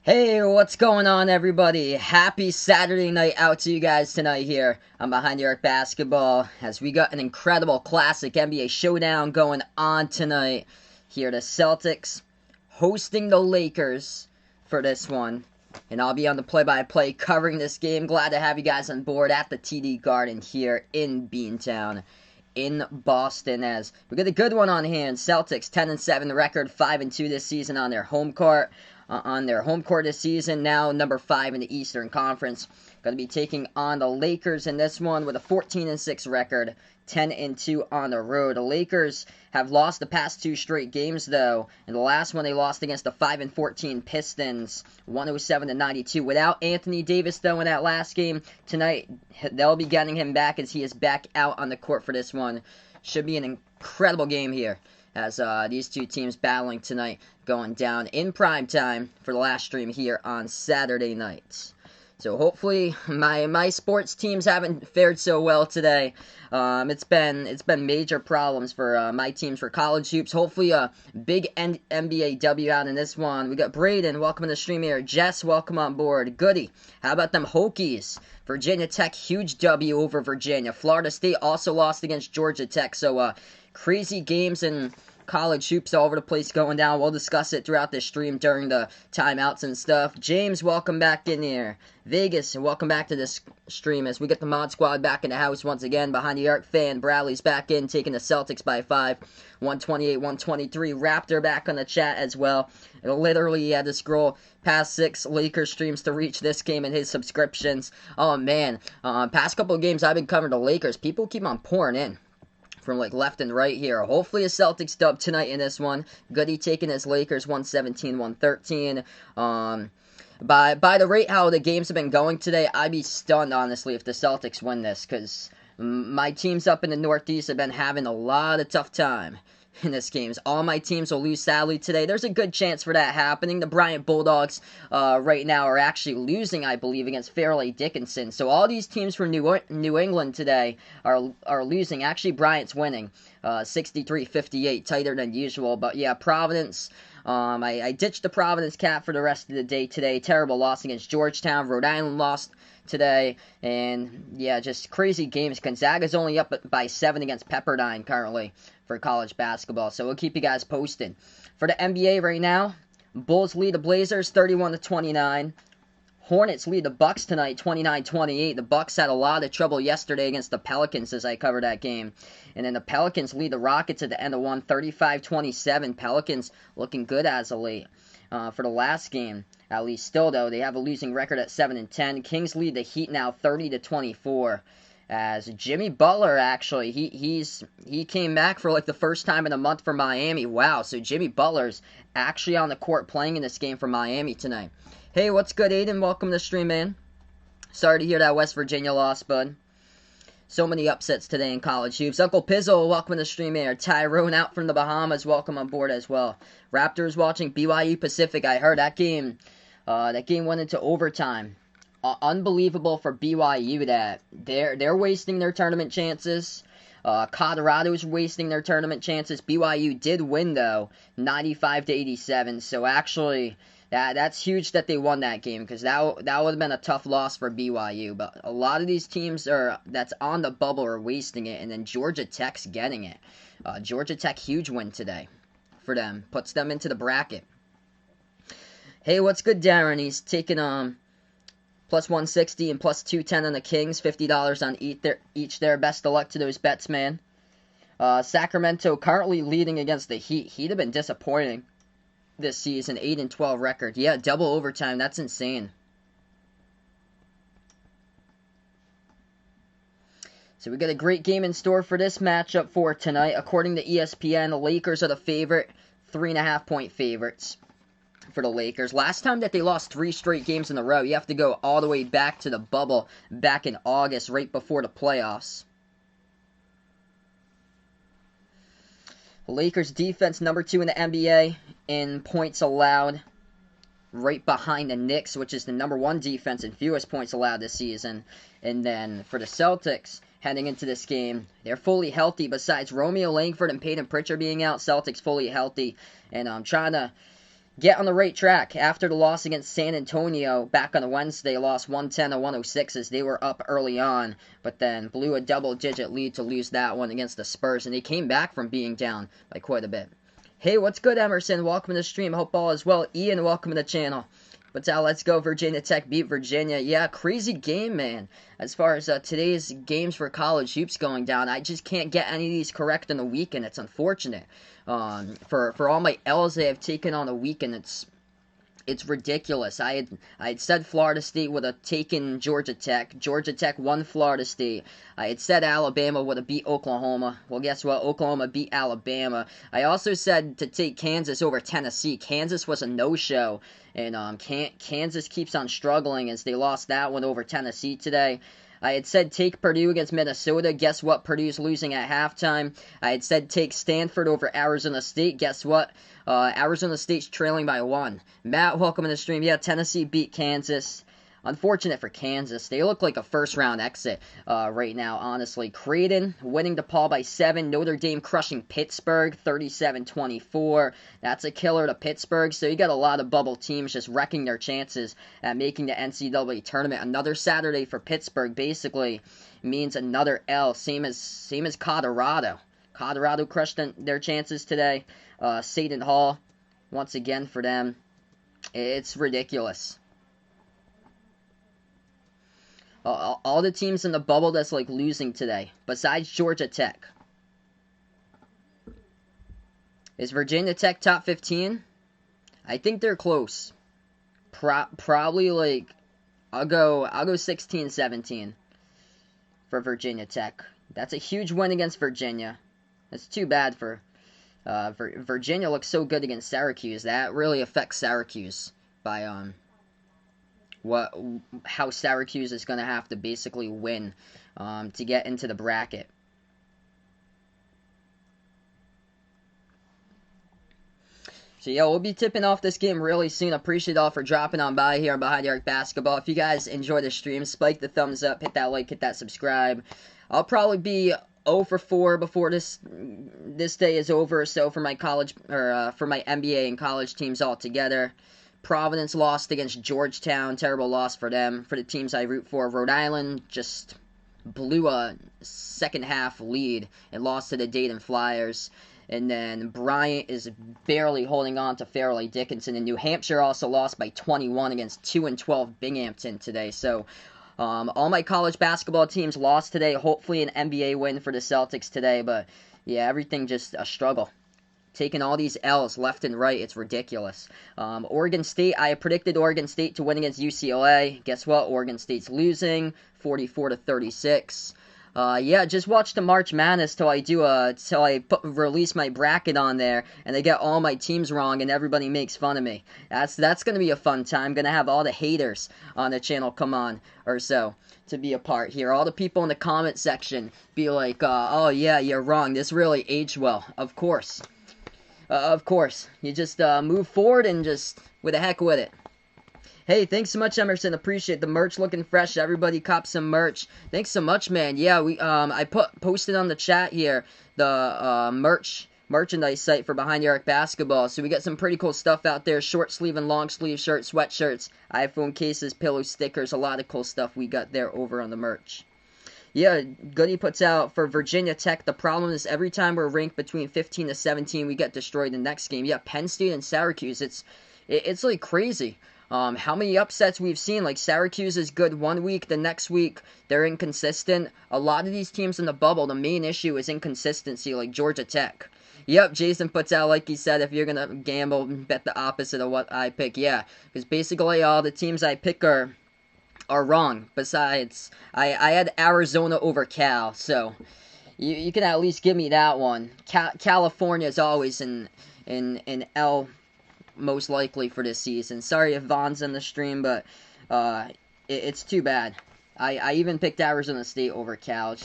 Hey, what's going on, everybody? Happy Saturday night out to you guys tonight here on Behind the Arc Basketball, as we got an incredible classic NBA showdown going on tonight. Here, the Celtics hosting the Lakers for this one. And I'll be on the play-by-play covering this game. Glad to have you guys on board at the TD Garden here in Beantown in Boston, as we got a good one on hand. Celtics 10-7 record, 5-2 this season on their home court. This season, now number 5 in the Eastern Conference. Going to be taking on the Lakers in this one with a 14-6 record, 10-2 on the road. The Lakers have lost the past 2 straight games, though. And the last one they lost against the 5-14 Pistons, 107-92. Without Anthony Davis, though, in that last game tonight, they'll be getting him back as he is back out on the court for this one. Should be an incredible game here, as these two teams battling tonight, going down in prime time for the last stream here on Saturday nights. So hopefully my sports teams haven't fared so well today. It's been major problems for my teams for college hoops. Hopefully a big NBA W out in this one. We got Braden, welcome to the stream here. Jess, welcome on board. Goody, how about them Hokies? Virginia Tech, huge W over Virginia. Florida State also lost against Georgia Tech. So crazy games and college hoops all over the place going down. We'll discuss it throughout this stream during the timeouts and stuff. James, welcome back in here. Vegas, welcome back to this stream as we get the Mod Squad back in the house once again. Behind the Arc fan, Bradley's back in, taking the Celtics by 5, 128-123. Raptor back on the chat as well. And literally, he had to scroll past 6 Lakers streams to reach this game in his subscriptions. Oh, man. Past couple of games I've been covering the Lakers. People keep on pouring in from like left and right here. Hopefully a Celtics dub tonight in this one. Goody taking his Lakers 117-113. By the rate how the games have been going today, I'd be stunned, honestly, if the Celtics win this, because my teams up in the Northeast have been having a lot of tough time in this games. All my teams will lose sadly today. There's a good chance for that happening. The Bryant Bulldogs right now are actually losing, I believe, against Fairleigh Dickinson. So all these teams from New England today are losing. Actually, Bryant's winning 63-58, tighter than usual. But yeah, Providence. I ditched the Providence cap for the rest of the day today. Terrible loss against Georgetown. Rhode Island lost today. And yeah, just crazy games. Gonzaga's only up by 7 against Pepperdine currently for college basketball. So we'll keep you guys posted. For the NBA right now, Bulls lead the Blazers 31-29. Hornets lead the Bucks tonight 29-28. The Bucks had a lot of trouble yesterday against the Pelicans as I covered that game. And then the Pelicans lead the Rockets at the end of one 35-27. Pelicans looking good as of late for the last game. At least still, though, they have a losing record at 7-10. Kings lead the Heat now 30-24. As Jimmy Butler, actually, he came back for like the first time in a month for Miami. Wow, so Jimmy Butler's actually on the court playing in this game for Miami tonight. Hey, what's good, Aiden? Welcome to the stream, man. Sorry to hear that West Virginia loss, bud. So many upsets today in college hoops. Uncle Pizzle, welcome to the stream here. Tyrone out from the Bahamas, welcome on board as well. Raptors watching BYU Pacific. I heard that game went into overtime. Unbelievable for BYU that they're wasting their tournament chances. Colorado's wasting their tournament chances. BYU did win though, 95-87. So actually, that's huge that they won that game, because that would have been a tough loss for BYU. But a lot of these teams that's on the bubble are wasting it, and then Georgia Tech's getting it. Georgia Tech, huge win today for them, puts them into the bracket. Hey, what's good, Darren? He's taking plus 160 and plus 210 on the Kings, $50 on each there. Best of luck to those bets, man. Sacramento currently leading against the Heat. Heat have been disappointing this season, 8-12 record. Yeah, double overtime. That's insane. So we got a great game in store for this matchup for tonight. According to ESPN, the Lakers are the favorite, 3.5-point favorites for the Lakers. Last time that they lost 3 straight games in a row, you have to go all the way back to the bubble back in August, right before the playoffs. The Lakers defense number 2 in the NBA in points allowed, right behind the Knicks, which is the number 1 defense in fewest points allowed this season. And then for the Celtics, heading into this game, they're fully healthy. Besides Romeo Langford and Peyton Pritchard being out, Celtics fully healthy. And I'm trying to get on the right track. After the loss against San Antonio back on Wednesday, lost 110 to 106 as they were up early on, but then blew a double-digit lead to lose that one against the Spurs, and they came back from being down by quite a bit. Hey, what's good, Emerson? Welcome to the stream. Hope all is well. Ian, welcome to the channel. But let's go. Virginia Tech beat Virginia. Yeah, crazy game, man. As far as today's games for college hoops going down, I just can't get any of these correct on the weekend. It's unfortunate. For all my L's they have taken on the weekend, it's ridiculous. I had said Florida State would have taken Georgia Tech. Georgia Tech won Florida State. I had said Alabama would have beat Oklahoma. Well, guess what? Oklahoma beat Alabama. I also said to take Kansas over Tennessee. Kansas was a no-show, and Kansas keeps on struggling as they lost that one over Tennessee today. I had said take Purdue against Minnesota. Guess what? Purdue's losing at halftime. I had said take Stanford over Arizona State. Guess what? Arizona State's trailing by 1. Matt, welcome to the stream. Yeah, Tennessee beat Kansas. Unfortunate for Kansas. They look like a first-round exit right now, honestly. Creighton winning DePaul by 7. Notre Dame crushing Pittsburgh 37-24. That's a killer to Pittsburgh. So you got a lot of bubble teams just wrecking their chances at making the NCAA tournament. Another Saturday for Pittsburgh basically means another L, same as Colorado. Colorado crushed their chances today. Seton Hall, once again for them. It's ridiculous. All the teams in the bubble that's like losing today, besides Georgia Tech. Is Virginia Tech top 15? I think they're close. Probably like I'll go 16-17 for Virginia Tech. That's a huge win against Virginia. That's too bad for Virginia. Looks so good against Syracuse. That really affects Syracuse by how Syracuse is going to have to basically win to get into the bracket. So yeah, we'll be tipping off this game really soon. Appreciate all for dropping on by here on Behind the Arc Basketball. If you guys enjoy the stream, spike the thumbs up, hit that like, hit that subscribe. I'll probably be 0 for 4 before this day is over. So for my college for my NBA and college teams all together. Providence lost against Georgetown. Terrible loss for them. For the teams I root for, Rhode Island just blew a second half lead and lost to the Dayton Flyers. And then Bryant is barely holding on to Fairleigh Dickinson. And New Hampshire also lost by 21 against 2-12 Binghamton today. So all my college basketball teams lost today. Hopefully an NBA win for the Celtics today. But yeah, everything just a struggle. Taking all these L's left and right, it's ridiculous. Oregon State, I predicted Oregon State to win against UCLA. Guess what? Oregon State's losing, 44-36. Yeah, just watch the March Madness till I release my bracket on there, and I get all my teams wrong, and everybody makes fun of me. That's gonna be a fun time. Gonna have all the haters on the channel come on or so to be a part here. All the people in the comment section be like, "Oh yeah, you're wrong. This really aged well." Of course. Of course. You just move forward and just with the heck with it. Hey, thanks so much, Emerson. Appreciate the merch looking fresh. Everybody cop some merch. Thanks so much, man. Yeah, I posted on the chat here the merchandise site for Behind the Arc Basketball. So we got some pretty cool stuff out there. Short sleeve and long sleeve shirts, sweatshirts, iPhone cases, pillow stickers. A lot of cool stuff we got there over on the merch. Yeah, Goody puts out for Virginia Tech, the problem is every time we're ranked between 15 to 17, we get destroyed the next game. Yeah, Penn State and Syracuse, it's like crazy. How many upsets we've seen. Like Syracuse is good one week, the next week they're inconsistent. A lot of these teams in the bubble, the main issue is inconsistency, like Georgia Tech. Yep, Jason puts out, like he said, if you're going to gamble, bet the opposite of what I pick. Yeah, because basically all the teams I pick are wrong. Besides, I had Arizona over Cal, so you can at least give me that one. California is always in L most likely for this season. Sorry if Vaughn's in the stream, but it's too bad. I even picked Arizona State over Cal.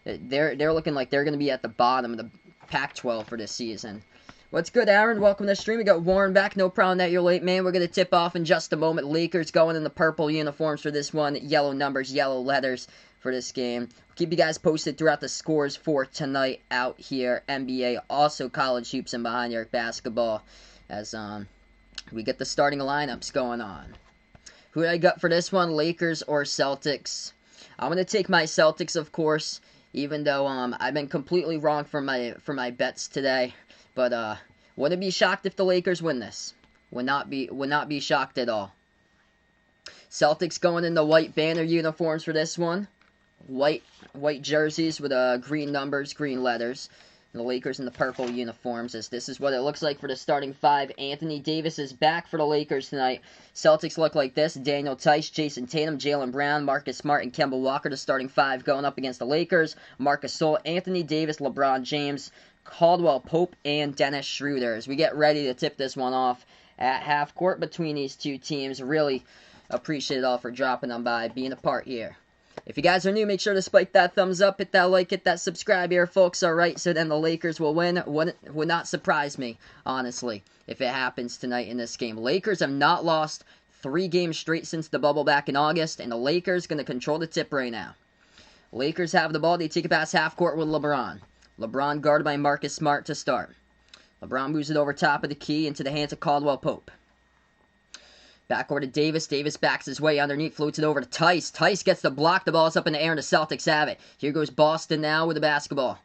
They're looking like they're going to be at the bottom of the Pac-12 for this season. What's good, Aaron? Welcome to the stream. We got Warren back. No problem that you're late, man. We're going to tip off in just a moment. Lakers going in the purple uniforms for this one. Yellow numbers, yellow letters for this game. Keep you guys posted throughout the scores for tonight out here. NBA, also college hoops and Behind the Arc Basketball. As We get the starting lineups going on. Who do I got for this one, Lakers or Celtics? I'm going to take my Celtics, of course, even though I've been completely wrong for my bets today. But wouldn't be shocked if the Lakers win this. Would not be shocked at all. Celtics going in the white banner uniforms for this one. White jerseys with green numbers, green letters. And the Lakers in the purple uniforms, as this is what it looks like for the starting five. Anthony Davis is back for the Lakers tonight. Celtics look like this: Daniel Tice, Jason Tatum, Jaylen Brown, Marcus Smart, and Kemba Walker, the starting five going up against the Lakers. Marcus Gasol, Anthony Davis, LeBron James, Caldwell Pope, and Dennis Schroeder. As we get ready to tip this one off at half court between these two teams. Really appreciate it all for dropping on by, being a part here. If you guys are new, make sure to spike that thumbs up, hit that like, hit that subscribe here, folks. Alright, so then the Lakers will win. Would not surprise me, honestly, if it happens tonight in this game. Lakers have not lost 3 games straight since the bubble back in August, and the Lakers going to control the tip right now. Lakers have the ball. They take it past half court with LeBron. LeBron guarded by Marcus Smart to start. LeBron moves it over top of the key into the hands of Caldwell Pope. Back over to Davis. Davis backs his way underneath, floats it over to Tice. Tice gets the block. The ball's up in the air, and the Celtics have it. Here goes Boston now with the basketball.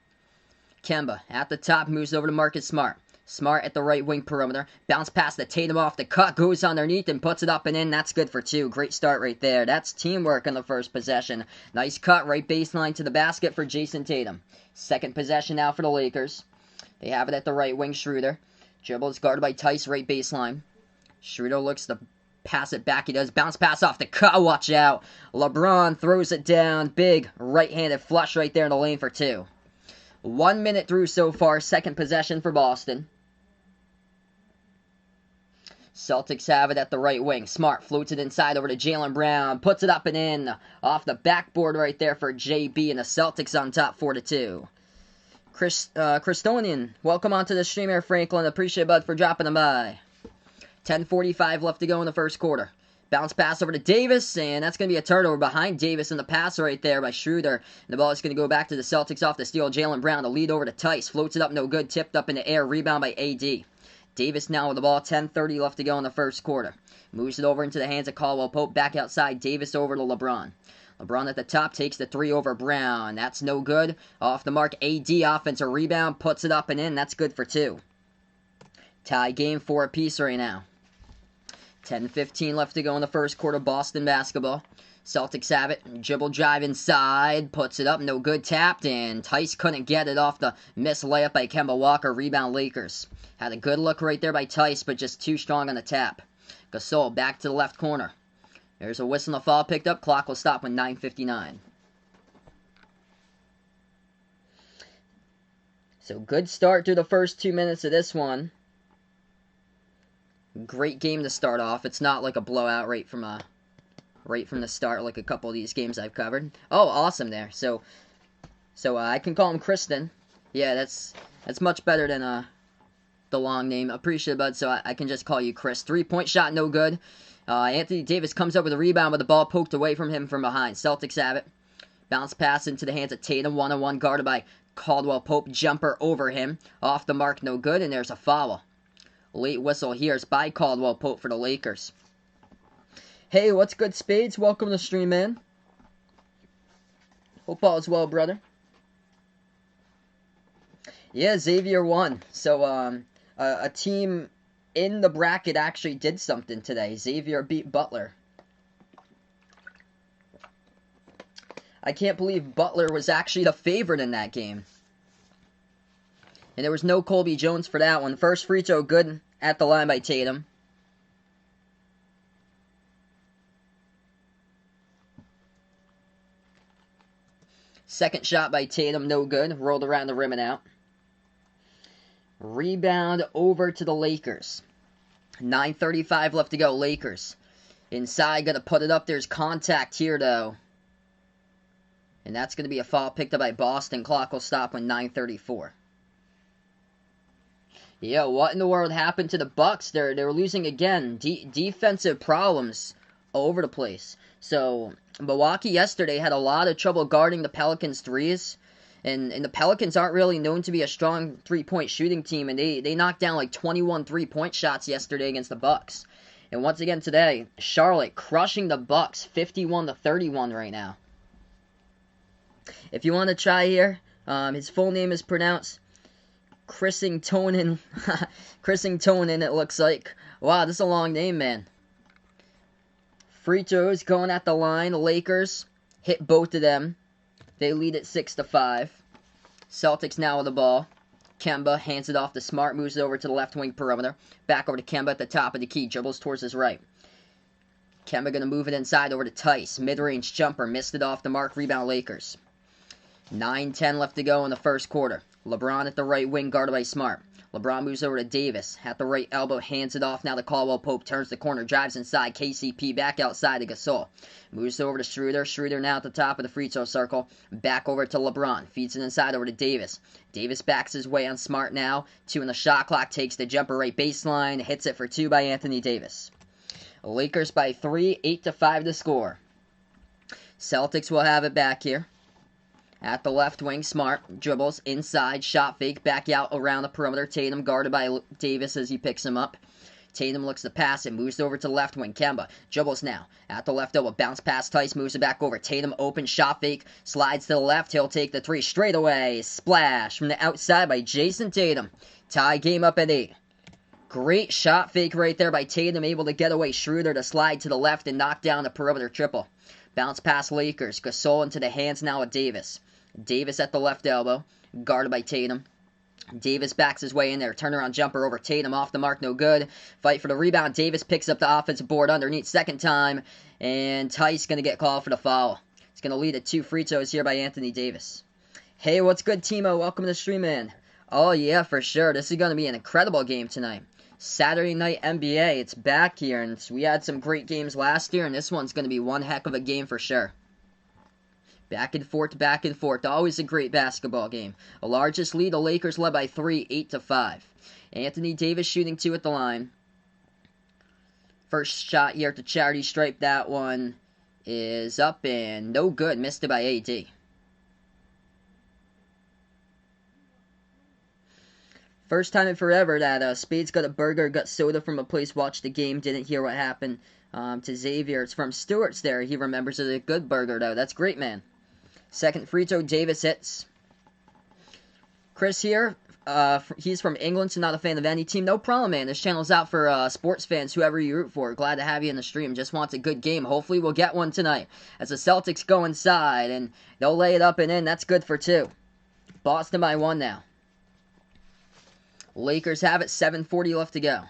Kemba at the top, moves over to Marcus Smart. Smart at the right wing perimeter. Bounce past the Tatum off the cut, goes underneath and puts it up and in. That's good for 2. Great start right there. That's teamwork in the first possession. Nice cut, right baseline to the basket for Jason Tatum. Second possession now for the Lakers. They have it at the right wing. Schroeder. Dribbles guarded by Tice, right baseline. Schroeder looks to pass it back. He does. Bounce pass off the cut. Watch out. LeBron throws it down. Big right-handed flush right there in the lane for 2. 1 minute through so far. Second possession for Boston. Celtics have it at the right wing. Smart floats it inside over to Jaylen Brown. Puts it up and in. Off the backboard right there for JB. And the Celtics on top 4-2. Christonian, welcome onto the stream here, Franklin. Appreciate it, bud, for dropping them by. 10:45 left to go in the first quarter. Bounce pass over to Davis, and that's going to be a turnover behind Davis in the pass right there by Schroeder. And the ball is going to go back to the Celtics off the steal. Jaylen Brown, the lead over to Tice. Floats it up, no good. Tipped up in the air. Rebound by AD. Davis now with the ball. 10:30 left to go in the first quarter. Moves it over into the hands of Caldwell Pope. Back outside. Davis over to LeBron. LeBron at the top takes the 3 over Brown. That's no good. Off the mark. AD offensive rebound. Puts it up and in. That's good for 2. Tie game 4 apiece right now. 10:15 left to go in the first quarter. Boston basketball. Celtics have it. Dribble drive inside. Puts it up. No good. Tapped in. Tice couldn't get it off the missed layup by Kemba Walker. Rebound Lakers. Had a good look right there by Tice, but just too strong on the tap. Gasol back to the left corner. There's a whistle and a foul picked up. Clock will stop with 9:59. So good start through the first 2 minutes of this one. Great game to start off. It's not like a blowout right from the start like a couple of these games I've covered. Oh, awesome there. So I can call him Kristen. Yeah, that's much better than the long name. Appreciate it, bud. So I can just call you Chris. 3-point shot, no good. Anthony Davis comes up with a rebound, but the ball poked away from him from behind. Celtics have it. Bounce pass into the hands of Tatum. 1-on-1 guarded by Caldwell Pope. Jumper over him. Off the mark, no good, and there's a foul. Late whistle here is by Caldwell Pope for the Lakers. Hey, what's good, Spades? Welcome to the stream, man. Hope all is well, brother. Yeah, Xavier won. So, a team in the bracket actually did something today. Xavier beat Butler. I can't believe Butler was actually the favorite in that game. And there was no Colby Jones for that one. First free throw good at the line by Tatum. Second shot by Tatum, no good. Rolled around the rim and out. Rebound over to the Lakers. 9:35 left to go. Lakers. Inside, going to put it up. There's contact here, though. And that's going to be a foul picked up by Boston. Clock will stop when 9:34. Yeah, what in the world happened to the Bucks? They were losing again. Defensive problems all over the place. So, Milwaukee yesterday had a lot of trouble guarding the Pelicans' threes. And the Pelicans aren't really known to be a strong three-point shooting team, and they knocked down like 21 three-point shots yesterday against the Bucks. And once again today, Charlotte crushing the Bucks 51-31 right now. If you want to try here, his full name is pronounced Chrisingtonen. Chrisingtonen, it looks like. Wow, this is a long name, man. Free throws going at the line. The Lakers hit both of them. They lead at 6-5. Celtics now with the ball. Kemba hands it off to Smart, moves it over to the left wing perimeter. Back over to Kemba at the top of the key, dribbles towards his right. Kemba going to move it inside over to Tice. Mid-range jumper, missed it off the mark, rebound Lakers. 9:10 left to go in the first quarter. LeBron at the right wing, guarded by Smart. LeBron moves over to Davis. At the right elbow, hands it off now to Caldwell Pope. Turns the corner, drives inside. KCP back outside to Gasol. Moves over to Schroeder. Schroeder now at the top of the free throw circle. Back over to LeBron. Feeds it inside over to Davis. Davis backs his way on Smart now. 2 in the shot clock. Takes the jumper right baseline. Hits it for 2 by Anthony Davis. Lakers by 3. 8-5 to score. Celtics will have it back here. At the left wing, Smart dribbles inside, shot fake, back out around the perimeter. Tatum guarded by Davis as he picks him up. Tatum looks to pass it, moves over to the left wing. Kemba dribbles now. At the left elbow, bounce past Tice, moves it back over. Tatum open, shot fake, slides to the left. He'll take the 3 straight away. Splash from the outside by Jason Tatum. Tie game up at 8. Great shot fake right there by Tatum, able to get away Schroeder to slide to the left and knock down the perimeter triple. Bounce past Lakers. Gasol into the hands now of Davis. Davis at the left elbow, guarded by Tatum. Davis backs his way in there. Turnaround jumper over Tatum, off the mark, no good. Fight for the rebound. Davis picks up the offensive board underneath, second time. And Tice going to get called for the foul. It's going to lead to 2 free throws here by Anthony Davis. Hey, what's good, Timo? Welcome to the stream, man. Oh, yeah, for sure. This is going to be an incredible game tonight. Saturday night NBA, it's back here. And we had some great games last year, and this one's going to be one heck of a game for sure. Back and forth, back and forth. Always a great basketball game. The largest lead, the Lakers led by 3, 8-5. Anthony Davis shooting 2 at the line. First shot here at the charity stripe. That one is up and no good. Missed it by AD. First time in forever that Spades got a burger, got soda from a place, watched the game, didn't hear what happened to Xavier. It's from Stewart's there. He remembers it a good burger, though. That's great, man. Second free throw, Davis hits. Chris here, he's from England, so not a fan of any team. No problem, man. This channel's out for sports fans, whoever you root for. Glad to have you in the stream. Just wants a good game. Hopefully we'll get one tonight. As the Celtics go inside, and they'll lay it up and in. That's good for 2. Boston by 1 now. Lakers have it, 7:40 left to go.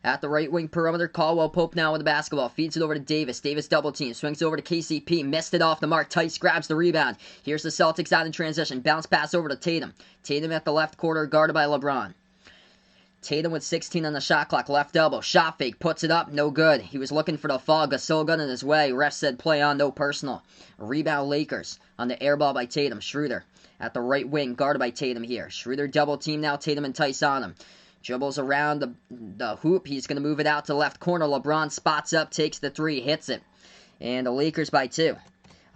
At the right wing perimeter, Caldwell Pope now with the basketball. Feeds it over to Davis. Davis double team. Swings over to KCP. Missed it off the mark. Tice grabs the rebound. Here's the Celtics out in transition. Bounce pass over to Tatum. Tatum at the left quarter, guarded by LeBron. Tatum with 16 on the shot clock. Left elbow. Shot fake. Puts it up. No good. He was looking for the fall. Gasol got in his way. Ref said play on. No personal. Rebound Lakers on the air ball by Tatum. Schroeder at the right wing, guarded by Tatum here. Schroeder double team now. Tatum and Tice on him. Dribbles around the hoop. He's going to move it out to left corner. LeBron spots up, takes the 3, hits it. And the Lakers by 2.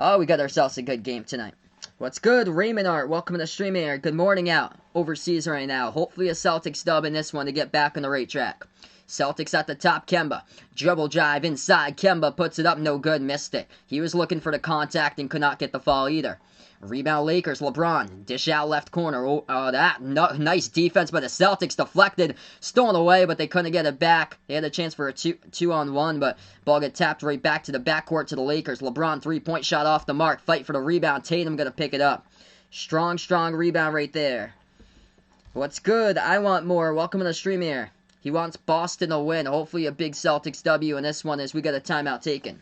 Oh, we got ourselves a good game tonight. What's good, Raymond Art? Welcome to the stream here. Good morning out overseas right now. Hopefully a Celtics dub in this one to get back on the right track. Celtics at the top, Kemba. Dribble drive inside. Kemba puts it up, no good, missed it. He was looking for the contact and could not get the fall either. Rebound Lakers, LeBron, dish out left corner. Nice defense by the Celtics, deflected, stolen away, but they couldn't get it back. They had a chance for a 2-on-1, but ball got tapped right back to the backcourt to the Lakers. LeBron, 3-point shot off the mark, fight for the rebound. Tatum gonna pick it up. Strong rebound right there. What's good? I want more. Welcome to the stream here. He wants Boston to win. Hopefully a big Celtics W in this one as we got a timeout taken.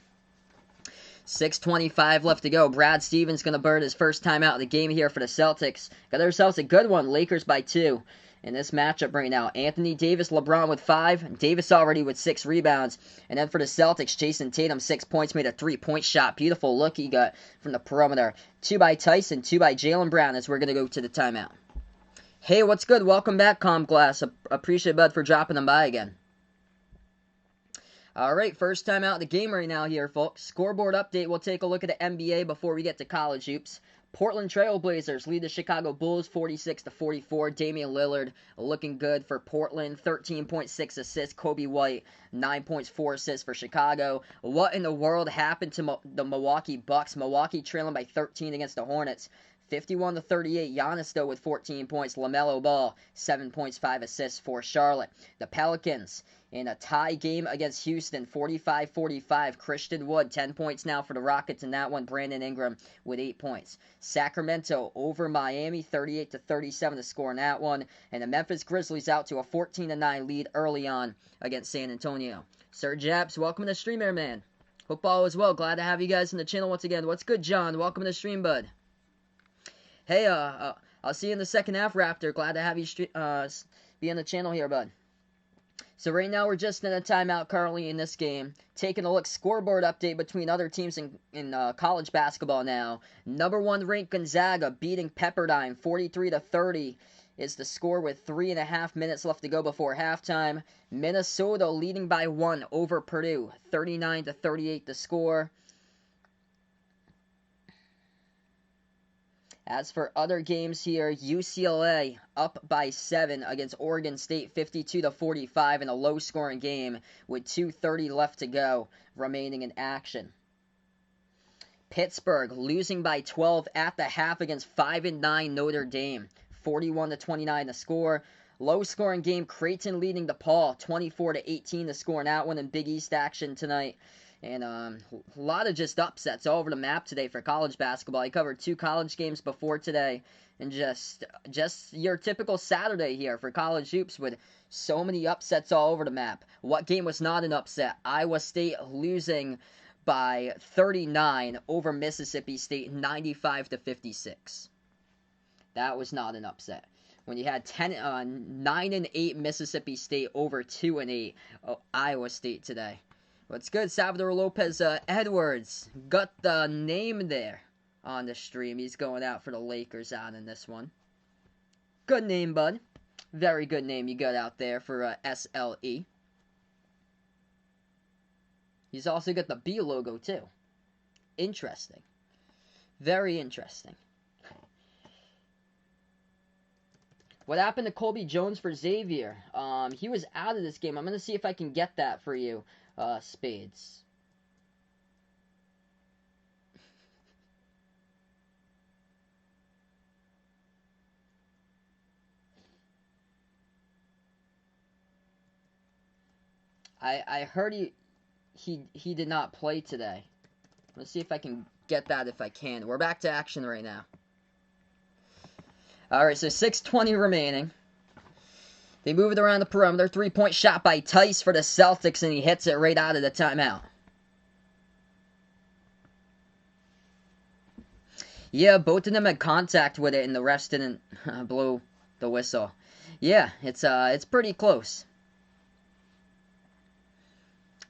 6:25 left to go. Brad Stevens going to burn his first time out of the game here for the Celtics. Got ourselves a good one. Lakers by 2 in this matchup right now. Anthony Davis, LeBron with 5. Davis already with 6 rebounds. And then for the Celtics, Jason Tatum, 6 points, made a 3-point shot. Beautiful look he got from the perimeter. 2 by Tyson, 2 by Jaylen Brown as we're going to go to the timeout. Hey, what's good? Welcome back, Comglass. Appreciate Bud for dropping them by again. Alright, first time out of the game right now here, folks. Scoreboard update. We'll take a look at the NBA before we get to college hoops. Portland Trail Blazers lead the Chicago Bulls 46-44. Damian Lillard looking good for Portland. 13.6 assists. Kobe White, 9 points, 4 assists for Chicago. What in the world happened to the Milwaukee Bucks? Milwaukee trailing by 13 against the Hornets. 51-38. Giannis, though, with 14 points. LaMelo Ball, 7 points, 5 assists for Charlotte. The Pelicans in a tie game against Houston, 45-45. Christian Wood, 10 points now for the Rockets in that one. Brandon Ingram with 8 points. Sacramento over Miami, 38-37 to score in that one. And the Memphis Grizzlies out to a 14-9 lead early on against San Antonio. Sir Japs, welcome to the stream, man. Hope all is well. Glad to have you guys in the channel once again. What's good, John? Welcome to the stream, bud. Hey, I'll see you in the second half, Raptor. Glad to have you be on the channel here, bud. So right now we're just in a timeout currently in this game. Taking a look, scoreboard update between other teams in college basketball now. Number 1 ranked Gonzaga beating Pepperdine 43-30 is the score with 3.5 minutes left to go before halftime. Minnesota leading by 1 over Purdue, 39-38 the score. As for other games here, UCLA up by 7 against Oregon State, 52-45 in a low-scoring game with 2:30 left to go remaining in action. Pittsburgh losing by 12 at the half against 5-9 Notre Dame, 41-29 the score. Low-scoring game, Creighton leading DePaul, 24-18 the score in that one in Big East action tonight. And a lot of just upsets all over the map today for college basketball. I covered 2 college games before today. And just your typical Saturday here for college hoops with so many upsets all over the map. What game was not an upset? Iowa State losing by 39 over Mississippi State, 95-56. That was not an upset. When you had 9-8 Mississippi State over 2-8 Iowa State today. What's good, Salvador Lopez Edwards? Got the name there on the stream. He's going out for the Lakers out in this one. Good name, bud. Very good name you got out there for SLE. He's also got the B logo, too. Interesting. Very interesting. What happened to Colby Jones for Xavier? He was out of this game. I'm going to see if I can get that for you. Spades. I heard he did not play today. Let's see if I can get that if I can. We're back to action right now. Alright, so 6:20 remaining. They move it around the perimeter. 3-point shot by Tice for the Celtics, and he hits it right out of the timeout. Yeah, both of them had contact with it, and the refs didn't blow the whistle. Yeah, it's pretty close.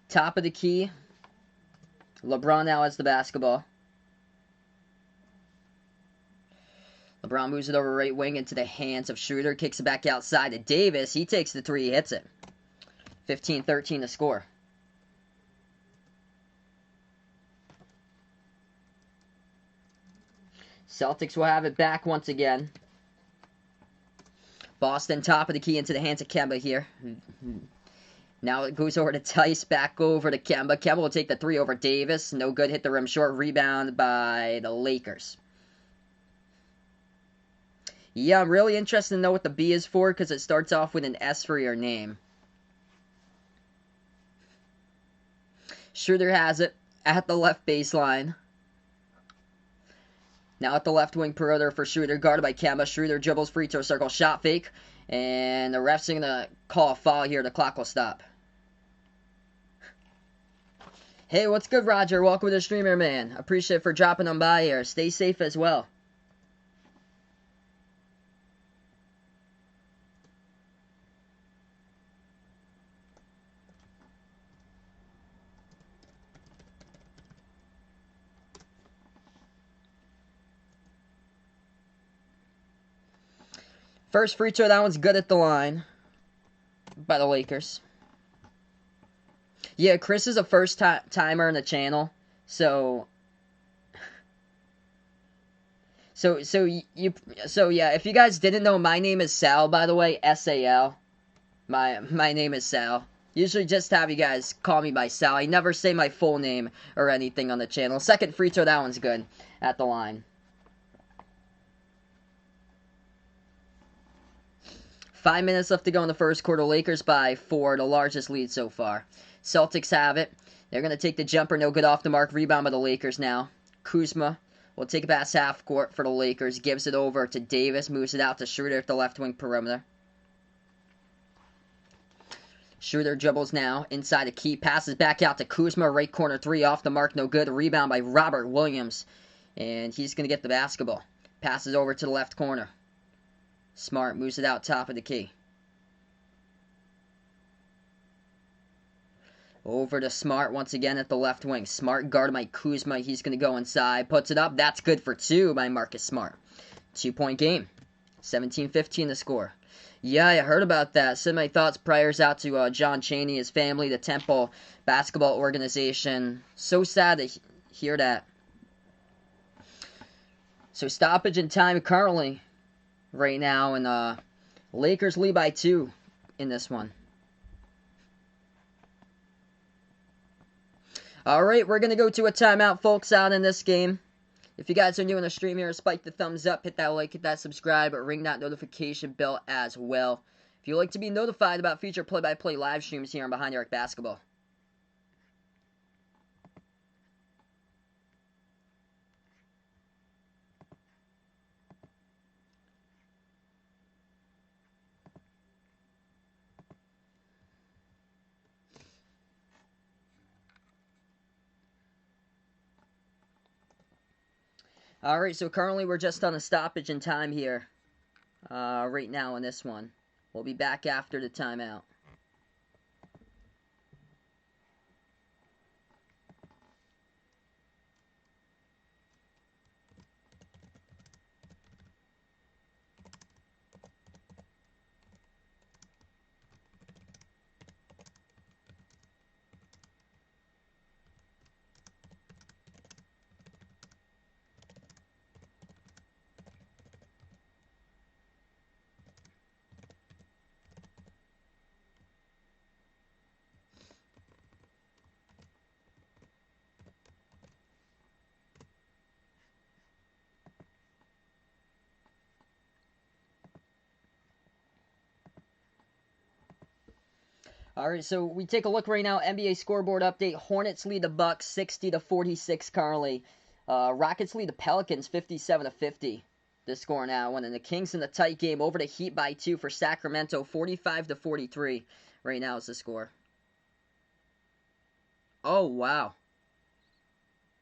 Top of the key. LeBron now has the basketball. LeBron moves it over right wing into the hands of Schroeder. Kicks it back outside to Davis. He takes the 3. He hits it. 15-13 to score. Celtics will have it back once again. Boston top of the key into the hands of Kemba here. Now it goes over to Tice. Back over to Kemba. Kemba will take the 3 over Davis. No good. Hit the rim short. Rebound by the Lakers. Yeah, I'm really interested to know what the B is for because it starts off with an S for your name. Schroeder has it at the left baseline. Now at the left wing perimeter for Schroeder, guarded by Kemba. Schroeder dribbles free throw circle, shot fake. And the refs are going to call a foul here. The clock will stop. Hey, what's good, Roger? Welcome to the streamer, man. Appreciate it for dropping on by here. Stay safe as well. First free throw, that one's good at the line by the Lakers. Yeah, Chris is a first timer in the channel, so So yeah, if you guys didn't know, my name is Sal, by the way, S-A-L. My name is Sal. Usually just have you guys call me by Sal. I never say my full name or anything on the channel. Second free throw, that one's good. At the line. 5 minutes left to go in the first quarter. Lakers by 4, the largest lead so far. Celtics have it. They're going to take the jumper, no good off the mark. Rebound by the Lakers now. Kuzma will take it past half court for the Lakers. Gives it over to Davis. Moves it out to Schroeder at the left wing perimeter. Schroeder dribbles now. Inside the key. Passes back out to Kuzma. Right corner 3 off the mark. No good. Rebound by Robert Williams. And he's going to get the basketball. Passes over to the left corner. Smart moves it out top of the key. Over to Smart once again at the left wing. Smart guarded by Kuzma. He's going to go inside. Puts it up. That's good for 2 by Marcus Smart. 2-point game. 17-15 the score. Yeah, I heard about that. Send my thoughts, prayers out to John Chaney, his family, the Temple basketball organization. So sad to hear that. So stoppage in time currently right now, and Lakers lead by 2 in this one. Alright, we're going to go to a timeout, folks, out in this game. If you guys are new in the stream here, spike the thumbs up, hit that like, hit that subscribe, but ring that notification bell as well. If you'd like to be notified about future play-by-play live streams here on Behind the Arc Basketball. Alright, so currently we're just on a stoppage in time here. Right now in this one. We'll be back after the timeout. Alright, so we take a look right now. NBA scoreboard update. Hornets lead the Bucks 60-46 currently. Rockets lead the Pelicans 57-50. The score now. And then the Kings in the tight game over the Heat by 2 for Sacramento 45-43. Right now is the score. Oh, wow.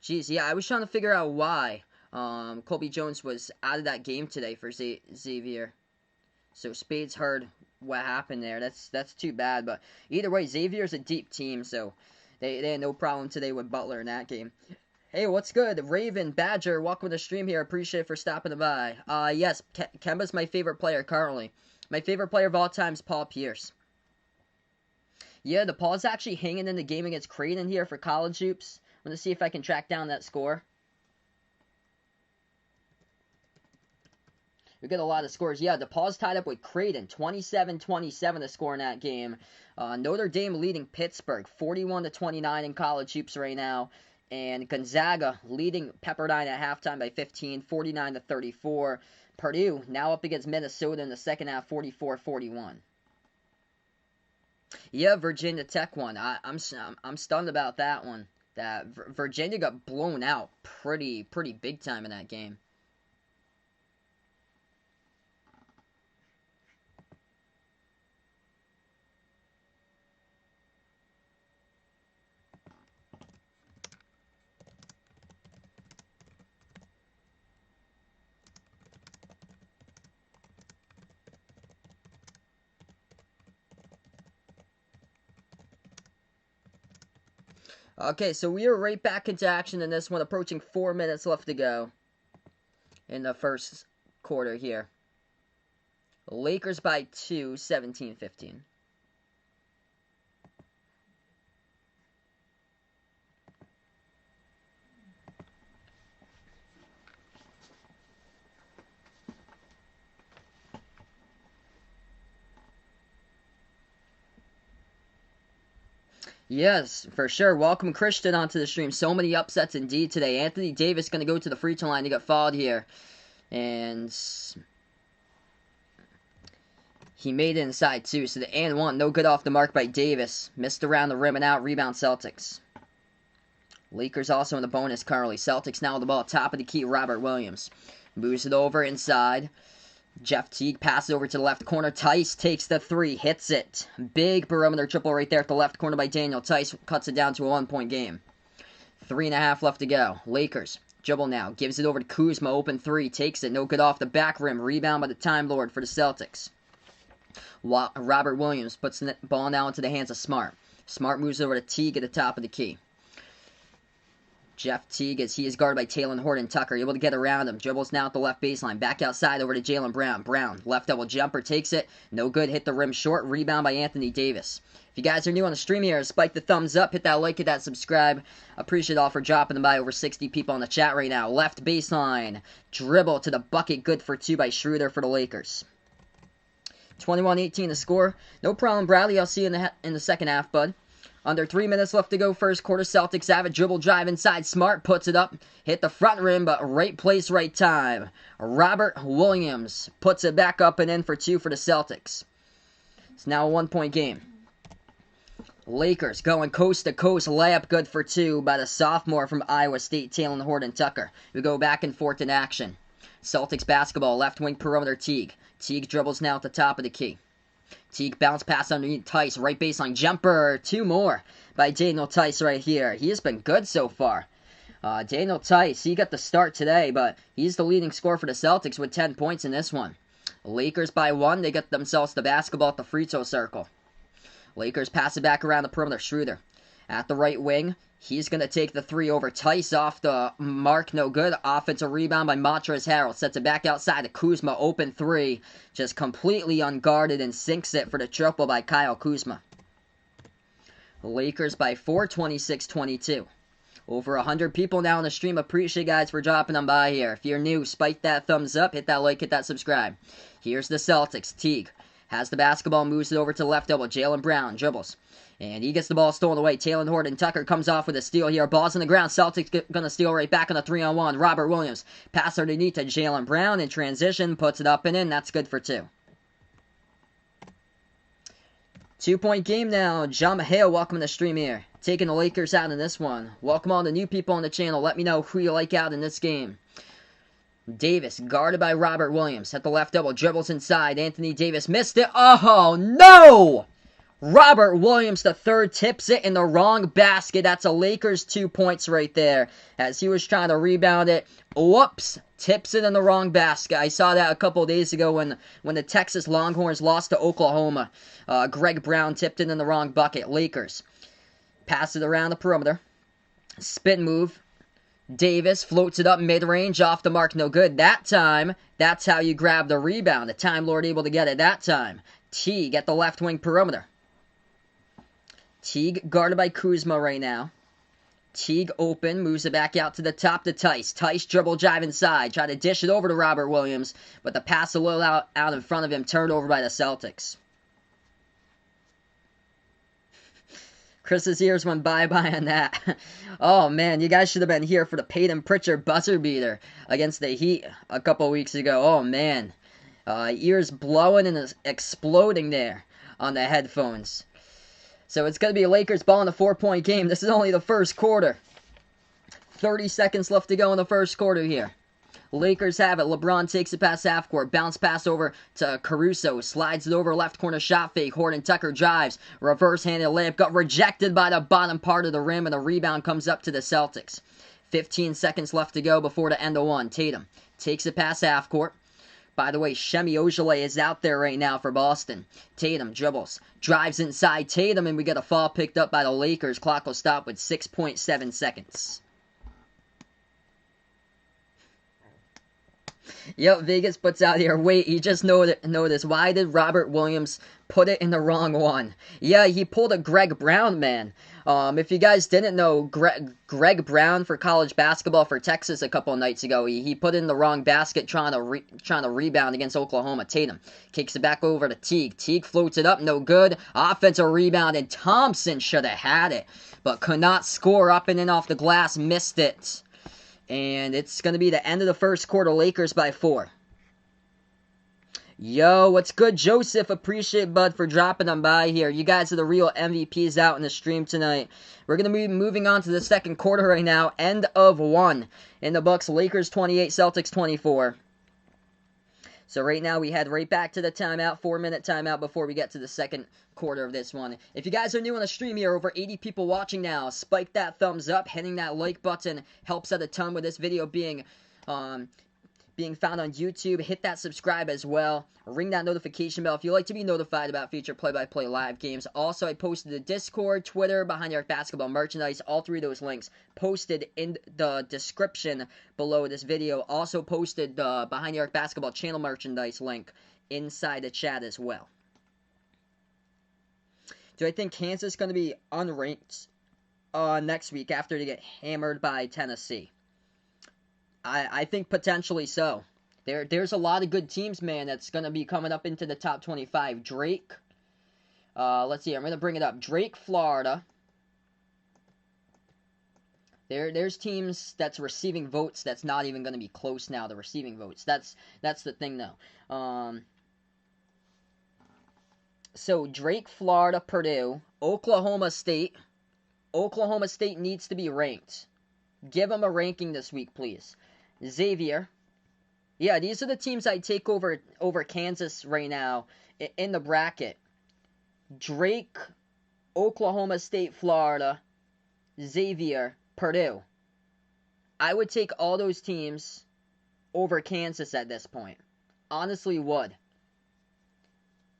Jeez, yeah, I was trying to figure out why Colby Jones was out of that game today for Xavier. So Spades heard what happened there. That's too bad. But either way, Xavier's a deep team, so they had no problem today with Butler in that game. Hey, what's good? Raven, Badger, welcome to the stream here. Appreciate it for stopping by. Yes, Kemba's my favorite player currently. My favorite player of all time is Paul Pierce. Yeah, DePaul's actually hanging in the game against Creighton here for college hoops. I'm going to see if I can track down that score. We get a lot of scores. Yeah, DePaul's tied up with Creighton. 27-27 the score in that game. Notre Dame leading Pittsburgh. 41-29 in college hoops right now. And Gonzaga leading Pepperdine at halftime by 15. 49-34. Purdue now up against Minnesota in the second half. 44-41. Yeah, Virginia Tech won. I'm stunned about that one. That Virginia got blown out pretty big time in that game. Okay, so we are right back into action in this one, approaching 4 minutes left to go in the first quarter here. Lakers by 2, 17-15. Yes, for sure. Welcome Christian onto the stream. So many upsets indeed today. Anthony Davis going to go to the free throw line. He got fouled here. And he made it inside too. So the and one, no good off the mark by Davis. Missed around the rim and out. Rebound Celtics. Lakers also in the bonus currently. Celtics now with the ball. Top of the key, Robert Williams. Moves it over inside. Jeff Teague passes over to the left corner. Tice takes the three. Hits it. Big perimeter triple right there at the left corner by Daniel. Tice cuts it down to a 1-point game. 3.5 left to go. Lakers. Dribble now. Gives it over to Kuzma. Open three. Takes it. No good off the back rim. Rebound by the Time Lord for the Celtics. Robert Williams puts the ball now into the hands of Smart. Smart moves over to Teague at the top of the key. Jeff Teague, as he is guarded by Talen Horton-Tucker, able to get around him. Dribbles now at the left baseline. Back outside over to Jaylen Brown. Brown, left double jumper, takes it. No good, hit the rim short. Rebound by Anthony Davis. If you guys are new on the stream here, spike the thumbs up, hit that like, hit that subscribe. Appreciate it all for dropping them by. Over 60 people on the chat right now. Left baseline. Dribble to the bucket, good for two by Schroeder for the Lakers. 21-18 to score. No problem, Bradley. I'll see you in the second half, bud. Under 3 minutes left to go, first quarter. Celtics have it. Dribble drive inside. Smart puts it up. Hit the front rim, but right place, right time. Robert Williams puts it back up and in for two for the Celtics. It's now a 1-point game. Lakers going coast to coast. Layup good for two by the sophomore from Iowa State, Talen Horton-Tucker. We go back and forth in action. Celtics basketball. Left wing perimeter Teague. Teague dribbles now at the top of the key. Teague bounce pass underneath Tice. Right baseline jumper. Two more by Daniel Tice right here. He has been good so far. Daniel Tice, he got the start today, but he's the leading scorer for the Celtics with 10 points in this one. Lakers by one. They get themselves the basketball at the free throw circle. Lakers pass it back around the perimeter. Schroeder at the right wing. He's going to take the three over Tice off the mark. No good. Offensive rebound by Montrezl Harrell. Sets it back outside to Kuzma. Open three. Just completely unguarded and sinks it for the triple by Kyle Kuzma. Lakers by 4, 26-22. Over 100 people now on the stream. Appreciate you guys for dropping them by here. If you're new, spike that thumbs up. Hit that like, hit that subscribe. Here's the Celtics. Teague has the basketball. Moves it over to the left elbow. Jaylen Brown dribbles. And he gets the ball stolen away. Talen Horton-Tucker comes off with a steal here. Ball's on the ground. Celtics going to steal right back on a 3-on-1. Robert Williams. Pass underneath to Jaylen Brown in transition. Puts it up and in. That's good for two. 2-point game now. John Mahale, welcome to the stream here. Taking the Lakers out in this one. Welcome all the new people on the channel. Let me know who you like out in this game. Davis, guarded by Robert Williams. At the left double. Dribbles inside. Anthony Davis missed it. Oh, no! Robert Williams, the third, tips it in the wrong basket. That's a Lakers 2 points right there. As he was trying to rebound it. Whoops. Tips it in the wrong basket. I saw that a couple of days ago when the Texas Longhorns lost to Oklahoma. Greg Brown tipped it in the wrong bucket. Lakers. Pass it around the perimeter. Spin move. Davis floats it up mid-range. Off the mark. No good. That time, that's how you grab the rebound. The Time Lord able to get it that time. Teague at the left wing perimeter. Teague guarded by Kuzma right now. Teague open, moves it back out to the top to Tice. Tice dribble drive inside. Try to dish it over to Robert Williams, but the pass a little out in front of him, turned over by the Celtics. Chris's ears went bye-bye on that. Oh, man, you guys should have been here for the Peyton Pritchard buzzer beater against the Heat a couple weeks ago. Oh, man. Ears blowing and exploding there on the headphones. So it's going to be Lakers ball in a 4-point game. This is only the first quarter. 30 seconds left to go in the first quarter here. Lakers have it. LeBron takes it past half court. Bounce pass over to Caruso. Slides it over left corner shot fake. Horton-Tucker drives. Reverse-handed layup. Got rejected by the bottom part of the rim, and the rebound comes up to the Celtics. 15 seconds left to go before the end of one. Tatum takes it past half court. By the way, Shemi Ojeleye is out there right now for Boston. Tatum dribbles. Drives inside Tatum, and we get a foul picked up by the Lakers. Clock will stop with 6.7 seconds. Yep, Vegas puts out here. Wait, you just noticed. Why did Robert Williams put it in the wrong one? Yeah, he pulled a Greg Brown, man. If you guys didn't know, Greg Brown for college basketball for Texas a couple of nights ago, he put in the wrong basket trying to rebound against Oklahoma. Tatum kicks it back over to Teague. Teague floats it up, no good. Offensive rebound, and Thompson should have had it, but could not score up and in off the glass, missed it. And it's going to be the end of the first quarter, Lakers by 4. Yo, what's good, Joseph? Appreciate Bud for dropping on by here. You guys are the real MVPs out in the stream tonight. We're going to be moving on to the second quarter right now. End of 1 in the books. Lakers 28, Celtics 24. So right now we head right back to the timeout, 4-minute timeout before we get to the second quarter of this one. If you guys are new on the stream here, over 80 people watching now, spike that thumbs up. Hitting that like button helps out a ton with this video being found on YouTube. Hit that subscribe as well. Ring that notification bell if you like to be notified about future play-by-play live games. Also, I posted the Discord, Twitter, Behind the Arc Basketball merchandise. All 3 of those links posted in the description below this video. Also posted the Behind the Arc Basketball channel merchandise link inside the chat as well. Do I think Kansas is going to be unranked next week after they get hammered by Tennessee? I think potentially so. There's a lot of good teams, man, that's going to be coming up into the top 25. Drake. Let's see. I'm going to bring it up. Drake, Florida. There's teams that's receiving votes that's not even going to be close now, the receiving votes. That's the thing, though. So, Drake, Florida, Purdue, Oklahoma State. Oklahoma State needs to be ranked. Give them a ranking this week, please. Xavier. Yeah, these are the teams I take over Kansas right now in the bracket. Drake, Oklahoma State, Florida, Xavier, Purdue. I would take all those teams over Kansas at this point. Honestly would.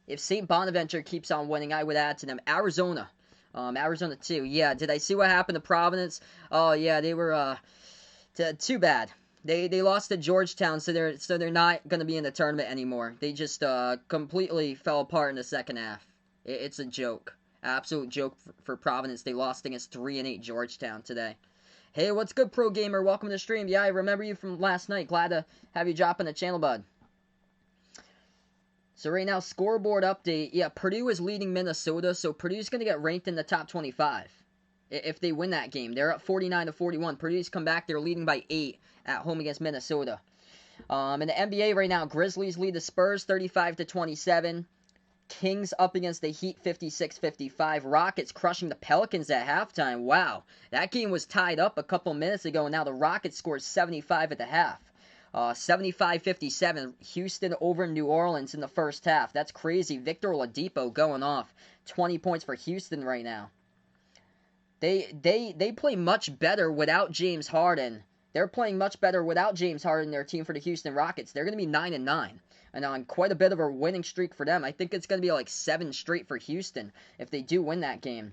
If St. Bonaventure keeps on winning, I would add to them. Arizona. Arizona too. Yeah, did I see what happened to Providence? Oh, yeah, they were too bad. They lost to Georgetown, so they're not going to be in the tournament anymore. They just completely fell apart in the second half. It's a joke. Absolute joke for Providence. They lost against 3-8 Georgetown today. Hey, what's good, Pro Gamer? Welcome to the stream. Yeah, I remember you from last night. Glad to have you drop in the channel, bud. So right now, scoreboard update. Yeah, Purdue is leading Minnesota, so Purdue's going to get ranked in the top 25 if they win that game. They're up 49-41. Purdue's come back. They're leading by 8 at home against Minnesota. In the NBA right now, Grizzlies lead the Spurs 35-27. Kings up against the Heat 56-55. Rockets crushing the Pelicans at halftime. Wow, that game was tied up a couple minutes ago, and now the Rockets scored 75 at the half. 75-57. Houston over New Orleans in the first half. That's crazy. Victor Oladipo going off. 20 points for Houston right now. They play much better without James Harden. They're playing much better without James Harden, their team, for the Houston Rockets. They're going to be 9-9. And on quite a bit of a winning streak for them. I think it's going to be like 7 straight for Houston if they do win that game.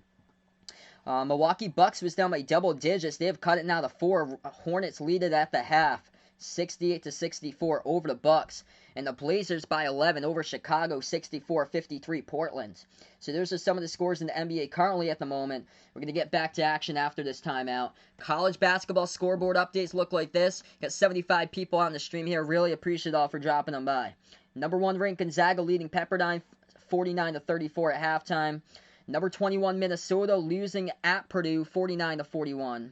Milwaukee Bucks was down by double digits. They have cut it now to 4. Hornets lead it at the half. 68-64 over the Bucks. And the Blazers by 11 over Chicago, 64-53 Portland. So those are some of the scores in the NBA currently at the moment. We're going to get back to action after this timeout. College basketball scoreboard updates look like this. Got 75 people on the stream here. Really appreciate all for dropping them by. Number 1 ranked Gonzaga leading Pepperdine 49-34 at halftime. Number 21 Minnesota losing at Purdue 49-41.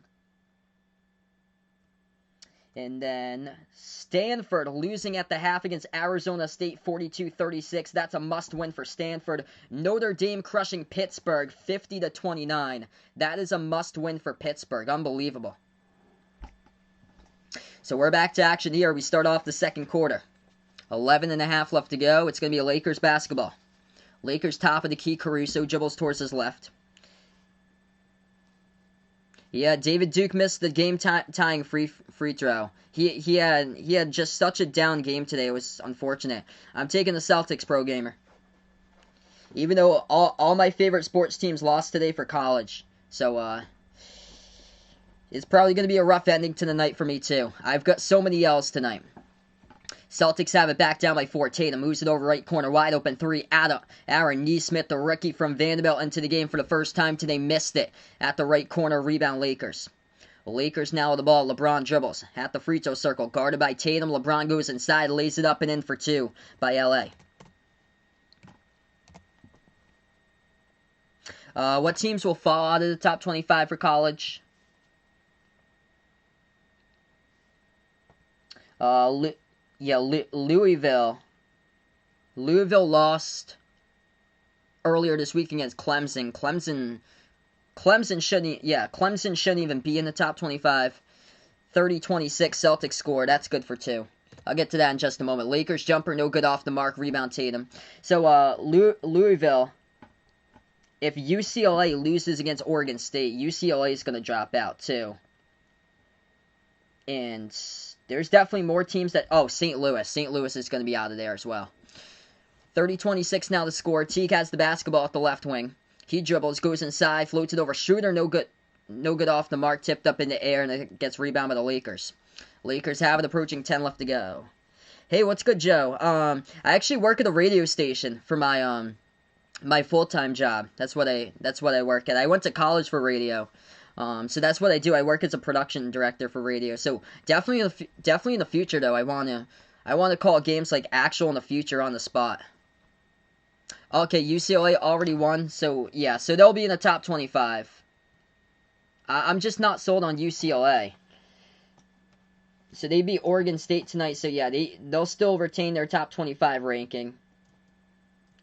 And then Stanford losing at the half against Arizona State 42-36. That's a must-win for Stanford. Notre Dame crushing Pittsburgh 50-29. That is a must-win for Pittsburgh. Unbelievable. So we're back to action here. We start off the second quarter. 11.5 left to go. It's going to be a Lakers basketball. Lakers top of the key. Caruso dribbles towards his left. Yeah, David Duke missed the game-tying free throw. He had just such a down game today. It was unfortunate. I'm taking the Celtics, Pro Gamer. Even though all my favorite sports teams lost today for college. So, it's probably going to be a rough ending to the night for me, too. I've got so many L's tonight. Celtics have it back down by 4. Tatum moves it over right corner, wide open 3. Aaron Nesmith, the rookie from Vanderbilt, into the game for the first time today. Missed it at the right corner. Rebound Lakers. Lakers now with the ball. LeBron dribbles at the free throw circle. Guarded by Tatum. LeBron goes inside, lays it up and in for 2 by LA. What teams will fall out of the top 25 for college? Louisville. Louisville lost earlier this week against Clemson. Clemson shouldn't even be in the top 25. 30-26 Celtics score. That's good for 2. I'll get to that in just a moment. Lakers jumper, no good off the mark. Rebound Tatum. So, Louisville, if UCLA loses against Oregon State, UCLA is going to drop out too. And there's definitely more teams that... Oh, St. Louis. St. Louis is going to be out of there as well. 30-26 now the score. Teague has the basketball at the left wing. He dribbles, goes inside, floats it over. Schroeder, no good off the mark. Tipped up in the air, and it gets rebounded by the Lakers. Lakers have it, approaching 10 left to go. Hey, what's good, Joe? I actually work at a radio station for my my full-time job. That's what I work at. I went to college for radio. So that's what I do. I work as a production director for radio. So definitely in the future, though, I want to call games like actual in the future on the spot. Okay, UCLA already won, so yeah, so they'll be in the top 25. I'm just not sold on UCLA. So they beat Oregon State tonight, so yeah, they'll still retain their top 25 ranking.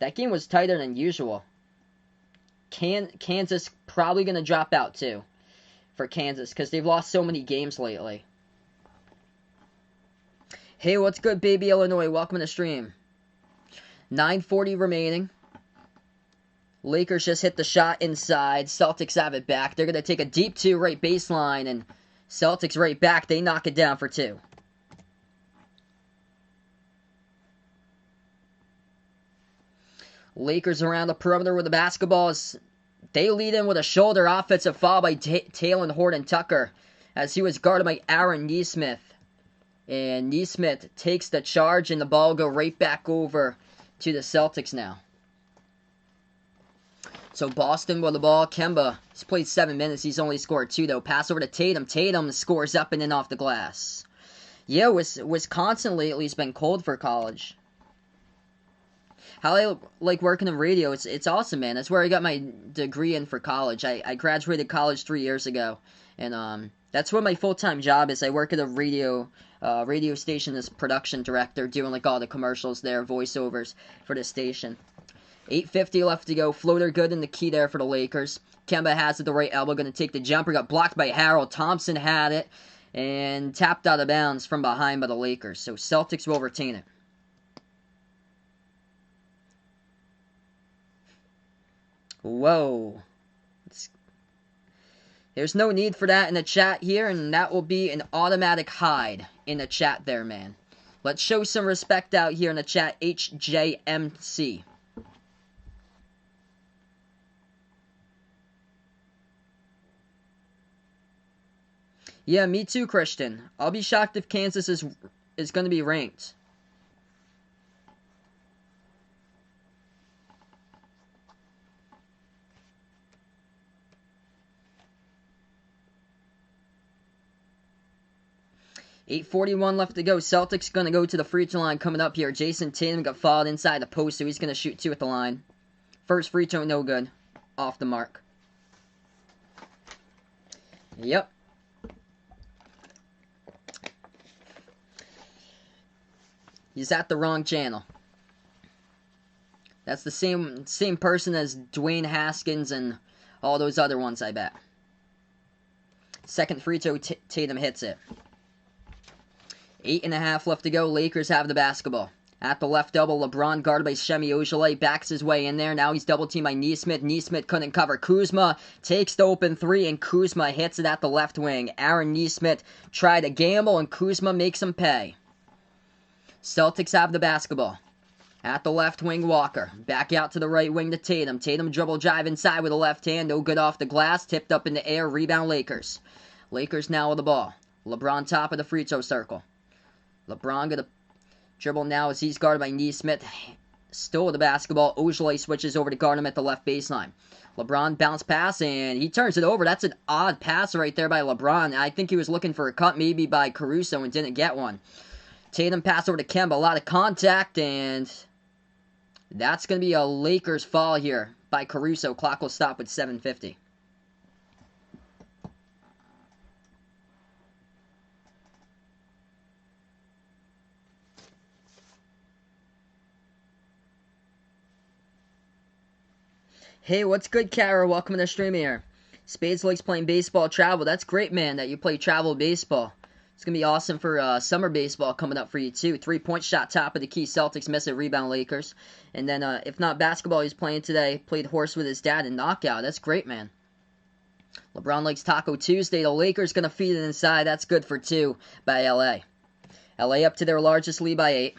That game was tighter than usual. Kansas probably going to drop out too for Kansas because they've lost so many games lately. Hey, what's good, baby Illinois? Welcome to the stream. 9:40 remaining. Lakers just hit the shot inside. Celtics have it back. They're going to take a deep 2 right baseline, and Celtics right back. They knock it down for 2. Lakers around the perimeter with the basketball. They lead in with a shoulder offensive foul by Talen Horton-Tucker as he was guarded by Aaron Nesmith. And Nesmith takes the charge, and the ball go right back over to the Celtics now. So Boston with the ball. Kemba, he's played 7 minutes. He's only scored 2, though. Pass over to Tatum. Tatum scores up and in off the glass. Yeah, Wisconsin lately has been cold for college. How I like working in radio, it's awesome, man. That's where I got my degree in for college. I graduated college 3 years ago. And that's what my full-time job is. I work at a radio station as production director, doing like all the commercials there, voiceovers for the station. 8:50 left to go. Floater good in the key there for the Lakers. Kemba has it the right elbow, going to take the jumper. Got blocked by Harold. Thompson had it and tapped out of bounds from behind by the Lakers. So Celtics will retain it. Whoa. There's no need for that in the chat here, and that will be an automatic hide in the chat there, man. Let's show some respect out here in the chat. HJMC. Yeah, me too, Christian. I'll be shocked if Kansas is going to be ranked. $8:41 left to go. Celtics going to go to the free throw line coming up here. Jason Tatum got fouled inside the post, so he's going to shoot 2 at the line. First free throw, no good. Off the mark. Yep. He's at the wrong channel. That's the same person as Dwayne Haskins and all those other ones, I bet. Second free throw, Tatum hits it. 8.5 left to go. Lakers have the basketball. At the left double, LeBron guarded by Semi Ojeleye, backs his way in there. Now he's double teamed by Nesmith. Nesmith couldn't cover. Kuzma takes the open 3, and Kuzma hits it at the left wing. Aaron Nesmith tried to gamble, and Kuzma makes him pay. Celtics have the basketball. At the left wing, Walker. Back out to the right wing to Tatum. Tatum dribble drive inside with the left hand. No good off the glass. Tipped up in the air. Rebound Lakers. Lakers now with the ball. LeBron top of the free throw circle. LeBron gonna Dribble now as he's guarded by Neesmith. Still with the basketball. Ojale switches over to guard him at the left baseline. LeBron bounce pass, and he turns it over. That's an odd pass right there by LeBron. I think he was looking for a cut maybe by Caruso and didn't get one. Tatum pass over to Kemba. A lot of contact, and that's going to be a Lakers fall here by Caruso. Clock will stop with 7:50. Hey, what's good, Kara? Welcome to the stream here. Spades likes playing baseball travel. That's great, man, that you play travel baseball. It's going to be awesome for summer baseball coming up for you, too. 3-point shot, top of the key. Celtics miss it, rebound Lakers. And then, if not basketball, he's playing today. Played horse with his dad in knockout. That's great, man. LeBron likes Taco Tuesday. The Lakers going to feed it inside. That's good for 2 by L.A. L.A. up to their largest lead by 8.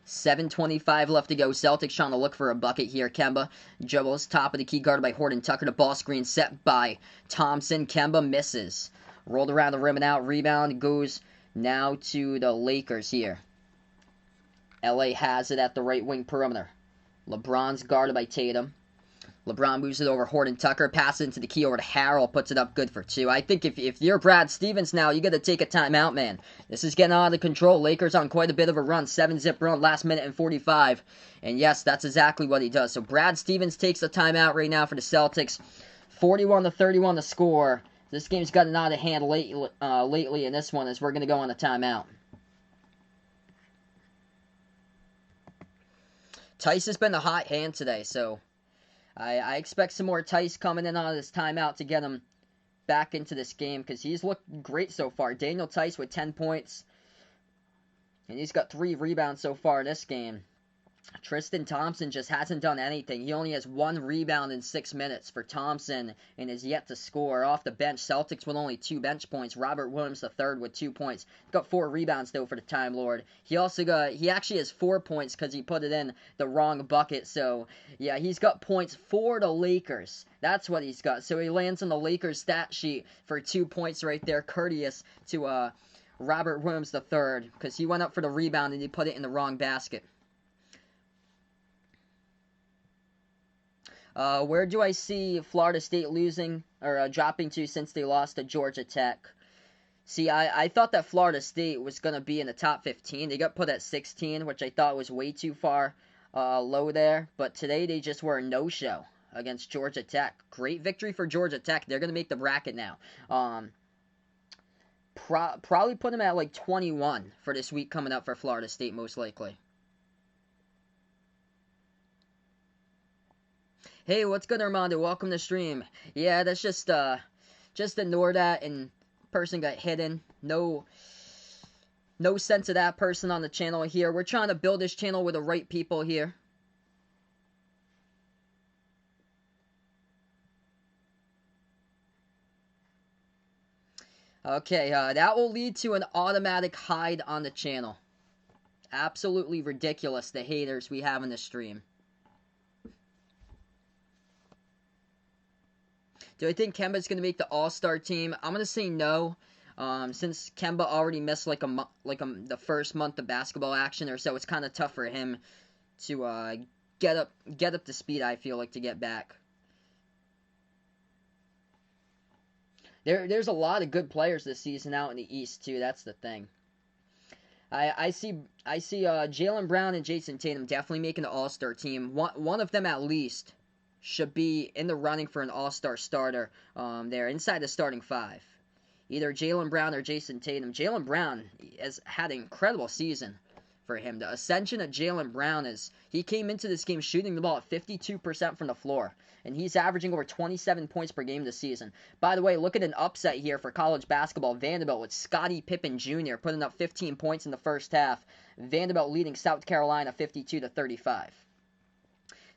7:25 left to go. Celtics trying to look for a bucket here. Kemba dribbles, top of the key, guarded by Horton Tucker. The ball screen set by Thompson. Kemba misses. Rolled around the rim and out. Rebound goes now to the Lakers here. LA has it at the right wing perimeter. LeBron's guarded by Tatum. LeBron moves it over Horton Tucker, passes into the key over to Harrell, puts it up good for 2. I think if you're Brad Stevens now, you got to take a timeout, man. This is getting out of control. Lakers on quite a bit of a run, 7-zip run, last minute and 45. And yes, that's exactly what he does. So Brad Stevens takes a timeout right now for the Celtics. 41-31 the score. This game's gotten out of hand lately in this one as we're going to go on a timeout. Tice has been the hot hand today, so I expect some more Tice coming in on this timeout to get him back into this game because he's looked great so far. Daniel Tice with 10 points, and he's got 3 rebounds so far in this game. Tristan Thompson just hasn't done anything. He only has 1 rebound in 6 minutes for Thompson and is yet to score. Off the bench, Celtics with only 2 bench points. Robert Williams III with 2 points. Got 4 rebounds though for the Time Lord. He actually has 4 points because he put it in the wrong bucket. So yeah, he's got points for the Lakers. That's what he's got. So he lands on the Lakers stat sheet for 2 points right there, courteous to Robert Williams III because he went up for the rebound and he put it in the wrong basket. Where do I see Florida State losing or dropping to since they lost to Georgia Tech? See, I thought that Florida State was going to be in the top 15. They got put at 16, which I thought was way too far low there. But today they just were a no-show against Georgia Tech. Great victory for Georgia Tech. They're going to make the bracket now. Probably put them at like 21 for this week coming up for Florida State, most likely. Hey, what's good, Armando? Welcome to the stream. Yeah, that's just ignore that, and person got hidden. No sense of that person on the channel here. We're trying to build this channel with the right people here. Okay, that will lead to an automatic hide on the channel. Absolutely ridiculous, the haters we have in the stream. Do I think Kemba's going to make the All-Star team? I'm going to say no, since Kemba already missed the first month of basketball action or so. It's kind of tough for him to get up to speed, I feel like, to get back. There's a lot of good players this season out in the East too. That's the thing. I see Jaylen Brown and Jason Tatum definitely making the All-Star team. One of them at least should be in the running for an all-star starter there, inside the starting 5. Either Jaylen Brown or Jason Tatum. Jaylen Brown has had an incredible season for him. The ascension of Jaylen Brown is, he came into this game shooting the ball at 52% from the floor, and he's averaging over 27 points per game this season. By the way, look at an upset here for college basketball. Vanderbilt with Scottie Pippen Jr. putting up 15 points in the first half. Vanderbilt leading South Carolina 52-35.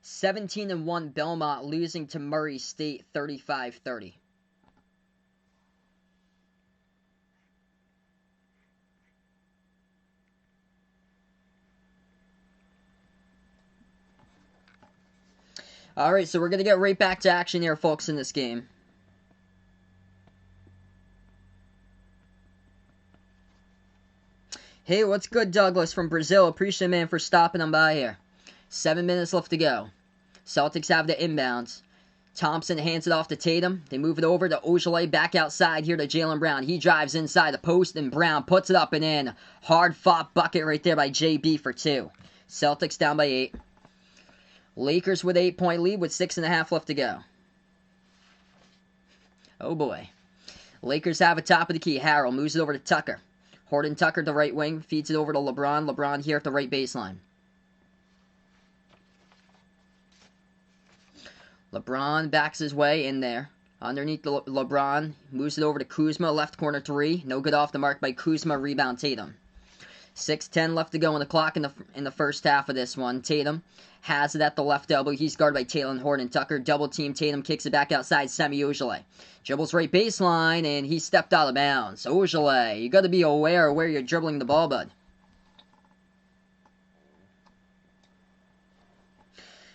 17-1 Belmont losing to Murray State 35-30. Alright, so we're going to get right back to action here, folks, in this game. Hey, what's good, Douglas from Brazil? Appreciate it, man, for stopping on by here. 7 minutes left to go. Celtics have the inbounds. Thompson hands it off to Tatum. They move it over to Ojale, back outside here to Jaylen Brown. He drives inside the post, and Brown puts it up and in. Hard-fought bucket right there by JB for 2. Celtics down by 8. Lakers with 8-point lead with 6.5 left to go. Oh boy. Lakers have it top of the key. Harrell moves it over to Tucker. Horton Tucker to right wing, feeds it over to LeBron. LeBron here at the right baseline. LeBron backs his way in there. Underneath LeBron, moves it over to Kuzma, left corner 3. No good off the mark by Kuzma, rebound Tatum. 6:10 left to go on the clock in the first half of this one. Tatum has it at the left elbow. He's guarded by Taylor Horton Tucker. Double team. Tatum kicks it back outside. Semi Ojale dribbles right baseline, and he stepped out of bounds. Ojale, you got to be aware of where you're dribbling the ball, bud.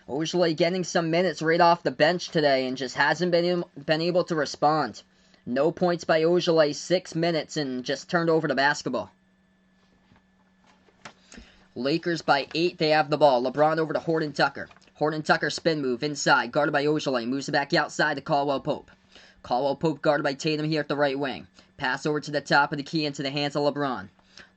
Ojale getting some minutes right off the bench today and just hasn't been able to respond. No points by Ojale, 6 minutes, and just turned over the basketball. Lakers by 8, they have the ball. LeBron over to Horton Tucker. Horton Tucker spin move inside, guarded by Ojale. Moves it back outside to Caldwell Pope. Caldwell Pope guarded by Tatum here at the right wing. Pass over to the top of the key into the hands of LeBron.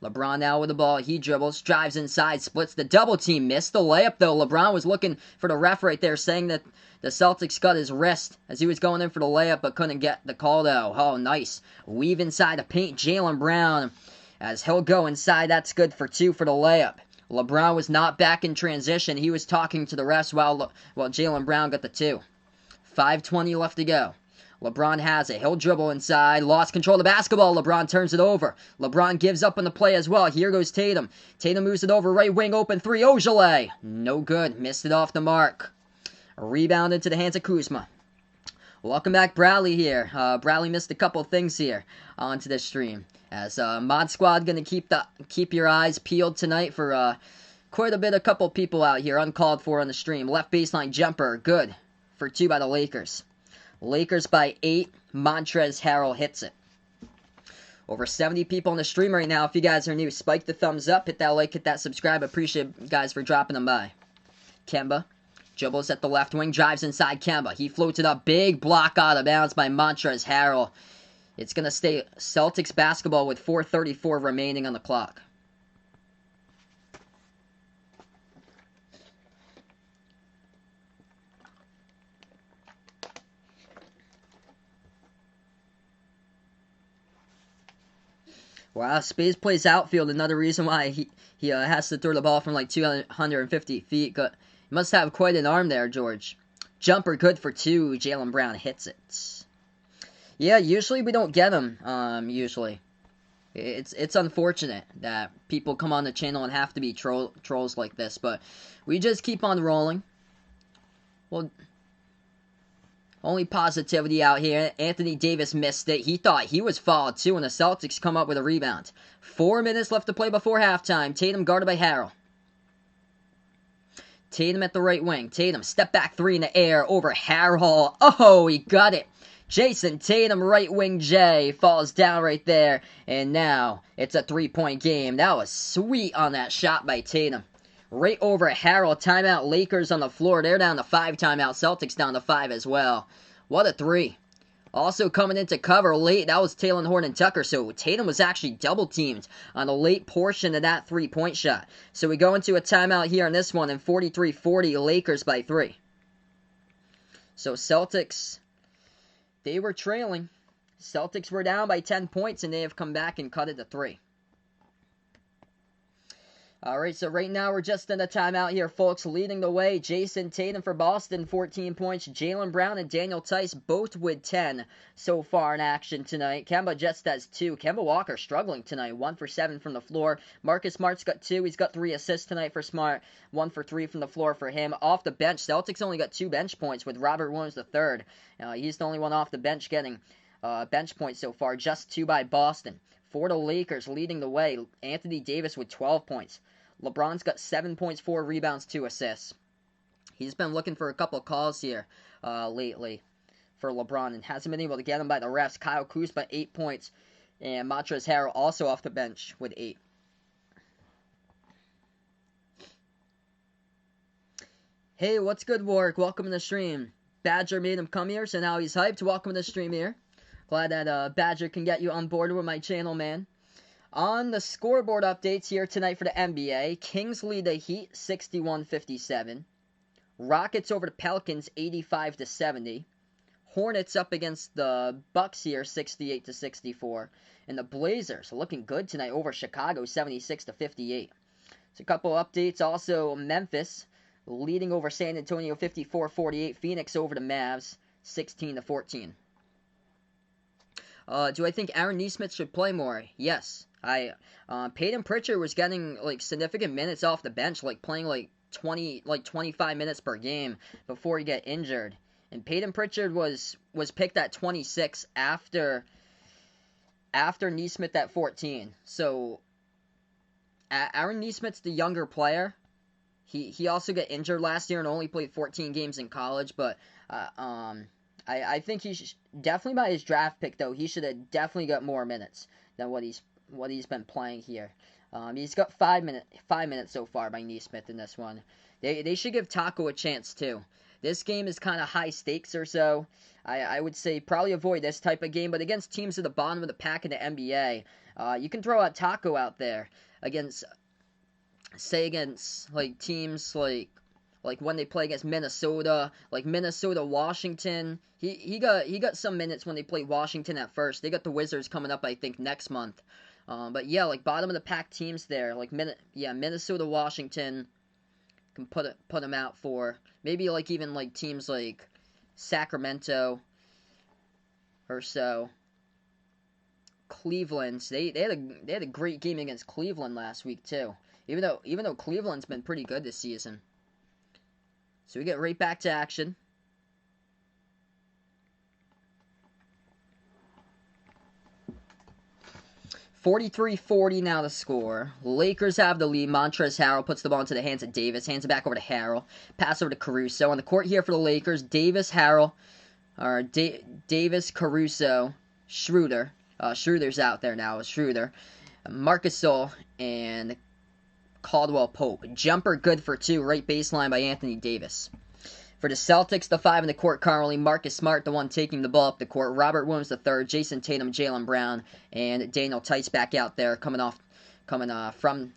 LeBron now with the ball. He dribbles, drives inside, splits the double team. Missed the layup though. LeBron was looking for the ref right there, saying that the Celtics cut his wrist as he was going in for the layup, but couldn't get the call though. Oh, nice. Weave inside the paint. Jaylen Brown, as he'll go inside. That's good for 2 for the layup. LeBron was not back in transition. He was talking to the refs while Jaylen Brown got the 2. 5:20 left to go. LeBron has it. He'll dribble inside. Lost control of the basketball. LeBron turns it over. LeBron gives up on the play as well. Here goes Tatum. Tatum moves it over. Right wing open 3. Ojale. No good. Missed it off the mark. Rebound into the hands of Kuzma. Welcome back, Bradley here. Bradley missed a couple things here onto this stream. As Mod Squad gonna keep your eyes peeled tonight for quite a couple people out here uncalled for on the stream. Left baseline jumper, good for 2 by the Lakers. Lakers by 8. Montrezl Harrell hits it. Over 70 people on the stream right now. If you guys are new, spike the thumbs up, hit that like, hit that subscribe. Appreciate you guys for dropping them by. Kemba dribbles at the left wing, drives inside Kemba. He floats it up, big block out of bounds by Montrezl Harrell. It's going to stay Celtics basketball with 4:34 remaining on the clock. Wow, Spades plays outfield. Another reason why he has to throw the ball from like 250 feet. He must have quite an arm there, George. Jumper good for 2. Jaylen Brown hits it. Yeah, usually we don't get them. Usually, it's unfortunate that people come on the channel and have to be trolls like this, but we just keep on rolling. Well, only positivity out here. Anthony Davis missed it. He thought he was fouled too, and the Celtics come up with a rebound. 4 minutes left to play before halftime. Tatum guarded by Harrell. Tatum at the right wing. Tatum step back 3 in the air over Harrell. Oh, he got it. Jason Tatum, right wing J, falls down right there. And now it's a 3-point game. That was sweet on that shot by Tatum. Right over Harrell. Timeout. Lakers on the floor. They're down to 5 timeout. Celtics down to 5 as well. What a 3. Also coming into cover late, that was Taylor Horton Tucker. So Tatum was actually double teamed on a late portion of that 3-point shot. So we go into a timeout here on this one, and 43-40, Lakers by 3. So Celtics, they were trailing. Celtics were down by 10 points, and they have come back and cut it to 3. Alright, so right now we're just in a timeout here, folks. Leading the way, Jason Tatum for Boston, 14 points. Jaylen Brown and Daniel Tice both with 10 so far in action tonight. Kemba just has 2. Kemba Walker struggling tonight, 1 for 7 from the floor. Marcus Smart's got 2. He's got 3 assists tonight for Smart, 1 for 3 from the floor for him. Off the bench, Celtics only got 2 bench points with Robert Williams III. He's the only one off the bench getting bench points so far, just 2 by Boston. For the Lakers, leading the way, Anthony Davis with 12 points. LeBron's got 7 points, 4 rebounds, 2 assists. He's been looking for a couple calls here lately for LeBron and hasn't been able to get him by the refs. Kyle Kuzma, 8 points. And Montrezl Harrell also off the bench with 8. Hey, what's good, Warwick? Welcome to the stream. Badger made him come here, so now he's hyped. Welcome to the stream here. Glad that Badger can get you on board with my channel, man. On the scoreboard updates here tonight for the NBA, Kings lead the Heat 61-57. Rockets over the Pelicans 85-70. Hornets up against the Bucks here 68-64. And the Blazers looking good tonight over Chicago 76-58. So a couple updates. Also, Memphis leading over San Antonio 54-48. Phoenix over the Mavs 16-14. Do I think Aaron Nesmith should play more? Yes. Peyton Pritchard was getting like significant minutes off the bench, like playing like 25 minutes per game before he got injured. And Peyton Pritchard was picked at 26 after Nesmith at 14. So Aaron Nesmith's the younger player. He also got injured last year and only played 14 games in college, but I think he should, definitely by his draft pick though, he should have definitely got more minutes than what he's been playing here. He's got 5 minutes so far by Nesmith in this one. They should give Taco a chance too. This game is kind of high stakes or so. I would say probably avoid this type of game, but against teams at the bottom of the pack in the NBA, you can throw out Taco out there against like teams like when they play against Minnesota, like Minnesota, Washington. He got some minutes when they played Washington at first. They got the Wizards coming up, I think, next month. But yeah, like bottom of the pack teams there, like Minnesota, Washington, can put them out for maybe like even like teams like Sacramento or so. Cleveland, they had a great game against Cleveland last week too. Even though Cleveland's been pretty good this season. So we get right back to action. $43-40 now the score. Lakers have the lead. Montrezl Harrell puts the ball into the hands of Davis. Hands it back over to Harrell. Pass over to Caruso. On the court here for the Lakers, Davis, Harrell, Davis, Caruso, Schroeder. Schroeder's out there now. Schroeder, Marcus Gasol, and Caldwell Pope. Jumper good for two. Right baseline by Anthony Davis. For the Celtics, the 5 in the court currently, Marcus Smart, the one taking the ball up the court. Robert Williams, the third. Jason Tatum, Jaylen Brown, and Daniel Tice back out there, coming from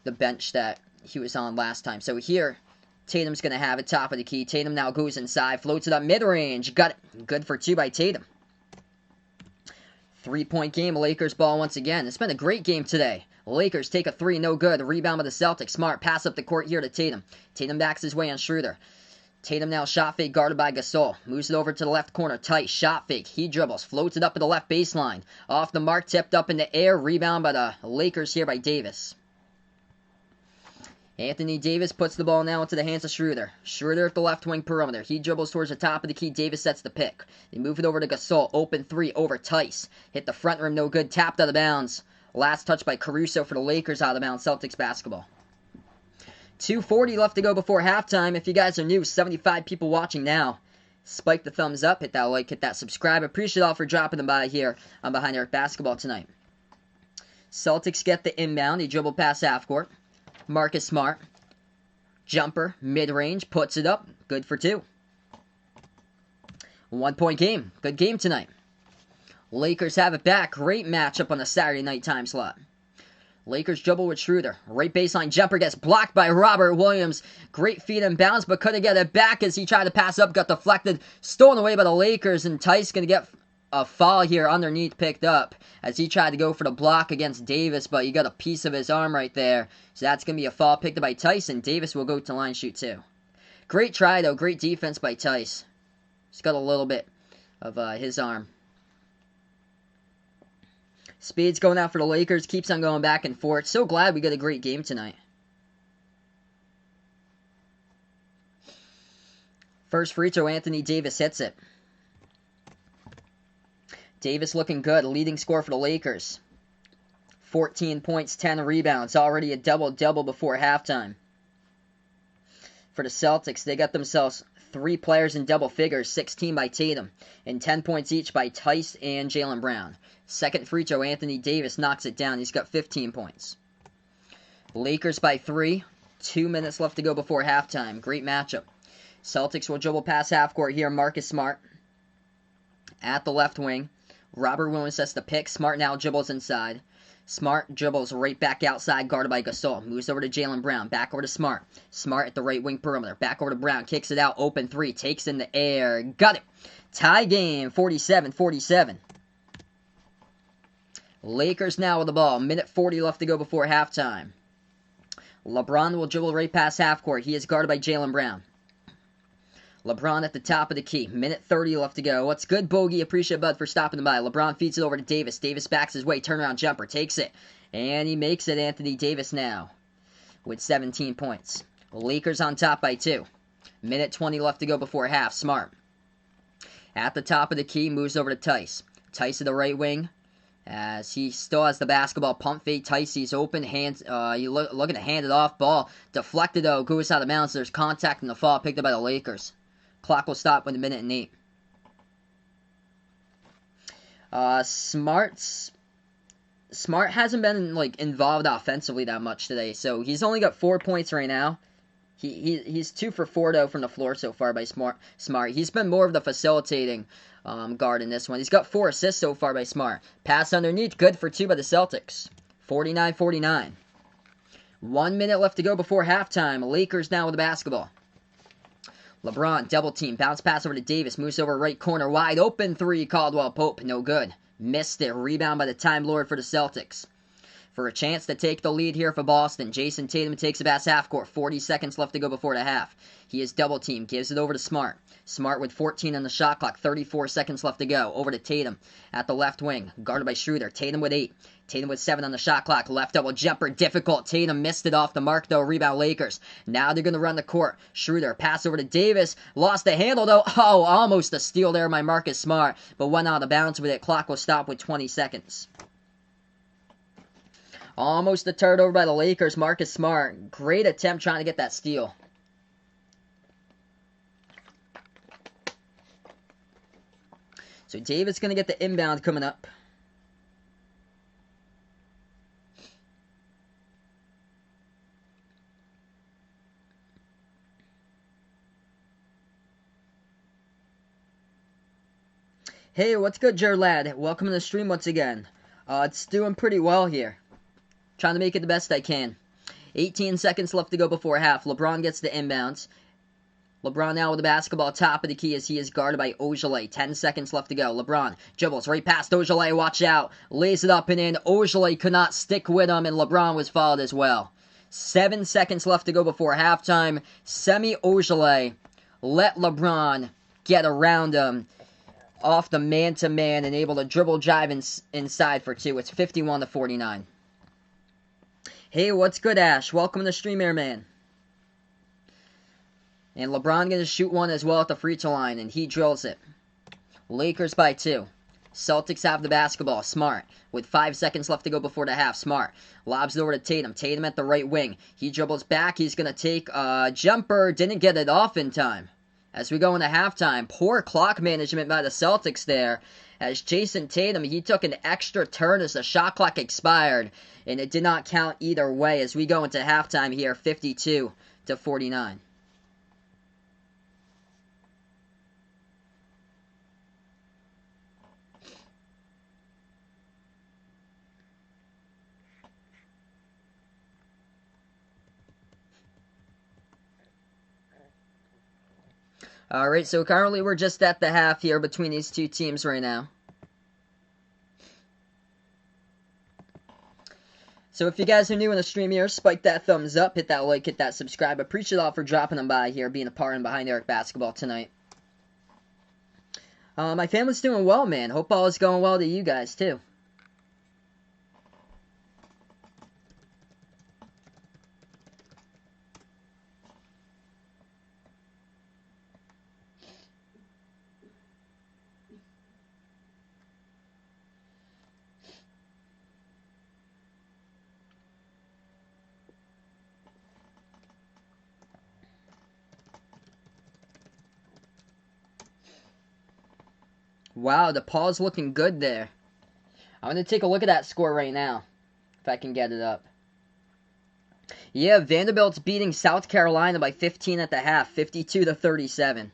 the bench that he was on last time. So here, Tatum's going to have it top of the key. Tatum now goes inside, floats it up mid-range. Got it. Good for two by Tatum. 3-point game, Lakers ball once again. It's been a great game today. Lakers take a 3, no good. Rebound by the Celtics. Smart pass up the court here to Tatum. Tatum backs his way on Schroeder. Tatum now shot fake guarded by Gasol. Moves it over to the left corner. Tight shot fake. He dribbles. Floats it up to the left baseline. Off the mark. Tipped up in the air. Rebound by the Lakers here by Davis. Anthony Davis puts the ball now into the hands of Schroeder. Schroeder at the left wing perimeter. He dribbles towards the top of the key. Davis sets the pick. They move it over to Gasol. Open 3 over Tice. Hit the front rim. No good. Tapped out of bounds. Last touch by Caruso for the Lakers out of bounds. Celtics basketball. 2:40 left to go before halftime. If you guys are new, 75 people watching now. Spike the thumbs up, hit that like, hit that subscribe. Appreciate all for dropping them by here on Behind Eric Basketball tonight. Celtics get the inbound. They dribble past half court. Marcus Smart. Jumper, mid-range, puts it up. Good for 2. 1-point game. Good game tonight. Lakers have it back. Great matchup on the Saturday night time slot. Lakers dribble with Schroeder. Right baseline jumper gets blocked by Robert Williams. Great feed and bounce, but couldn't get it back as he tried to pass up. Got deflected. Stolen away by the Lakers, and Tice going to get a foul here underneath picked up as he tried to go for the block against Davis, but he got a piece of his arm right there. So that's going to be a foul picked up by Tice, and Davis will go to line shoot too. Great try, though. Great defense by Tice. He's got a little bit of his arm. Speed's going out for the Lakers. Keeps on going back and forth. So glad we got a great game tonight. First free throw, Anthony Davis hits it. Davis looking good. Leading scorer for the Lakers. 14 points, 10 rebounds. Already a double-double before halftime. For the Celtics, they got themselves 3 players in double figures, 16 by Tatum, and 10 points each by Tice and Jaylen Brown. Second free throw, Anthony Davis knocks it down. He's got 15 points. Lakers by 3. 2 minutes left to go before halftime. Great matchup. Celtics will dribble past half court here. Marcus Smart at the left wing. Robert Williams sets the pick. Smart now dribbles inside. Smart dribbles right back outside, guarded by Gasol. Moves over to Jaylen Brown. Back over to Smart. Smart at the right wing perimeter. Back over to Brown. Kicks it out. Open three. Takes in the air. Got it. Tie game. 47-47. Lakers now with the ball. Minute 40 left to go before halftime. LeBron will dribble right past half court. He is guarded by Jaylen Brown. LeBron at the top of the key. Minute 30 left to go. What's good, Bogey? Appreciate Bud for stopping by. LeBron feeds it over to Davis. Davis backs his way. Turnaround jumper. Takes it. And he makes it. Anthony Davis now with 17 points. Lakers on top by 2. Minute 20 left to go before half. Smart at the top of the key. Moves over to Tice. Tice to the right wing. As he still has the basketball. Pump fake. Tice, he's open. Hands. Looking to hand it off. Ball deflected though. Goes out of bounds. There's contact in the fall. Picked up by the Lakers. Clock will stop with 1:08. Smart hasn't been involved offensively that much today, so he's only got 4 points right now. He's 2 for 4 though from the floor so far by Smart. He's been more of the facilitating guard in this one. He's got 4 assists so far by Smart. Pass underneath, good for 2 by the Celtics. 49-49. 1 minute left to go before halftime. Lakers now with the basketball. LeBron, double team, bounce pass over to Davis, moves over right corner, wide open 3, Caldwell Pope, no good. Missed it, rebound by the Time Lord for the Celtics. For a chance to take the lead here for Boston, Jason Tatum takes it past half court, 40 seconds left to go before the half. He is double team, gives it over to Smart. Smart with 14 on the shot clock, 34 seconds left to go. Over to Tatum at the left wing, guarded by Schroeder. Tatum with 8. Tatum with 7 on the shot clock. Left double jumper, difficult. Tatum missed it off the mark, though. Rebound Lakers. Now they're going to run the court. Schroeder, pass over to Davis. Lost the handle, though. Oh, almost a steal there by Marcus Smart, but went out of bounds with it. Clock will stop with 20 seconds. Almost deterred over by the Lakers. Marcus Smart. Great attempt trying to get that steal. So Davis going to get the inbound coming up. Hey, what's good, Jer Lad? Welcome to the stream once again. It's doing pretty well here. Trying to make it the best I can. 18 seconds left to go before half. LeBron gets the inbounds. LeBron now with the basketball, top of the key as he is guarded by Ogilvy. 10 seconds left to go. LeBron dribbles right past Ogilvy. Watch out. Lays it up and in. Ogilvy could not stick with him, and LeBron was fouled as well. 7 seconds left to go before halftime. Semi Ogilvy let LeBron get around him off the man-to-man and able to dribble drive inside for 2. It's 51-49. Hey, what's good, Ash? Welcome to the stream, Airman. And LeBron going to shoot one as well at the free throw line, and he drills it. Lakers by 2. Celtics have the basketball. Smart with 5 seconds left to go before the half. Smart lobs it over to Tatum. Tatum at the right wing. He dribbles back. He's going to take a jumper. Didn't get it off in time. As we go into halftime, poor clock management by the Celtics there. As Jason Tatum, he took an extra turn as the shot clock expired, and it did not count either way as we go into halftime here, 52-49. Alright, so currently we're just at the half here between these two teams right now. So if you guys are new in the stream here, spike that thumbs up, hit that like, hit that subscribe. Appreciate all for dropping them by here, being a part and behind Eric Basketball tonight. My family's doing well, man. Hope all is going well to you guys, too. Wow, the paw's looking good there. I'm going to take a look at that score right now, if I can get it up. Yeah, Vanderbilt's beating South Carolina by 15 at the half, 52-37.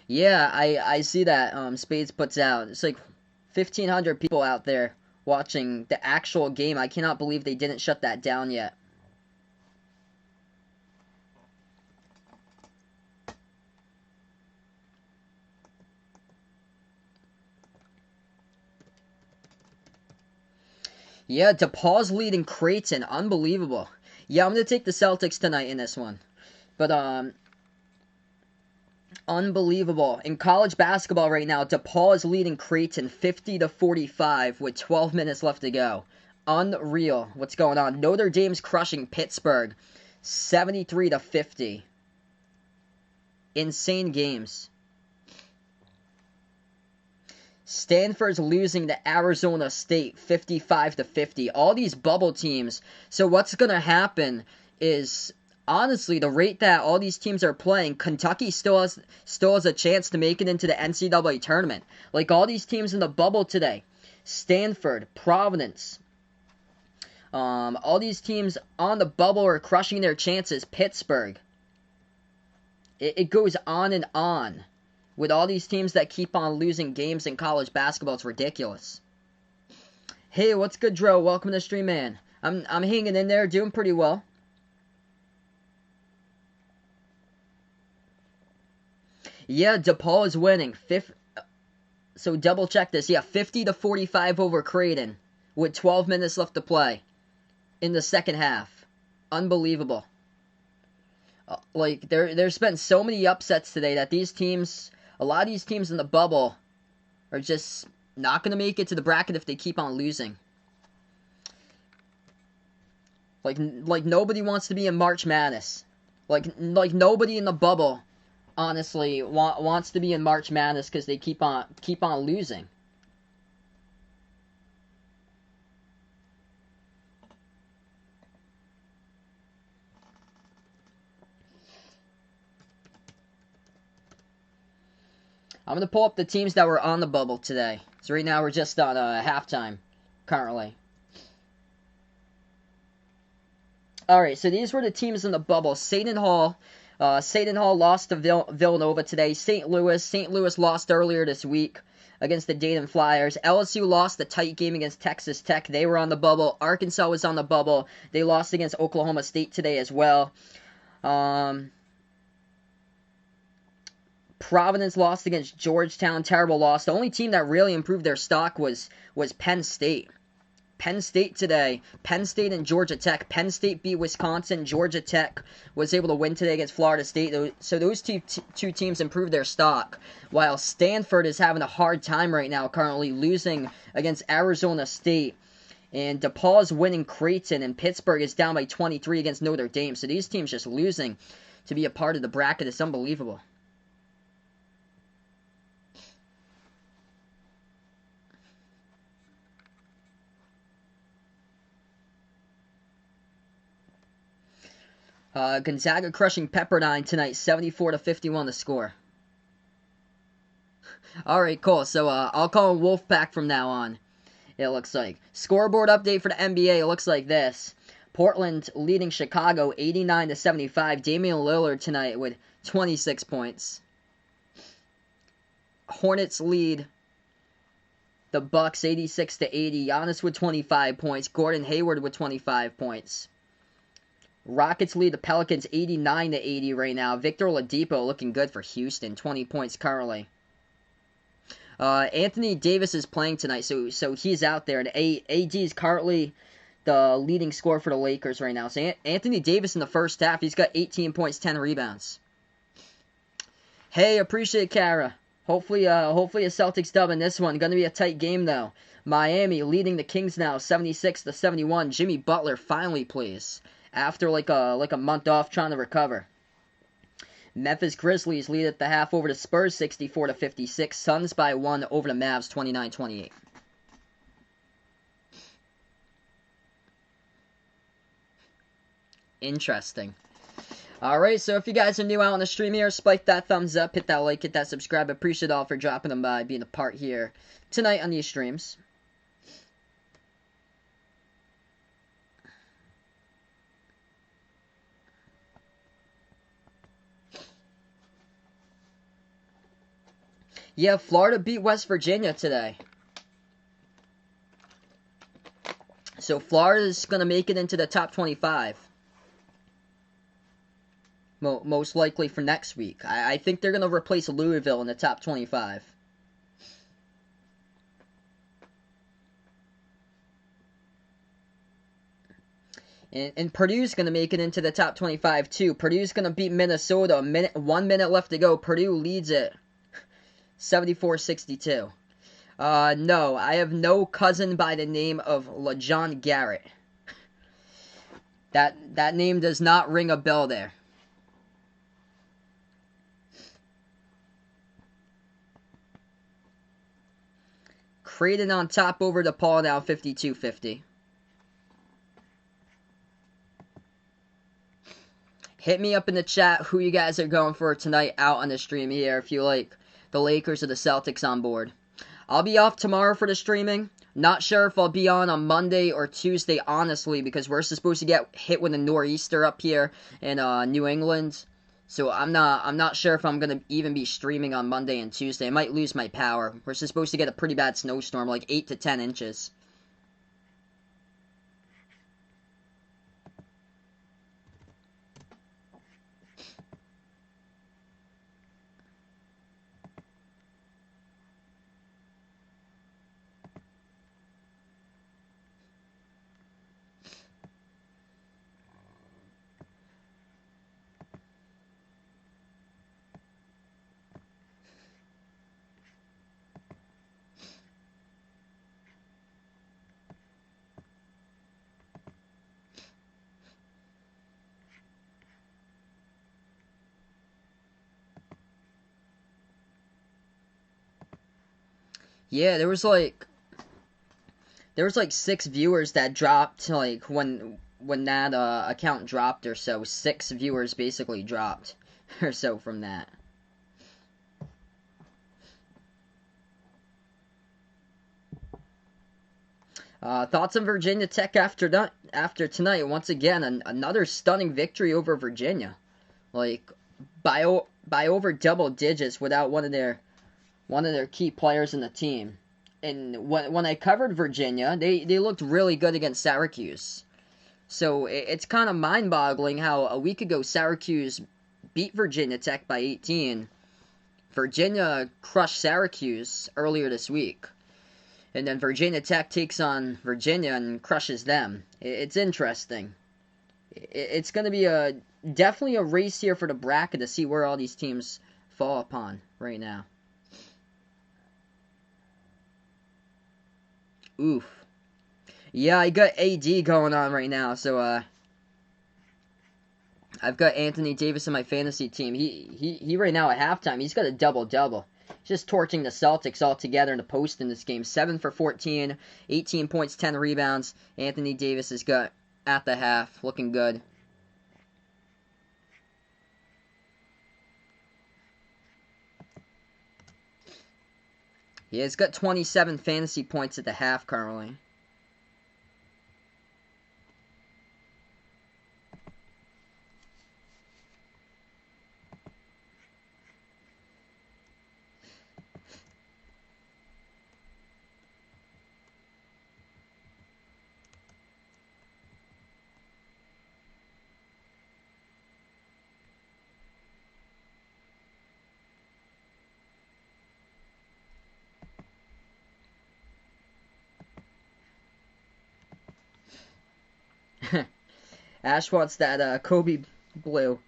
Yeah, I see that Spades puts out. It's like 1,500 people out there watching the actual game. I cannot believe they didn't shut that down yet. Yeah, DePaul's leading Creighton. Unbelievable. Yeah, I'm going to take the Celtics tonight in this one. But, unbelievable. In college basketball right now, DePaul is leading Creighton 50-45 with 12 minutes left to go. Unreal what's going on. Notre Dame's crushing Pittsburgh 73-50. Insane games. Stanford's losing to Arizona State 55-50. All these bubble teams. So what's going to happen is, honestly, the rate that all these teams are playing, Kentucky still has a chance to make it into the NCAA tournament. Like all these teams in the bubble today. Stanford, Providence. All these teams on the bubble are crushing their chances. Pittsburgh. It goes on and on. With all these teams that keep on losing games in college basketball, it's ridiculous. Hey, what's good, Dro? Welcome to the stream, man. I'm hanging in there, doing pretty well. Yeah, DePaul is winning. So double check this. Yeah, 50-45 over Creighton with 12 minutes left to play in the second half. Unbelievable. Like there's been so many upsets today that these teams. A lot of these teams in the bubble are just not going to make it to the bracket if they keep on losing. Like nobody wants to be in March Madness. Like nobody in the bubble, honestly, wants to be in March Madness because they keep on losing. I'm going to pull up the teams that were on the bubble today. So right now we're just on halftime, currently. Alright, so these were the teams in the bubble. Seton Hall lost to Villanova today. St. Louis lost earlier this week against the Dayton Flyers. LSU lost a tight game against Texas Tech. They were on the bubble. Arkansas was on the bubble. They lost against Oklahoma State today as well. Providence lost against Georgetown. Terrible loss. The only team that really improved their stock was Penn State. Penn State today. Penn State and Georgia Tech. Penn State beat Wisconsin. Georgia Tech was able to win today against Florida State. So those two teams improved their stock. While Stanford is having a hard time right now, currently losing against Arizona State. And DePaul is winning Creighton. And Pittsburgh is down by 23 against Notre Dame. So these teams just losing to be a part of the bracket. It's unbelievable. Gonzaga crushing Pepperdine tonight, 74-51 the score. Alright, cool. So, I'll call him Wolfpack from now on, it looks like. Scoreboard update for the NBA, it looks like this. Portland leading Chicago 89-75. Damian Lillard tonight with 26 points. Hornets lead the Bucks 86-80. Giannis with 25 points. Gordon Hayward with 25 points. Rockets lead the Pelicans 89-80 right now. Victor Oladipo looking good for Houston, 20 points currently. Anthony Davis is playing tonight, so he's out there. And AD is currently the leading scorer for the Lakers right now. So Anthony Davis in the first half, he's got 18 points, 10 rebounds. Hey, appreciate Kara. Hopefully a Celtics dub in this one. Going to be a tight game though. Miami leading the Kings now 76-71. Jimmy Butler finally plays after like a month off trying to recover. Memphis Grizzlies lead at the half over the Spurs 64-56. Suns by 1 over the Mavs 29-28. Interesting. Alright, so if you guys are new out on the stream here, spike that thumbs up, hit that like, hit that subscribe. Appreciate it all for dropping them by, being a part here tonight on these streams. Yeah, Florida beat West Virginia today. So Florida's going to make it into the top 25. Most likely for next week. I think they're going to replace Louisville in the top 25. And Purdue's going to make it into the top 25 too. Purdue's going to beat Minnesota. 1 minute left to go. Purdue leads it 74-62. No, I have no cousin by the name of LaJohn Garrett. That name does not ring a bell there. Creighton on top over DePaul now, 52-50. Hit me up in the chat who you guys are going for tonight out on the stream here if you like the Lakers or the Celtics on board. I'll be off tomorrow for the streaming. Not sure if I'll be on Monday or Tuesday, honestly, because we're supposed to get hit with a nor'easter up here in New England. So I'm not sure if I'm gonna even be streaming on Monday and Tuesday. I might lose my power. We're supposed to get a pretty bad snowstorm, like 8 to 10 inches. Yeah, there was like 6 viewers that dropped like when that account dropped or so. 6 viewers basically dropped or so from that. Thoughts on Virginia Tech after tonight? Once again, another stunning victory over Virginia, like by over double digits without one of their key players in the team. And when I covered Virginia, they looked really good against Syracuse. So it's kind of mind-boggling how a week ago Syracuse beat Virginia Tech by 18. Virginia crushed Syracuse earlier this week. And then Virginia Tech takes on Virginia and crushes them. It's interesting. It's going to be definitely a race here for the bracket to see where all these teams fall upon right now. Oof. Yeah, I got AD going on right now, so I've got Anthony Davis in my fantasy team. He right now at halftime, he's got a double-double. Just torching the Celtics all together in the post in this game. 7 for 14, 18 points, 10 rebounds. Anthony Davis has got at the half, looking good. Yeah, he's got 27 fantasy points at the half currently. Ash wants that Kobe blue.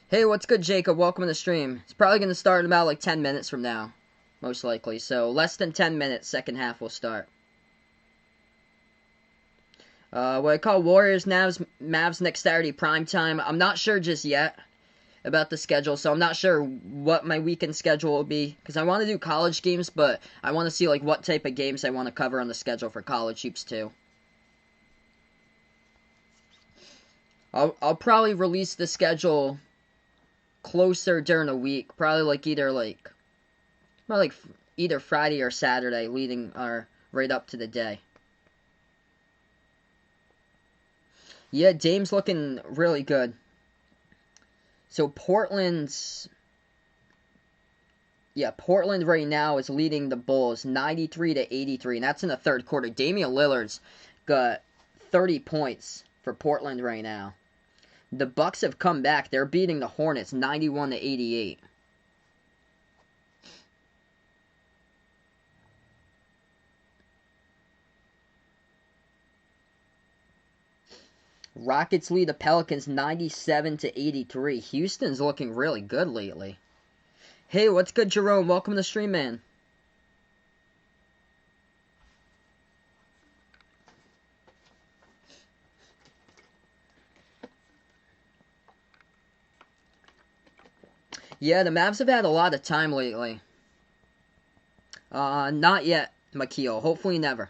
Hey, what's good, Jacob? Welcome to the stream. It's probably going to start in about like 10 minutes from now, most likely. So less than 10 minutes, second half will start. What I call Warriors Mavs next Saturday prime time. I'm not sure just yet about the schedule, so I'm not sure what my weekend schedule will be, because I want to do college games, but I want to see like what type of games I want to cover on the schedule for college hoops too. I'll probably release the schedule closer during the week, probably either Friday or Saturday, leading or right up to the day. Yeah, Dame's looking really good. So Portland right now is leading the Bulls 93-83, and that's in the third quarter. Damian Lillard's got 30 points for Portland right now. The Bucks have come back. They're beating the Hornets 91-88. Rockets lead the Pelicans 97-83. Houston's looking really good lately. Hey, what's good, Jerome? Welcome to the stream, man. Yeah, the Mavs have had a lot of time lately. Not yet, Makeel. Hopefully never.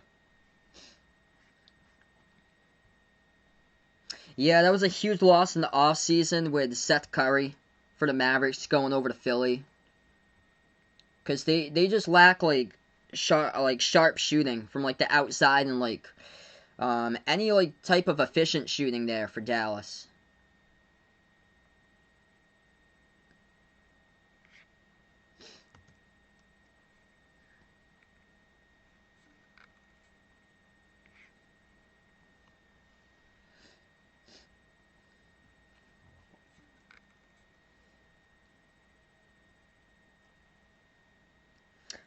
Yeah, that was a huge loss in the offseason with Seth Curry for the Mavericks going over to Philly. Because they just lack, like, sharp shooting from, like, the outside and, like, any, like, type of efficient shooting there for Dallas.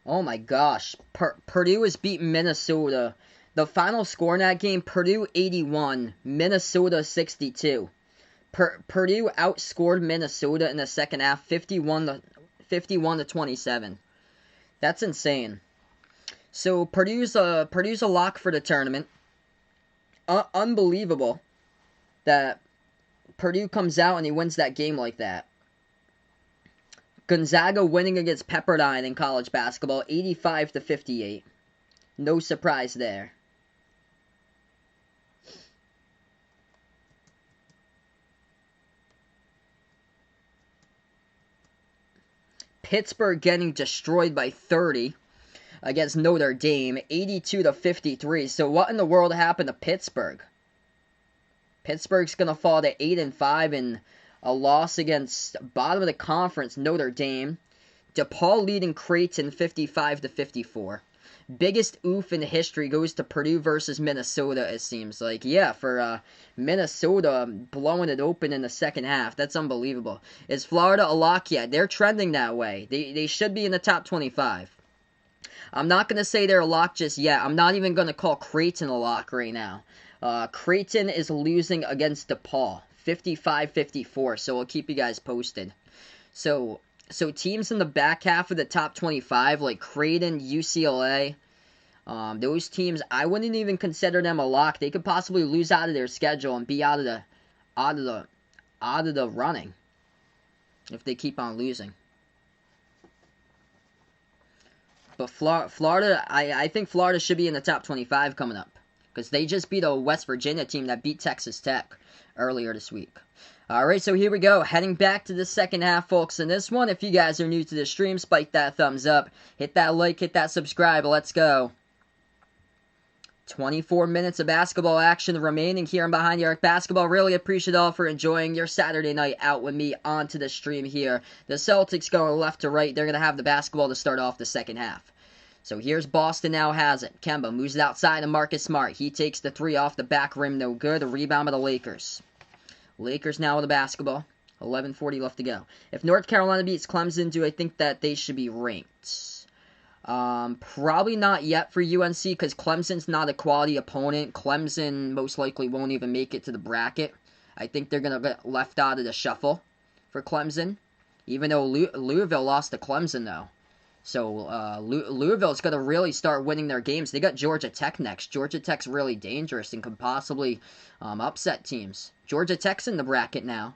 Oh my gosh. Purdue has beaten Minnesota. The final score in that game, Purdue 81, Minnesota 62. Purdue outscored Minnesota in the second half 51 to 27. That's insane. So Purdue's a lock for the tournament. Unbelievable that Purdue comes out and he wins that game like that. Gonzaga winning against Pepperdine in college basketball, 85-58. No surprise there. Pittsburgh getting destroyed by 30 against Notre Dame, 82-53. So what in the world happened to Pittsburgh? Pittsburgh's going to fall to 8-5 in a loss against bottom of the conference Notre Dame. DePaul leading Creighton 55-54. Biggest oof in history goes to Purdue versus Minnesota, it seems like. Yeah, for Minnesota blowing it open in the second half. That's unbelievable. Is Florida a lock yet? They're trending that way. They should be in the top 25. I'm not going to say they're a lock just yet. I'm not even going to call Creighton a lock right now. Creighton is losing against DePaul, 55-54, so I'll keep you guys posted. So teams in the back half of the top 25, like Creighton, UCLA, those teams, I wouldn't even consider them a lock. They could possibly lose out of their schedule and be out of the running if they keep on losing. But Florida, I think Florida should be in the top 25 coming up, because they just beat a West Virginia team that beat Texas Tech earlier this week. Alright, so here we go. Heading back to the second half, folks. In this one, if you guys are new to the stream, spike that thumbs up. Hit that like, hit that subscribe. Let's go. 24 minutes of basketball action remaining here on Behind the Arc Basketball. Really appreciate all for enjoying your Saturday night out with me onto the stream here. The Celtics going left to right. They're going to have the basketball to start off the second half. So here's Boston now has it. Kemba moves it outside to Marcus Smart. He takes the three off the back rim. No good. A rebound by the Lakers. Lakers now with the basketball. 11:40 left to go. If North Carolina beats Clemson, do I think that they should be ranked? Probably not yet for UNC, because Clemson's not a quality opponent. Clemson most likely won't even make it to the bracket. I think they're going to get left out of the shuffle for Clemson. Even though Louisville lost to Clemson, though. So Louisville's going to really start winning their games. They got Georgia Tech next. Georgia Tech's really dangerous and could possibly upset teams. Georgia Tech's in the bracket now.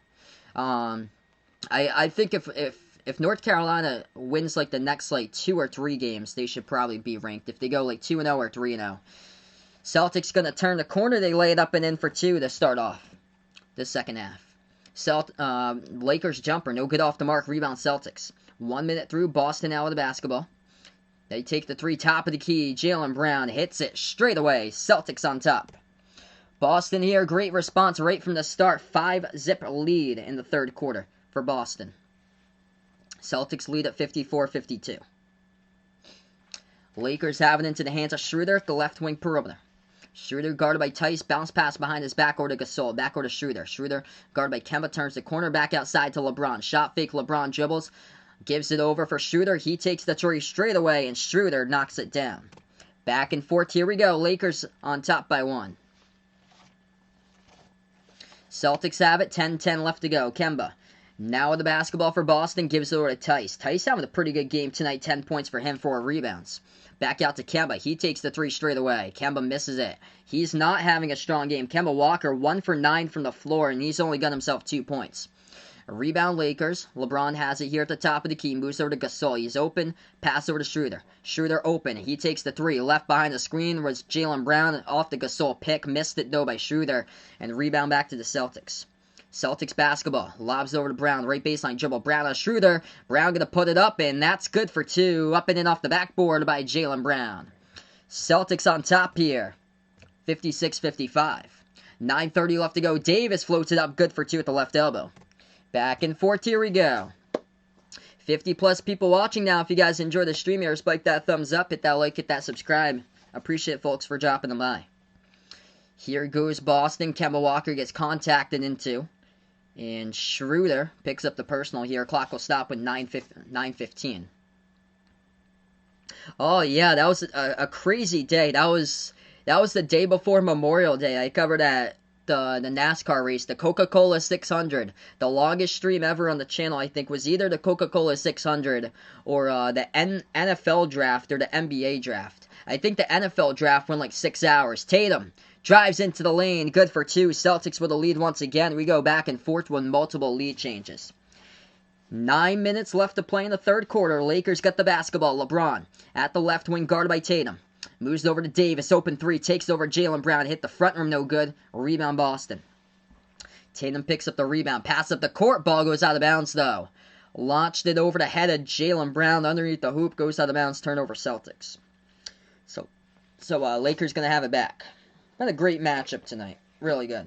I think if North Carolina wins like the next like 2 or 3 games, they should probably be ranked. If they go like 2-0 or 3-0. Celtics going to turn the corner. They lay it up and in for 2 to start off the second half. Lakers jumper, no good off the mark. Rebound Celtics. 1 minute through, Boston out with the basketball. They take the three, top of the key. Jaylen Brown hits it straight away. Celtics on top. Boston here, great response right from the start. 5-zip lead in the third quarter. for Boston. Celtics lead at 54-52. Lakers have it into the hands of Schroeder at the left wing perimeter. Schroeder guarded by Tice, bounce pass behind his backcourt to Gasol, backcourt to Schroeder. Schroeder guarded by Kemba, turns the corner back outside to LeBron. Shot fake, LeBron dribbles, gives it over for Schroeder. He takes the three straight away, and Schroeder knocks it down. Back and forth, here we go. Lakers on top by 1. Celtics have it, 10-10 left to go. Kemba. Now with the basketball for Boston, gives it over to Tice. Tice having a pretty good game tonight, 10 points for him, 4 rebounds. Back out to Kemba. He takes the three straight away. Kemba misses it. He's not having a strong game. Kemba Walker, 1 for 9 from the floor, and he's only got himself 2 points. A rebound Lakers. LeBron has it here at the top of the key. Moves over to Gasol. He's open. Pass over to Schroeder. Schroeder open. He takes the three. Left behind the screen was Jaylen Brown. Off the Gasol pick. Missed it though by Schroeder. And rebound back to the Celtics. Celtics basketball. Lobs over to Brown. Right baseline dribble. Brown on Schroeder. Brown going to put it up, and that's good for 2. Up and in off the backboard by Jaylen Brown. Celtics on top here. 56-55. 9:30 left to go. Davis floats it up. Good for 2 at the left elbow. Back and forth, here we go. 50+ people watching now. If you guys enjoy the stream here, spike that thumbs up, hit that like, hit that subscribe. Appreciate it, folks, for dropping them by. Here goes Boston. Kemba Walker gets contacted into. And Schroeder picks up the personal here. Clock will stop with 9:15. Oh, yeah, that was a crazy day. That was the day before Memorial Day. I covered that. The NASCAR race, the Coca-Cola 600. The longest stream ever on the channel, I think, was either the Coca-Cola 600 or the NFL draft or the NBA draft. I think the NFL draft went like 6 hours. Tatum drives into the lane, good for 2. Celtics with a lead once again. We go back and forth with multiple lead changes. 9 minutes left to play in the third quarter. Lakers got the basketball. LeBron at the left wing, guarded by Tatum. Moves over to Davis, open 3, takes over Jaylen Brown, hit the front rim, no good. Rebound Boston. Tatum picks up the rebound, pass up the court, ball goes out of bounds though. Launched it over the head of Jaylen Brown, underneath the hoop, goes out of bounds, turnover Celtics. So Lakers gonna have it back. Been a great matchup tonight, really good.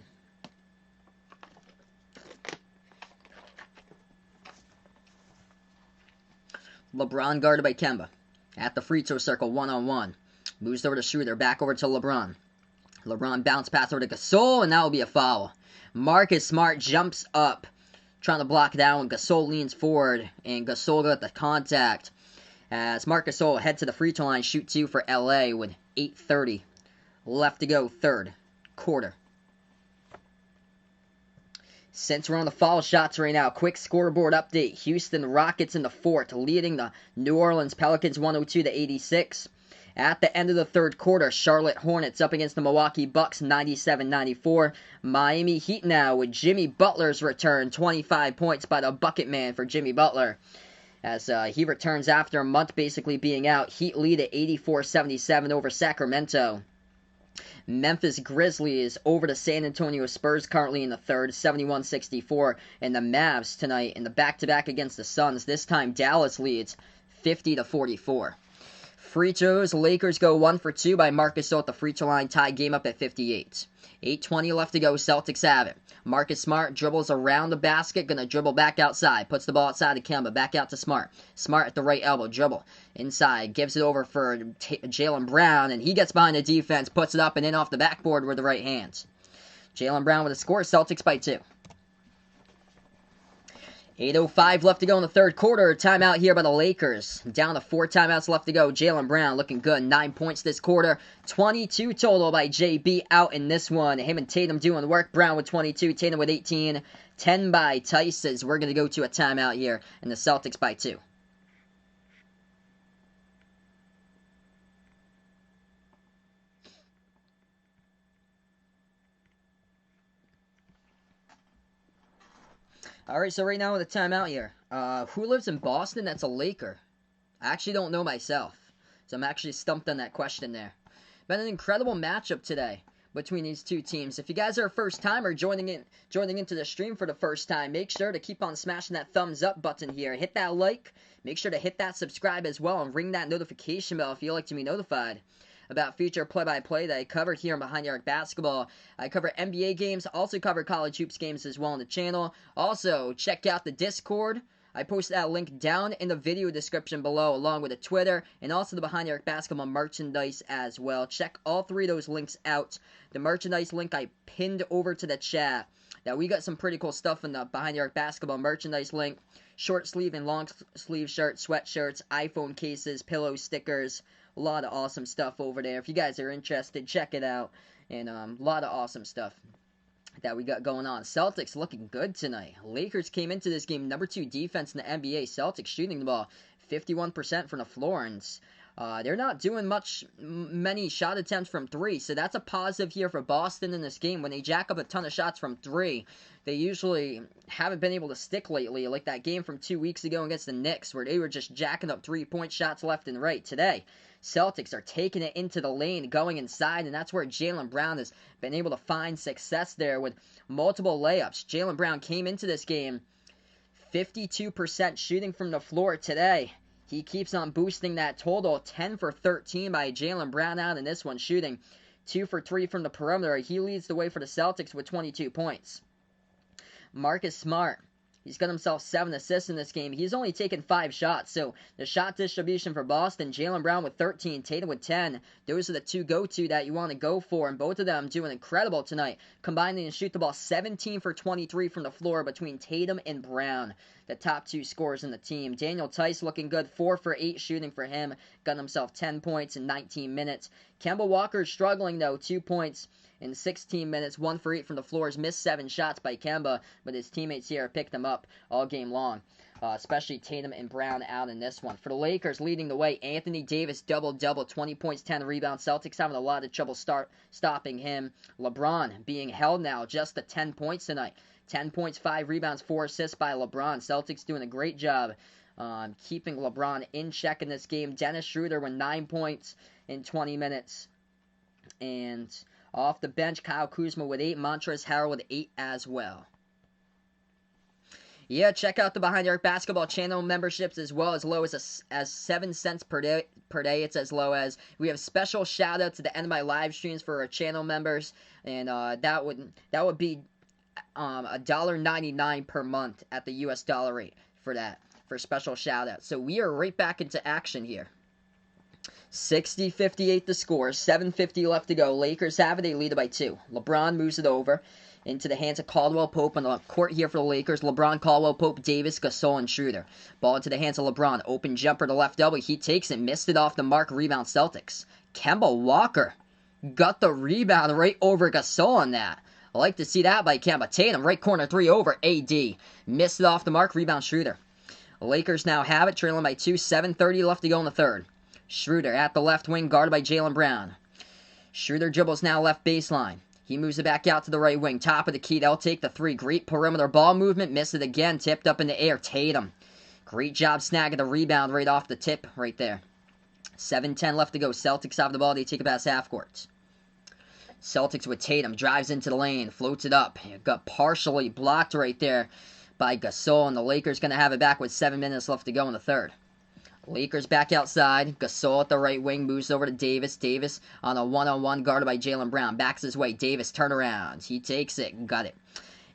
LeBron guarded by Kemba. At the free throw circle, 1-on-1. Moves over to Schroeder, back over to LeBron. LeBron bounce pass over to Gasol, and that will be a foul. Marcus Smart jumps up, trying to block down when Gasol leans forward, and Gasol got the contact. As Marcus Gasol head to the free throw line, shoot 2 for LA with 8:30 left to go, third quarter. Since we're on the foul shots right now, quick scoreboard update. Houston Rockets in the fourth, leading the New Orleans Pelicans 102-86. At the end of the third quarter, Charlotte Hornets up against the Milwaukee Bucks 97-94. Miami Heat now with Jimmy Butler's return, 25 points by the bucket man for Jimmy Butler. As he returns after a month basically being out, Heat lead at 84-77 over Sacramento. Memphis Grizzlies over the San Antonio Spurs currently in the third, 71-64. And the Mavs tonight in the back-to-back against the Suns. This time Dallas leads 50-44. Free throws, Lakers go 1 for 2 by Marcus Gasol at the free throw line, tie game up at 58. 8:20 left to go, Celtics have it. Marcus Smart dribbles around the basket, gonna dribble back outside, puts the ball outside to Kemba, back out to Smart. Smart at the right elbow, dribble inside, gives it over for Jaylen Brown, and he gets behind the defense, puts it up and in off the backboard with the right hands. Jaylen Brown with a score, Celtics by 2. 8:05 left to go in the third quarter. Timeout here by the Lakers. Down to 4 timeouts left to go. Jaylen Brown looking good. 9 points this quarter. 22 total by JB out in this one. Him and Tatum doing work. Brown with 22. Tatum with 18. 10 by Tice as we're going to go to a timeout here. And the Celtics by 2. Alright, so right now with a timeout here. Who lives in Boston that's a Laker? I actually don't know myself. So I'm actually stumped on that question there. Been an incredible matchup today between these two teams. If you guys are a first timer joining into the stream for the first time, make sure to keep on smashing that thumbs up button here. Hit that like. Make sure to hit that subscribe as well and ring that notification bell if you like to be notified. about future play-by-play that I covered here on Behind the Arc Basketball. I cover NBA games, also cover college hoops games as well on the channel. Also, check out the Discord. I posted that link down in the video description below, along with the Twitter and also the Behind the Arc Basketball merchandise as well. Check all three of those links out. The merchandise link I pinned over to the chat. Now, we got some pretty cool stuff in the Behind the Arc Basketball merchandise link. Short sleeve and long sleeve shirts, sweatshirts, iPhone cases, pillow stickers. A lot of awesome stuff over there. If you guys are interested, check it out. And a lot of awesome stuff that we got going on. Celtics looking good tonight. Lakers came into this game number 2 defense in the NBA. Celtics shooting the ball 51% from the floor, and they're not doing many shot attempts from 3, so that's a positive here for Boston in this game. When they jack up a ton of shots from 3, they usually haven't been able to stick lately, like that game from 2 weeks ago against the Knicks, where they were just jacking up 3-point shots left and right. Today, Celtics are taking it into the lane, going inside, and that's where Jaylen Brown has been able to find success there with multiple layups. Jaylen Brown came into this game 52% shooting from the floor today. He keeps on boosting that total. 10 for 13 by Jaylen Brown out in this one, shooting 2 for 3 from the perimeter. He leads the way for the Celtics with 22 points. Marcus Smart, he's got himself 7 assists in this game. He's only taken 5 shots, so the shot distribution for Boston, Jaylen Brown with 13, Tatum with 10. Those are the two go-to that you want to go for, and both of them doing incredible tonight, combining to shoot the ball 17 for 23 from the floor between Tatum and Brown, the top 2 scorers in the team. Daniel Tice looking good, 4 for 8 shooting for him, got himself 10 points in 19 minutes. Kemba Walker struggling though, 2 points in 16 minutes, 1 for 8 from the floor. He's missed 7 shots by Kemba, but his teammates here picked him up all game long, especially Tatum and Brown out in this one. For the Lakers, leading the way, Anthony Davis double-double, 20 points, 10 rebounds. Celtics having a lot of trouble stopping him. LeBron being held now just to 10 points tonight. 10 points, 5 rebounds, 4 assists by LeBron. Celtics doing a great job keeping LeBron in check in this game. Dennis Schroeder with 9 points in 20 minutes. And off the bench, Kyle Kuzma with 8, Montrezl Harrell with 8 as well. Yeah, check out the Behind the Arc Basketball channel memberships as well, as low as 7 cents per day. It's as low as. We have special shout out to the end of my live streams for our channel members, and that would be $1.99 per month at the US dollar rate for that, for special shout out. So we are right back into action here. 60-58 the score, 7:50 left to go. Lakers have it, they lead it by 2. LeBron moves it over into the hands of Caldwell Pope on the court here for the Lakers. LeBron, Caldwell Pope, Davis, Gasol, and Schroeder. Ball into the hands of LeBron. Open jumper to left elbow. He takes it, missed it off the mark. Rebound Celtics. Kemba Walker got the rebound right over Gasol on that. I like to see that by Kemba. Tatum, right corner 3 over AD. Missed it off the mark. Rebound Schroeder. Lakers now have it, trailing by 2. 7:30 left to go in the third. Schroeder at the left wing, guarded by Jaylen Brown. Schroeder dribbles now left baseline. He moves it back out to the right wing. Top of the key, they'll take the 3. Great perimeter ball movement. Missed it again. Tipped up in the air. Tatum. Great job snagging the rebound right off the tip right there. 7:10 left to go. Celtics have the ball. They take it past half court. Celtics with Tatum. Drives into the lane. Floats it up. It got partially blocked right there by Gasol. And the Lakers going to have it back with 7 minutes left to go in the third. Lakers back outside. Gasol at the right wing. Moves over to Davis. Davis on a one-on-one guarded by Jaylen Brown. Backs his way. Davis turnaround. He takes it. Got it.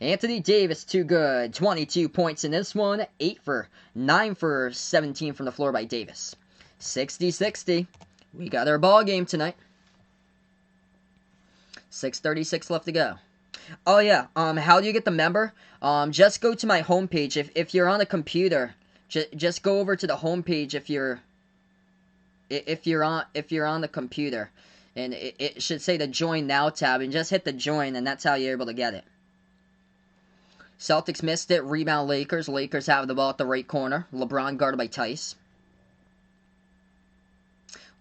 Anthony Davis, too good. 22 points in this one. 9 for 17 from the floor by Davis. 60-60. We got our ball game tonight. 6:36 left to go. Oh yeah. How do you get the member? Just go to my homepage. If you're on a computer, just go over to the homepage if you're on the computer, and it should say the Join Now tab, and just hit the join, and that's how you're able to get it. Celtics missed it. Rebound Lakers. Lakers have the ball at the right corner. LeBron guarded by Tice.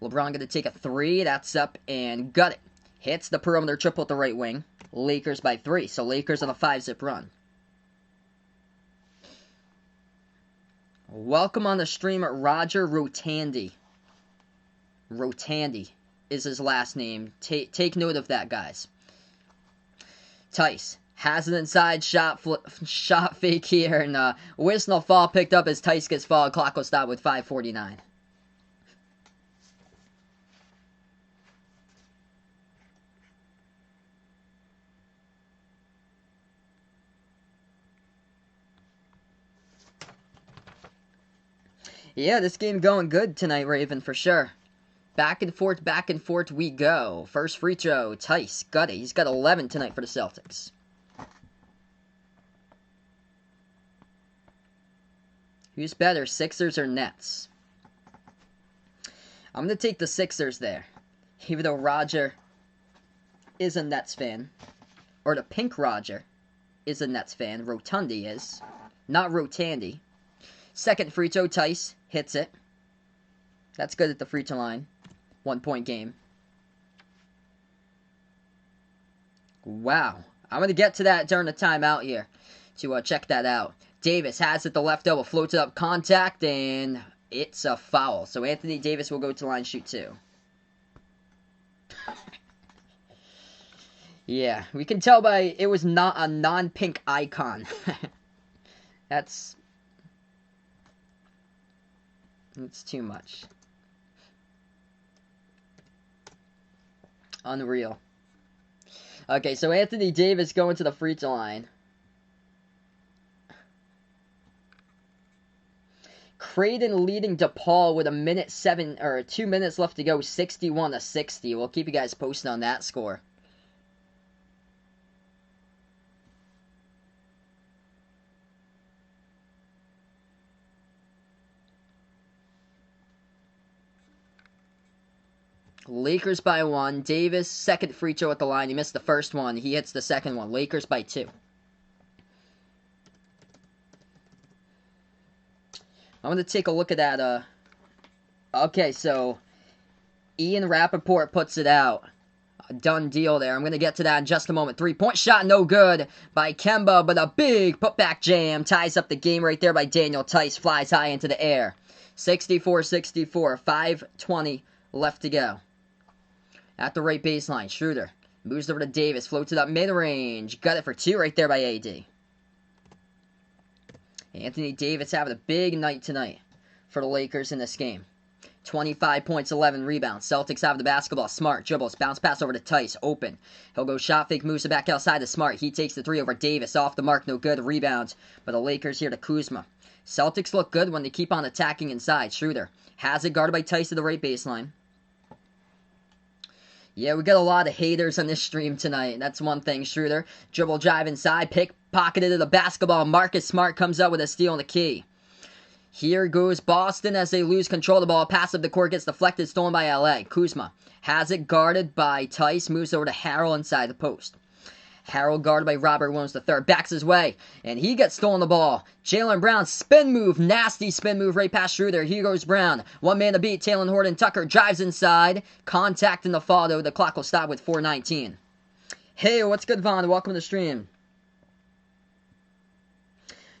LeBron going to take a 3. That's up and got it. Hits the perimeter triple at the right wing. Lakers by 3. So Lakers on a 5-zip run. Welcome on the stream, Roger Rotandi. Rotandi is his last name. Take note of that, guys. Tice has an inside shot fake here, and whistle fall picked up as Tice gets fouled. Clock will stop with 5:49. Yeah, this game going good tonight, Raven, for sure. Back and forth we go. First free throw, Tice, got it. He's got 11 tonight for the Celtics. Who's better, Sixers or Nets? I'm going to take the Sixers there. Even though Roger is a Nets fan. Or the Pink Roger is a Nets fan. Rotundi is. Not Rotandy. Second free throw, Tice hits it. That's good at the free throw line. 1 point game. Wow. I'm going to get to that during the timeout here to check that out. Davis has it, the left elbow, floats it up, contact, and it's a foul. So Anthony Davis will go to the line, shoot 2. Yeah, we can tell by it was not a non-pink icon. That's too much. Unreal. Okay, so Anthony Davis going to the free throw line. Creighton leading DePaul with 2 minutes left to go, 61-60. We'll keep you guys posted on that score. Lakers by 1. Davis, second free throw at the line. He missed the first one. He hits the second one. Lakers by 2. I'm going to take a look at that. Okay, so Ian Rappaport puts it out. A done deal there. I'm going to get to that in just a moment. 3-point shot, no good by Kemba, but a big putback jam ties up the game right there by Daniel Tice. Flies high into the air. 64-64. 5:20 left to go. At the right baseline, Schroeder moves over to Davis, floats it up mid-range. Got it for 2 right there by AD. Anthony Davis having a big night tonight for the Lakers in this game. 25 points, 11 rebounds. Celtics have the basketball. Smart dribbles, bounce pass over to Tice, open. He'll go shot fake, moves it back outside to Smart. He takes the 3 over Davis, off the mark, no good. Rebounds, but the Lakers here to Kuzma. Celtics look good when they keep on attacking inside. Schroeder has it, guarded by Tice to the right baseline. Yeah, we got a lot of haters on this stream tonight. That's one thing. Schroeder, dribble drive inside, pickpocketed to the basketball. Marcus Smart comes up with a steal on the key. Here goes Boston as they lose control of the ball. Pass up the court gets deflected, stolen by LA. Kuzma has it guarded by Tice, moves over to Harrell inside the post. Harrell guarded by Robert Williams III. Backs his way, and he gets stolen the ball. Jaylen Brown, spin move, nasty spin move right past Schroeder. Here goes Brown. One man to beat. Talen Horton-Tucker drives inside. Contact in the fall, though. The clock will stop with 4:19. Hey, what's good, Vaughn? Welcome to the stream.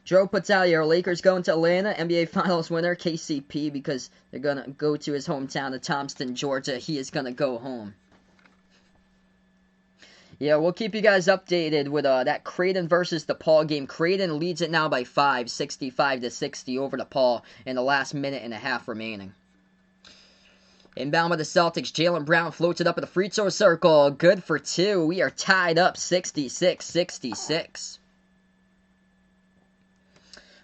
Joe puts out here, Lakers going to Atlanta, NBA Finals winner, KCP, because they're going to go to his hometown of Thomaston, Georgia. He is going to go home. Yeah, we'll keep you guys updated with that Creighton versus DePaul game. Creighton leads it now by 5, 65-60 over DePaul in the last minute and a half remaining. Inbound by the Celtics. Jaylen Brown floats it up at the free throw circle. Good for 2. We are tied up 66-66.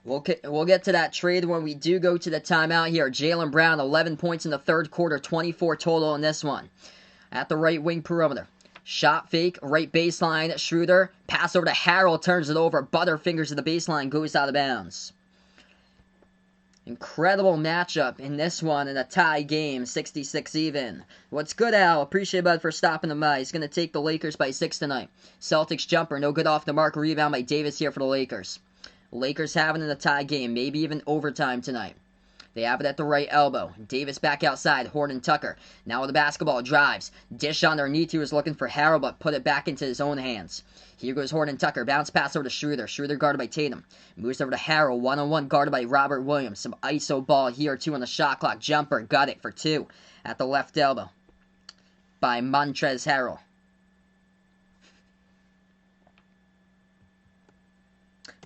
We'll get to that trade when we do go to the timeout here. Jaylen Brown, 11 points in the third quarter, 24 total in this one. At the right wing perimeter. Shot fake, right baseline, Schroeder. Pass over to Harrell, turns it over. Butterfingers to the baseline, goes out of bounds. Incredible matchup in this one in a tie game, 66 even. What's good, Al? Appreciate Bud for stopping the by. He's going to take the Lakers by 6 tonight. Celtics jumper, no good off the mark. Rebound by Davis here for the Lakers. Lakers having in a tie game, maybe even overtime tonight. They have it at the right elbow. Davis back outside. Horton-Tucker. Now with the basketball. Drives. Dish underneath. He was looking for Harrell, but put it back into his own hands. Here goes Horton-Tucker. Bounce pass over to Schroeder. Schroeder guarded by Tatum. Moves over to Harrell. One-on-one guarded by Robert Williams. Some ISO ball here. 2 on the shot clock. Jumper. Got it for 2. At the left elbow. By Montrezl Harrell.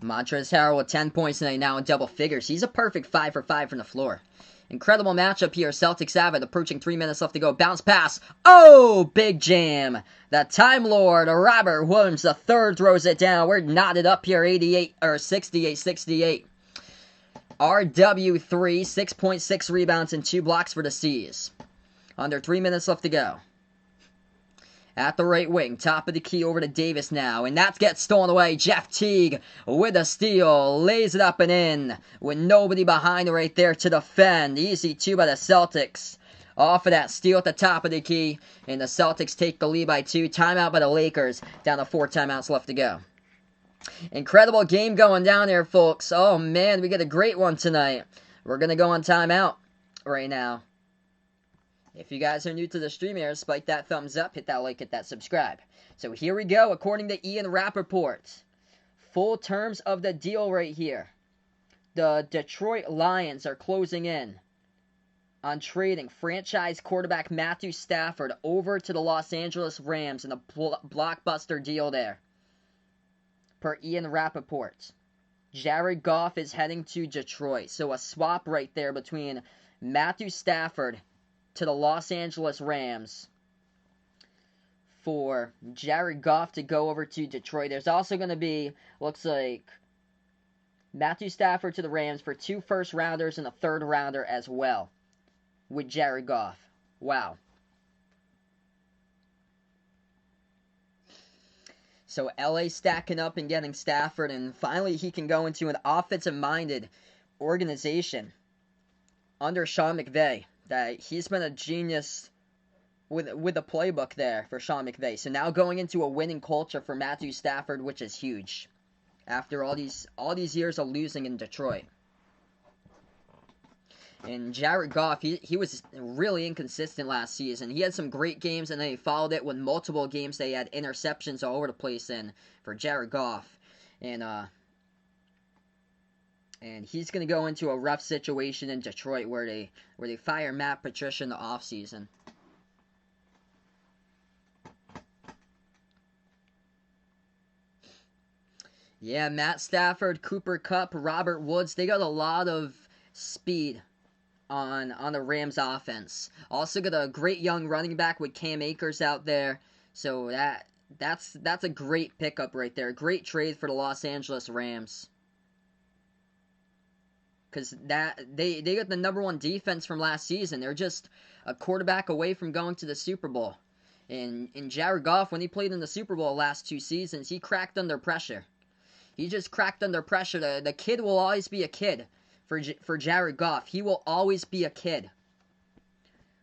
Montrezl Harrell with 10 points tonight, now in double figures. He's a perfect 5 for 5 from the floor. Incredible matchup here. Celtics have it. Approaching 3 minutes left to go. Bounce pass. Oh, big jam. The Time Lord, Robert Williams III, throws it down. We're knotted up here, 68-68. RW3, 6.6 rebounds and 2 blocks for the C's. Under 3 minutes left to go. At the right wing, top of the key over to Davis now, and that gets stolen away. Jeff Teague with a steal, lays it up and in, with nobody behind right there to defend. Easy 2 by the Celtics. Off of that steal at the top of the key, and the Celtics take the lead by 2. Timeout by the Lakers, down to 4 timeouts left to go. Incredible game going down here, folks. Oh man, we get a great one tonight. We're going to go on timeout right now. If you guys are new to the stream here, spike that thumbs up, hit that like, hit that subscribe. So here we go, according to Ian Rappaport. Full terms of the deal right here. The Detroit Lions are closing in on trading franchise quarterback Matthew Stafford over to the Los Angeles Rams in a blockbuster deal there. Per Ian Rappaport. Jared Goff is heading to Detroit. So a swap right there between Matthew Stafford to the Los Angeles Rams for Jared Goff to go over to Detroit. There's also going to be, looks like, Matthew Stafford to the Rams for 2 first-rounders and a third-rounder as well with Jared Goff. Wow. So LA stacking up and getting Stafford, and finally he can go into an offensive-minded organization under Sean McVay. That he's been a genius with the playbook there for Sean McVay. So now going into a winning culture for Matthew Stafford, which is huge. After all these years of losing in Detroit. And Jared Goff, he was really inconsistent last season. He had some great games, and then he followed it with multiple games they had interceptions all over the place in for Jared Goff. And he's going to go into a rough situation in Detroit where they fire Matt Patricia in the offseason. Yeah, Matt Stafford, Cooper Kupp, Robert Woods, they got a lot of speed on the Rams offense. Also got a great young running back with Cam Akers out there. So that's a great pickup right there. Great trade for the Los Angeles Rams. Because they got the #1 defense from last season. They're just a quarterback away from going to the Super Bowl. And Jared Goff, when he played in the Super Bowl last 2 seasons, he cracked under pressure. He just cracked under pressure. The kid will always be a kid for Jared Goff. He will always be a kid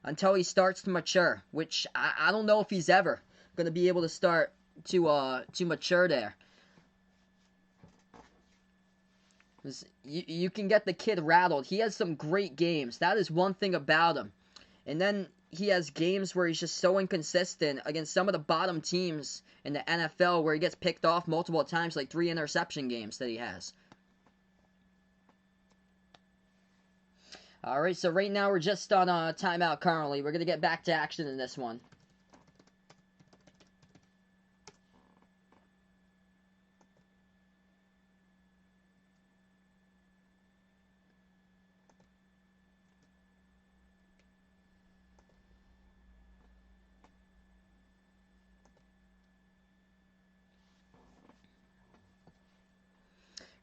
until he starts to mature, which I don't know if he's ever going to be able to start to mature there. You can get the kid rattled. He has some great games. That is one thing about him. And then he has games where he's just so inconsistent against some of the bottom teams in the NFL where he gets picked off multiple times, like 3 interception games that he has. Alright, so right now we're just on a timeout currently. We're going to get back to action in this one.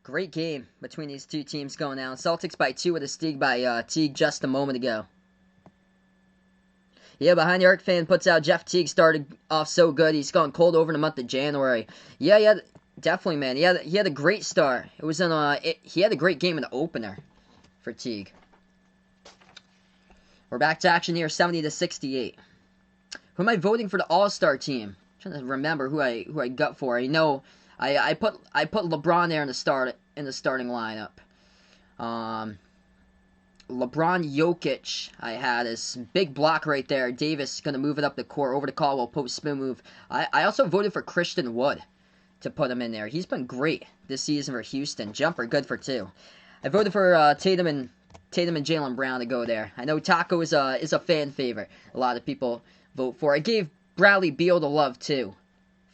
Great game between these two teams going down. Celtics by 2 with a steal by Teague just a moment ago. Yeah, Behind the Arc fan puts out Jeff Teague started off so good. He's gone cold over the month of January. Yeah, definitely, man. He had a great start. It was he had a great game in the opener for Teague. We're back to action here, 70-68. Who am I voting for the All-Star team? I'm trying to remember who I got for. I know I put LeBron there in the starting lineup. LeBron Jokic I had as big block right there. Davis going to move it up the court over to Caldwell post spin move. I also voted for Christian Wood to put him in there. He's been great this season for Houston. Jumper good for 2. I voted for Tatum and Jaylen Brown to go there. I know Taco is a fan favorite. A lot of people vote for. I gave Bradley Beal the love too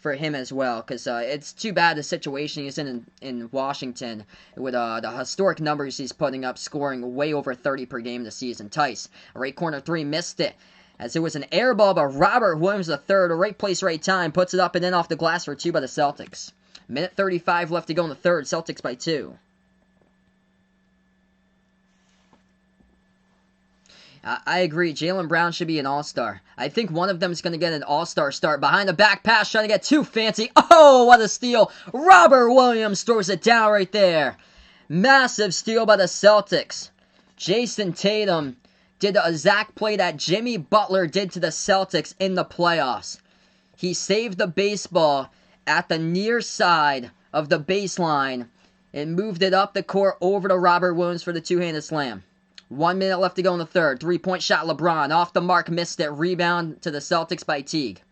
for him as well, because it's too bad the situation he's in Washington with the historic numbers he's putting up, scoring way over 30 per game this season. Tice, right corner 3, missed it, as it was an air ball by Robert Williams III, right place, right time, puts it up and in off the glass for 2 by the Celtics. Minute 35 left to go in the third, Celtics by 2. I agree. Jaylen Brown should be an all-star. I think one of them is going to get an all-star start. Behind the back pass, trying to get too fancy. Oh, what a steal. Robert Williams throws it down right there. Massive steal by the Celtics. Jason Tatum did a exact play that Jimmy Butler did to the Celtics in the playoffs. He saved the baseball at the near side of the baseline and moved it up the court over to Robert Williams for the two-handed slam. 1 minute left to go in the third. Three-point shot, LeBron. Off the mark, missed it. Rebound to the Celtics by Teague.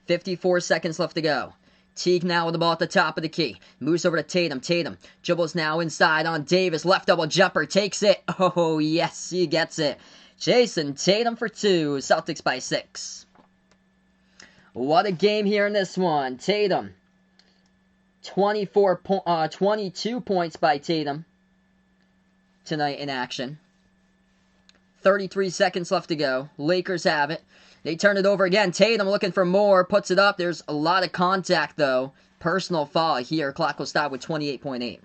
54 seconds left to go. Teague now with the ball at the top of the key. Moves over to Tatum. Tatum dribbles now inside on Davis. Left double jumper. Takes it. Oh, yes, he gets it. Jason Tatum for 2. Celtics by 6. What a game here in this one. Tatum. 22 points by Tatum tonight in action. 33 seconds left to go. Lakers have it. They turn it over again. Tatum looking for more. Puts it up. There's a lot of contact, though. Personal foul here. Clock will stop with 28.8.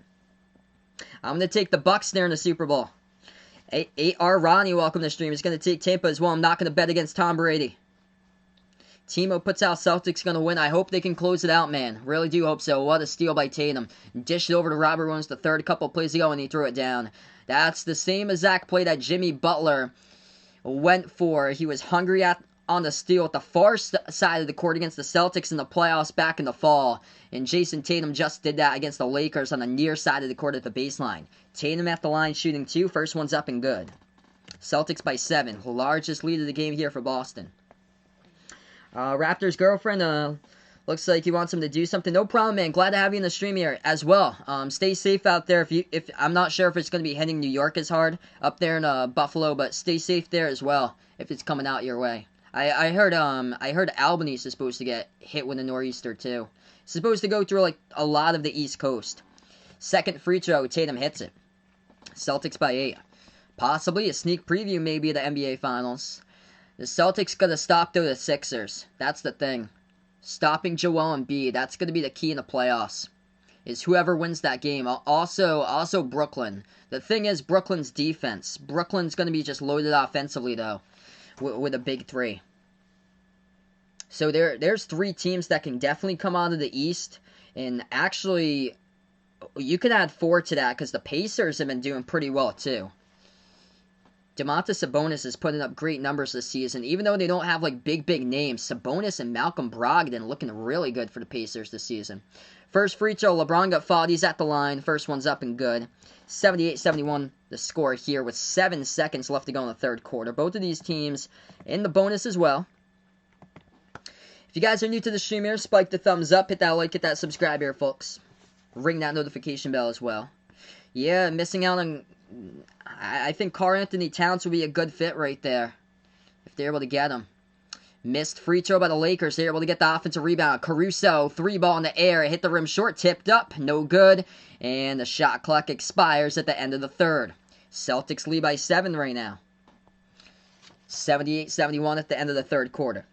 I'm going to take the Bucks there in the Super Bowl. 8R Ronnie, welcome to the stream. He's going to take Tampa as well. I'm not going to bet against Tom Brady. Timo puts out Celtics going to win. I hope they can close it out, man. Really do hope so. What a steal by Tatum. Dished it over to Robert Williams the third couple plays ago, and he threw it down. That's the same exact play that Jimmy Butler went for. He was hungry on the steal at the far side of the court against the Celtics in the playoffs back in the fall. And Jason Tatum just did that against the Lakers on the near side of the court at the baseline. Tatum at the line shooting 2. First one's up and good. Celtics by 7. Largest lead of the game here for Boston. Raptors girlfriend, looks like he wants him to do something. No problem, man. Glad to have you in the stream here as well. Stay safe out there. If I'm not sure if it's going to be hitting New York as hard up there in Buffalo, but stay safe there as well if it's coming out your way. I heard Albany's is supposed to get hit with a nor'easter too. It's supposed to go through like a lot of the East Coast. Second free throw, Tatum hits it. Celtics by 8. Possibly a sneak preview maybe of the NBA Finals. The Celtics gonna stop though the Sixers. That's the thing. Stopping Joel Embiid. That's gonna be the key in the playoffs. Is whoever wins that game. Also Brooklyn. The thing is Brooklyn's defense. Brooklyn's gonna be just loaded offensively though, with a big 3. So there's 3 teams that can definitely come out of the East, and actually you could add 4 to that because the Pacers have been doing pretty well too. Domantas Sabonis is putting up great numbers this season. Even though they don't have like big names, Sabonis and Malcolm Brogdon looking really good for the Pacers this season. First free throw, LeBron got fouled. He's at the line. First one's up and good. 78-71 the score here with 7 seconds left to go in the third quarter. Both of these teams in the bonus as well. If you guys are new to the stream here, spike the thumbs up, hit that like, hit that subscribe here, folks. Ring that notification bell as well. Yeah, missing out on... I think Karl-Anthony Towns would be a good fit right there if they're able to get him. Missed free throw by the Lakers. They're able to get the offensive rebound. Caruso, 3 ball in the air. It hit the rim short, tipped up. No good. And the shot clock expires at the end of the third. Celtics lead by 7 right now. 78-71 at the end of the third quarter.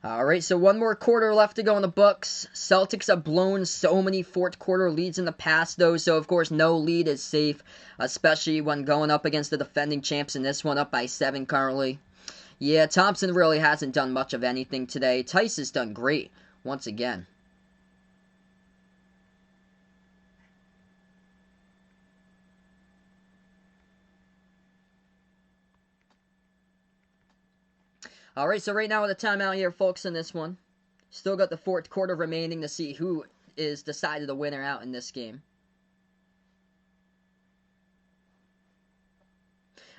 Alright, so 1 more quarter left to go in the books. Celtics have blown so many fourth quarter leads in the past, though, so of course no lead is safe, especially when going up against the defending champs in this one, up by 7 currently. Yeah, Thompson really hasn't done much of anything today. Tice has done great, once again. Alright, so right now with a timeout here, folks, in this one. Still got the fourth quarter remaining to see who is decided the winner out in this game.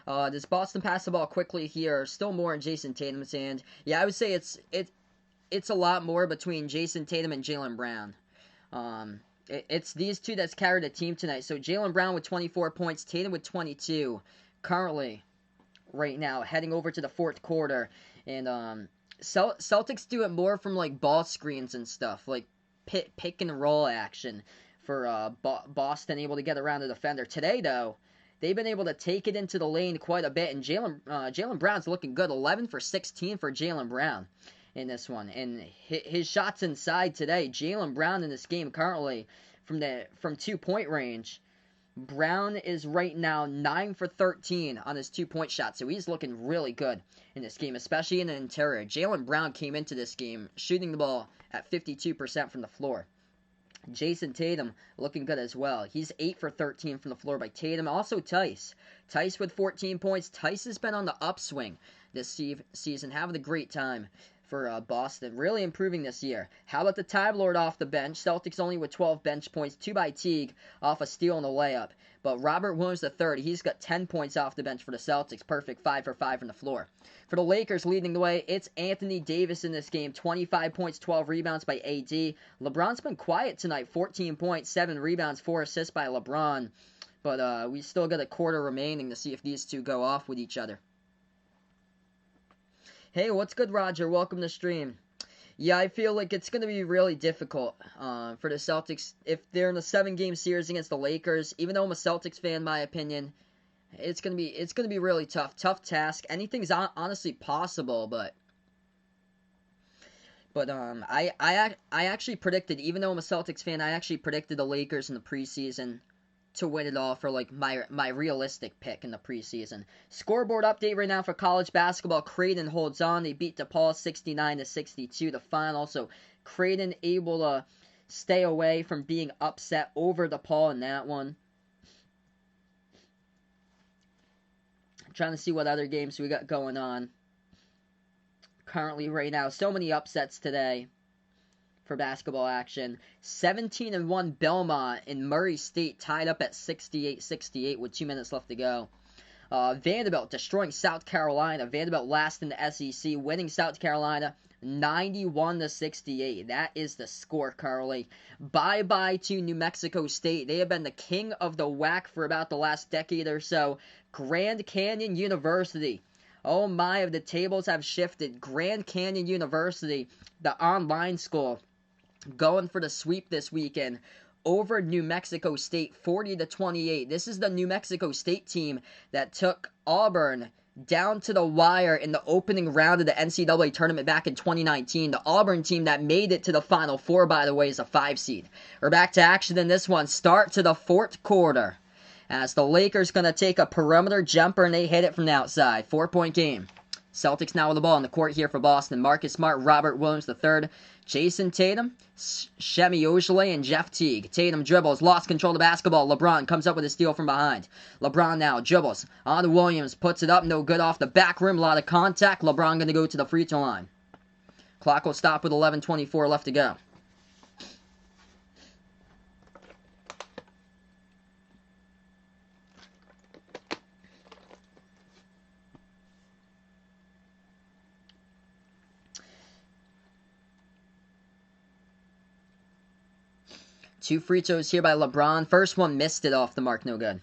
Does Boston pass the ball quickly here? Still more in Jason Tatum's hand. Yeah, I would say it's a lot more between Jason Tatum and Jaylen Brown. It's these two that's carried the team tonight. So Jaylen Brown with 24 points, Tatum with 22. Currently, right now, heading over to the fourth quarter. And Celtics do it more from like ball screens and stuff, like pick and roll action for Boston able to get around the defender. Today, though, they've been able to take it into the lane quite a bit, and Jaylen Brown's looking good. 11 for 16 for Jaylen Brown in this one, and his shots inside today. Jaylen Brown in this game currently from 2-point range Brown is right now 9 for 13 on his 2-point shot, so he's looking really good in this game, especially in the interior. Jaylen Brown came into this game shooting the ball at 52% from the floor. Jason Tatum looking good as well. He's 8 for 13 from the floor by Tatum. Also Tice. Tice with 14 points. Tice has been on the upswing this season, having a great time for Boston. Really improving this year. How about the Time Lord off the bench? Celtics only with 12 bench points. 2 by Teague off a steal and a layup. But Robert Williams III, he's got 10 points off the bench for the Celtics. Perfect 5 for 5 from the floor. For the Lakers leading the way, it's Anthony Davis in this game. 25 points, 12 rebounds by AD. LeBron's been quiet tonight. 14 points, 7 rebounds, 4 assists by LeBron. But we still got a quarter remaining to see if these two go off with each other. Hey, what's good, Roger? Welcome to the stream. Yeah, I feel like it's going to be really difficult for the Celtics. If they're in a 7-game series against the Lakers, even though I'm a Celtics fan, in my opinion, it's going to be really tough. Tough task. Anything's honestly possible, but I actually predicted, even though I'm a Celtics fan, I actually predicted the Lakers in the preseason to win it all for like my realistic pick in the preseason. Scoreboard update right now for college basketball. Creighton holds on. They beat DePaul 69-62 the final. So Creighton able to stay away from being upset over DePaul in that one. I'm trying to see what other games we got going on currently right now. So many upsets today for basketball action. 17-1 Belmont and Murray State tied up at 68-68 with 2 minutes left to go. Vanderbilt destroying South Carolina. Vanderbilt last in the SEC, winning South Carolina 91-68. That is the score, Carly. Bye-bye to New Mexico State. They have been the king of the WAC for about the last decade or so. Grand Canyon University. Oh my, the tables have shifted. Grand Canyon University, the online school, going for the sweep this weekend over New Mexico State 40-28. This is the New Mexico State team that took Auburn down to the wire in the opening round of the NCAA tournament back in 2019. The Auburn team that made it to the Final Four, by the way, is a 5 seed. We're back to action in this one. Start to the 4th quarter as the Lakers going to take a perimeter jumper and they hit it from the outside. 4-point game. Celtics now with the ball in the court here for Boston. Marcus Smart, Robert Williams III, Jason Tatum, Shemi Ojeleye, and Jeff Teague. Tatum dribbles, lost control of the basketball. LeBron comes up with a steal from behind. LeBron now dribbles on to Williams, puts it up, no good off the back rim. A lot of contact. LeBron going to go to the free throw line. Clock will stop with 11:24 left to go. Two free throws here by LeBron. First one missed it off the mark, no good.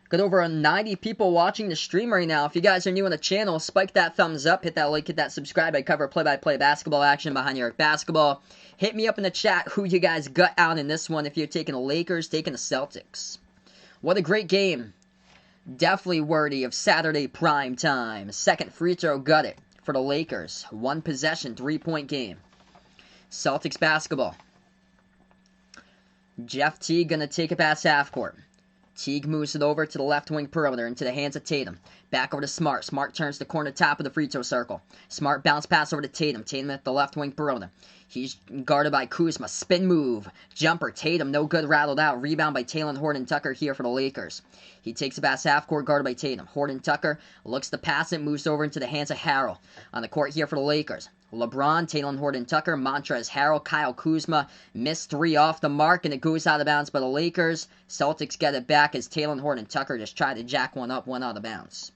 Got over 90 people watching the stream right now. If you guys are new on the channel, spike that thumbs up, hit that like, hit that subscribe. I cover play-by-play basketball action behind New York basketball. Hit me up in the chat who you guys gut out in this one. If you're taking the Lakers, taking the Celtics. What a great game. Definitely worthy of Saturday prime time. Second free throw got it for the Lakers. 1 possession, 3-point game. Celtics basketball. Jeff Teague going to take it past half court. Teague moves it over to the left wing perimeter into the hands of Tatum. Back over to Smart. Smart turns the corner top of the free throw circle. Smart bounce pass over to Tatum. Tatum at the left wing perimeter. He's guarded by Kuzma. Spin move. Jumper. Tatum no good, rattled out. Rebound by Talen Horton-Tucker here for the Lakers. He takes it past half court, guarded by Tatum. Horton-Tucker looks to pass it, moves over into the hands of Harrell. On the court here for the Lakers. LeBron, Talen Horton-Tucker, Montrezl Harrell, Kyle Kuzma missed 3 off the mark, and it goes out of bounds by the Lakers. Celtics get it back as Talen Horton-Tucker just tried to jack one up, went out of bounds.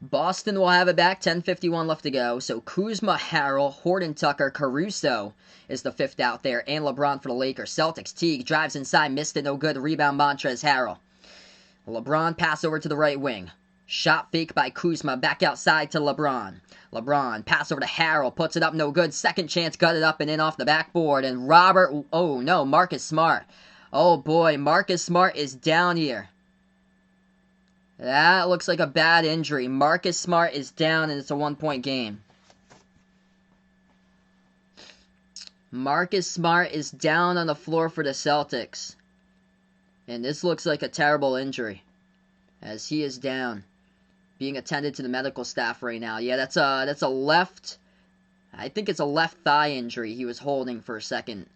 Boston will have it back, 10:51 left to go. So Kuzma, Harrell, Horton-Tucker, Caruso is the 5th out there, and LeBron for the Lakers. Celtics, Teague drives inside, missed it, no good. Rebound, Montrezl Harrell. LeBron pass over to the right wing. Shot fake by Kuzma, back outside to LeBron. LeBron, pass over to Harrell, puts it up, no good. Second chance, got it up and in off the backboard. And Marcus Smart. Oh boy, Marcus Smart is down here. That looks like a bad injury. Marcus Smart is down and it's a 1-point game. Marcus Smart is down on the floor for the Celtics. And this looks like a terrible injury, as he is down, being attended to the medical staff right now. Yeah, that's a left, I think it's a left thigh injury he was holding for a second.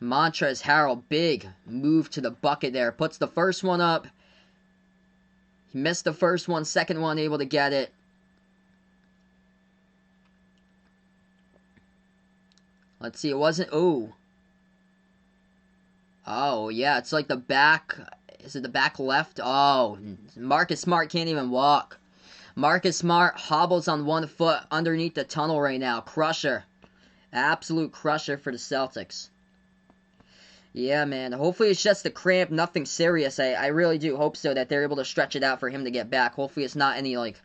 Montrezl Harrell, big move to the bucket there. Puts the first one up. He missed the first one, second one able to get it. Let's see, it wasn't, oh, yeah, it's like the back, is it the back left? Oh, Marcus Smart can't even walk. Marcus Smart hobbles on one foot underneath the tunnel right now. Crusher. Absolute crusher for the Celtics. Yeah, man. Hopefully it's just a cramp, nothing serious. I really do hope so, that they're able to stretch it out for him to get back. Hopefully it's not any, like,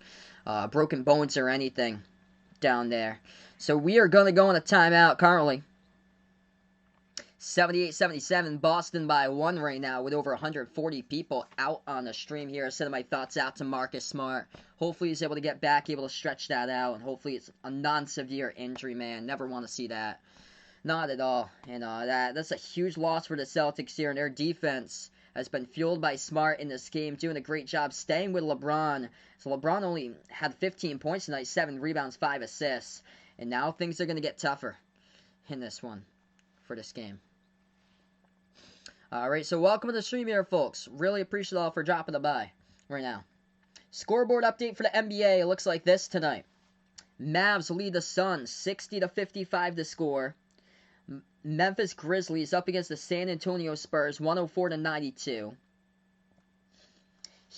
broken bones or anything down there. So we are going to go on a timeout currently. 78-77, Boston by 1 right now with over 140 people out on the stream here. Sending my thoughts out to Marcus Smart. Hopefully he's able to get back, able to stretch that out, and hopefully it's a non-severe injury, man. Never want to see that. Not at all. And that's a huge loss for the Celtics here, and their defense has been fueled by Smart in this game, doing a great job staying with LeBron. So LeBron only had 15 points tonight, 7 rebounds, 5 assists. And now things are going to get tougher in this one for this game. Alright, so welcome to the stream here, folks. Really appreciate all for dropping by right now. Scoreboard update for the NBA. It looks like this tonight. Mavs lead the Suns 60-55 to score. Memphis Grizzlies up against the San Antonio Spurs 104-92.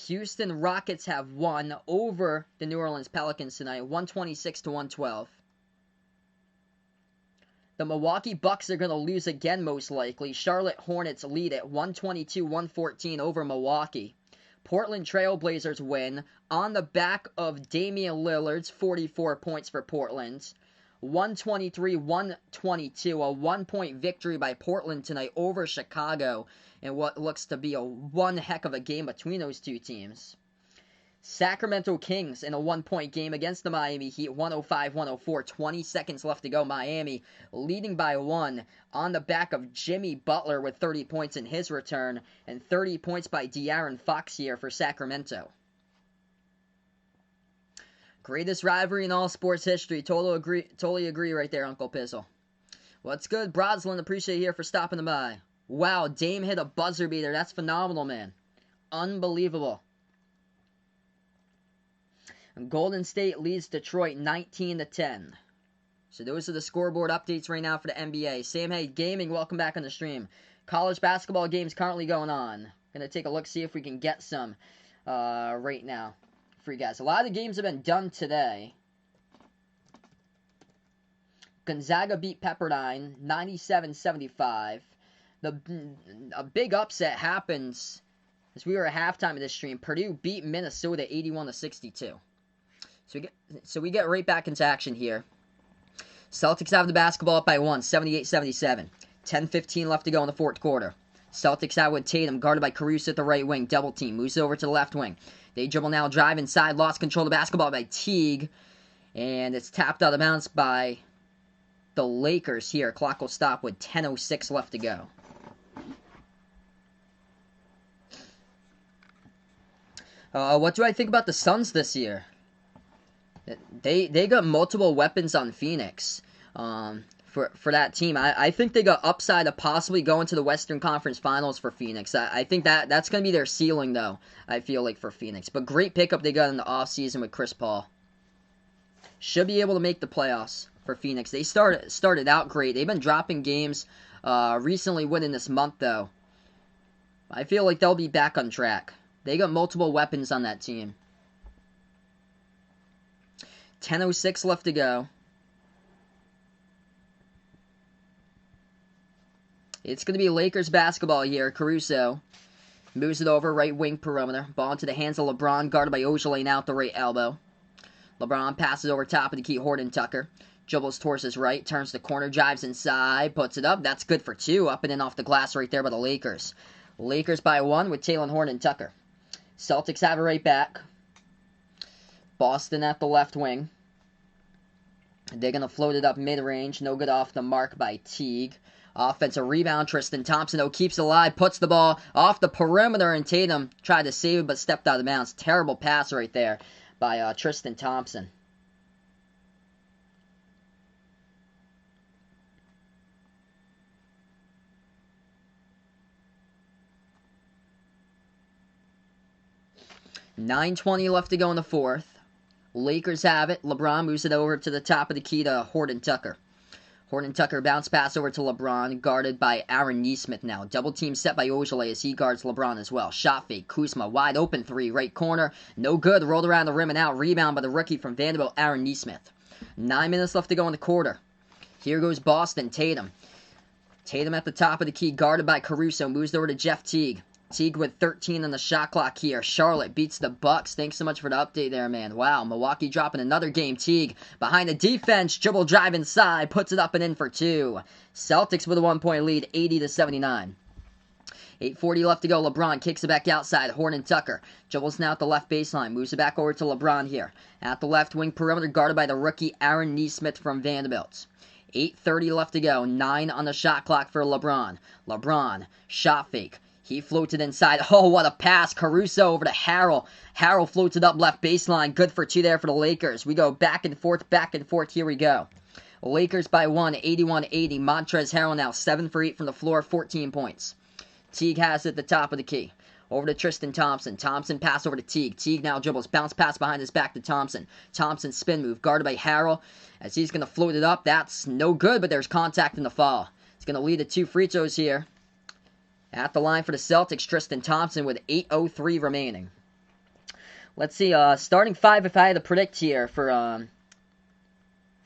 Houston Rockets have won over the New Orleans Pelicans tonight 126-112. The Milwaukee Bucks are going to lose again, most likely. Charlotte Hornets lead at 122-114 over Milwaukee. Portland Trail Blazers win on the back of Damian Lillard's 44 points for Portland. 123-122, a 1-point victory by Portland tonight over Chicago in what looks to be a one heck of a game between those two teams. Sacramento Kings in a 1-point game against the Miami Heat, 105-104, 20 seconds left to go. Miami leading by 1 on the back of Jimmy Butler with 30 points in his return, and 30 points by De'Aaron Fox here for Sacramento. Greatest rivalry in all sports history. Totally agree right there, Uncle Pizzle. What's good, Broslin? Appreciate you here for stopping by. Wow, Dame hit a buzzer beater. That's phenomenal, man. Unbelievable. Golden State leads Detroit 19-10. So those are the scoreboard updates right now for the NBA. Sam Hay Gaming, welcome back on the stream. College basketball games currently going on. Gonna take a look, see if we can get some right now for you guys. A lot of the games have been done today. Gonzaga beat Pepperdine 97-75. A big upset happens as we were at halftime of this stream. Purdue beat Minnesota 81-62. So we get right back into action here. Celtics have the basketball up by 1, 78-77. 10:15 left to go in the fourth quarter. Celtics out with Tatum, guarded by Caruso at the right wing. Double team, moves over to the left wing. They dribble now, drive inside, lost control of the basketball by Teague. And it's tapped out of bounds by the Lakers here. Clock will stop with 10:06 left to go. What do I think about the Suns this year? They got multiple weapons on Phoenix for that team. I think they got upside to possibly going to the Western Conference Finals for Phoenix. I think that's going to be their ceiling, though, I feel like, for Phoenix. But great pickup they got in the offseason with Chris Paul. Should be able to make the playoffs for Phoenix. They started out great. They've been dropping games, recently winning this month, though. I feel like they'll be back on track. They got multiple weapons on that team. 10:06 left to go. It's going to be Lakers basketball here. Caruso moves it over, right wing perimeter. Ball into the hands of LeBron, guarded by Ojale now at the right elbow. LeBron passes over top of the key Horton Tucker. Dribbles towards his right, turns the corner, drives inside, puts it up. That's good for 2. Up and in off the glass right there by the Lakers. Lakers by 1 with Talen Horton Tucker. Celtics have it right back. Boston at the left wing. They're going to float it up mid-range. No good off the mark by Teague. Offensive rebound. Tristan Thompson, though, keeps it alive. Puts the ball off the perimeter, and Tatum tried to save it but stepped out of bounds. Terrible pass right there by Tristan Thompson. $9:20 left to go in the fourth. Lakers have it. LeBron moves it over to the top of the key to Horton Tucker. Horton Tucker bounce pass over to LeBron, guarded by Aaron Nesmith now. Double team set by Ojale as he guards LeBron as well. Shot fake, Kuzma, wide open three, right corner. No good, rolled around the rim and out. Rebound by the rookie from Vanderbilt, Aaron Nesmith. 9 minutes left to go in the quarter. Here goes Boston, Tatum. Tatum at the top of the key, guarded by Caruso, moves over to Jeff Teague. Teague with 13 on the shot clock here. Charlotte beats the Bucks. Thanks so much for the update there, man. Wow, Milwaukee dropping another game. Teague behind the defense. Dribble drive inside. Puts it up and in for two. Celtics with a 1-point lead, 80-79. 8:40 left to go. LeBron kicks it back outside. Horton Tucker dribbles now at the left baseline. Moves it back over to LeBron here. At the left wing perimeter, guarded by the rookie Aaron Nesmith from Vanderbilt. 8:30 left to go. 9 on the shot clock for LeBron. LeBron, shot fake. He floated inside. Oh, what a pass. Caruso over to Harrell. Harrell floats it up left baseline. Good for two there for the Lakers. We go back and forth, back and forth. Here we go. Lakers by 1, 81-80. Montrezl Harrell now 7 for 8 from the floor, 14 points. Teague has it at the top of the key. Over to Tristan Thompson. Thompson pass over to Teague. Teague now dribbles. Bounce pass behind his back to Thompson. Thompson spin move. Guarded by Harrell as he's going to float it up. That's no good, but there's contact in the foul. It's going to lead to 2 free throws here. At the line for the Celtics, Tristan Thompson with 8:03 remaining. Let's see, starting 5 if I had to predict here for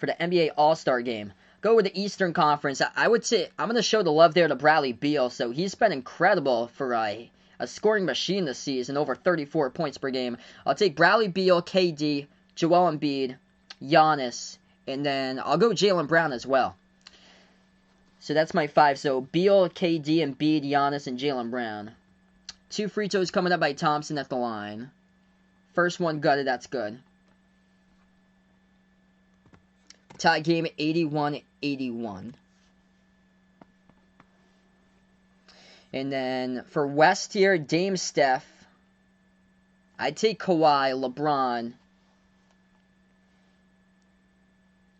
the NBA All-Star game. Go with the Eastern Conference. I would say I'm going to show the love there to Bradley Beal. So he's been incredible for a scoring machine this season, over 34 points per game. I'll take Bradley Beal, KD, Joel Embiid, Giannis, and then I'll go Jaylen Brown as well. So that's my 5. So Beal, KD, Embiid, Giannis, and Jaylen Brown. 2 free throws coming up by Thompson at the line. First one gutted, that's good. Tie game 81-81. And then for West here, Dame Steph. I'd take Kawhi, LeBron.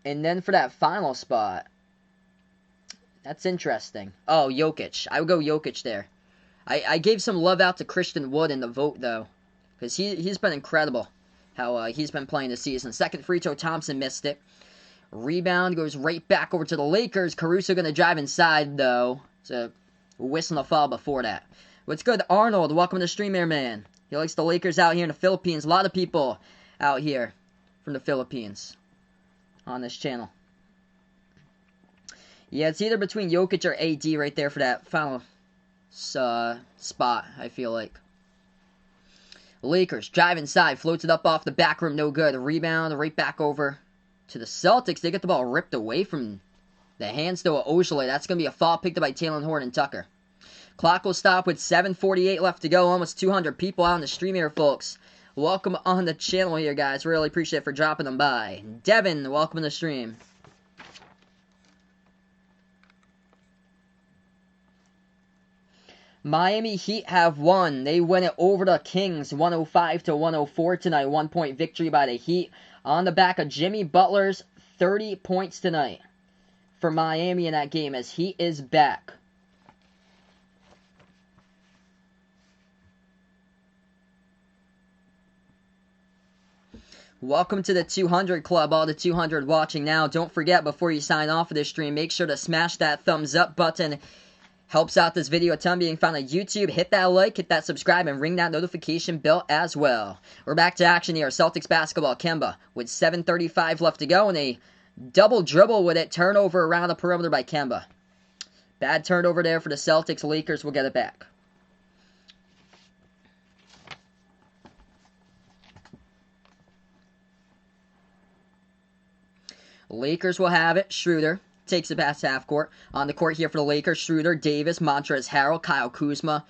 And then for that final spot, that's interesting. Oh, Jokic. I would go Jokic there. I gave some love out to Christian Wood in the vote, though. Because he's been incredible how he's been playing this season. Second free throw, Thompson missed it. Rebound goes right back over to the Lakers. Caruso going to drive inside, though. It's a whistle and a foul before that. What's good, Arnold? Welcome to the stream here, man. He likes the Lakers out here in the Philippines. A lot of people out here from the Philippines on this channel. Yeah, it's either between Jokic or AD right there for that final spot, I feel like. Lakers drive inside, floats it up off the back rim, no good. Rebound right back over to the Celtics. They get the ball ripped away from the hands though of Ojale. That's going to be a foul picked up by Talen Horton Tucker. Clock will stop with 7:48 left to go. Almost 200 people out on the stream here, folks. Welcome on the channel here, guys. Really appreciate it for dropping them by. Devin, welcome to the stream. Miami Heat have won. They win it over the Kings, 105-104 tonight. 1-point victory by the Heat on the back of Jimmy Butler's 30 points tonight for Miami in that game as he is back. Welcome to the 200 Club, all the 200 watching now. Don't forget, before you sign off of this stream, make sure to smash that thumbs up button. Helps out this video a ton being found on YouTube. Hit that like, hit that subscribe, and ring that notification bell as well. We're back to action here. Celtics basketball. Kemba with 7:35 left to go, and a double dribble with it. Turnover around the perimeter by Kemba. Bad turnover there for the Celtics. Lakers will get it back. Lakers will have it. Schroeder takes it past half court. On the court here for the Lakers, Schroeder, Davis, Montrezl Harrell, Kyle Kuzma,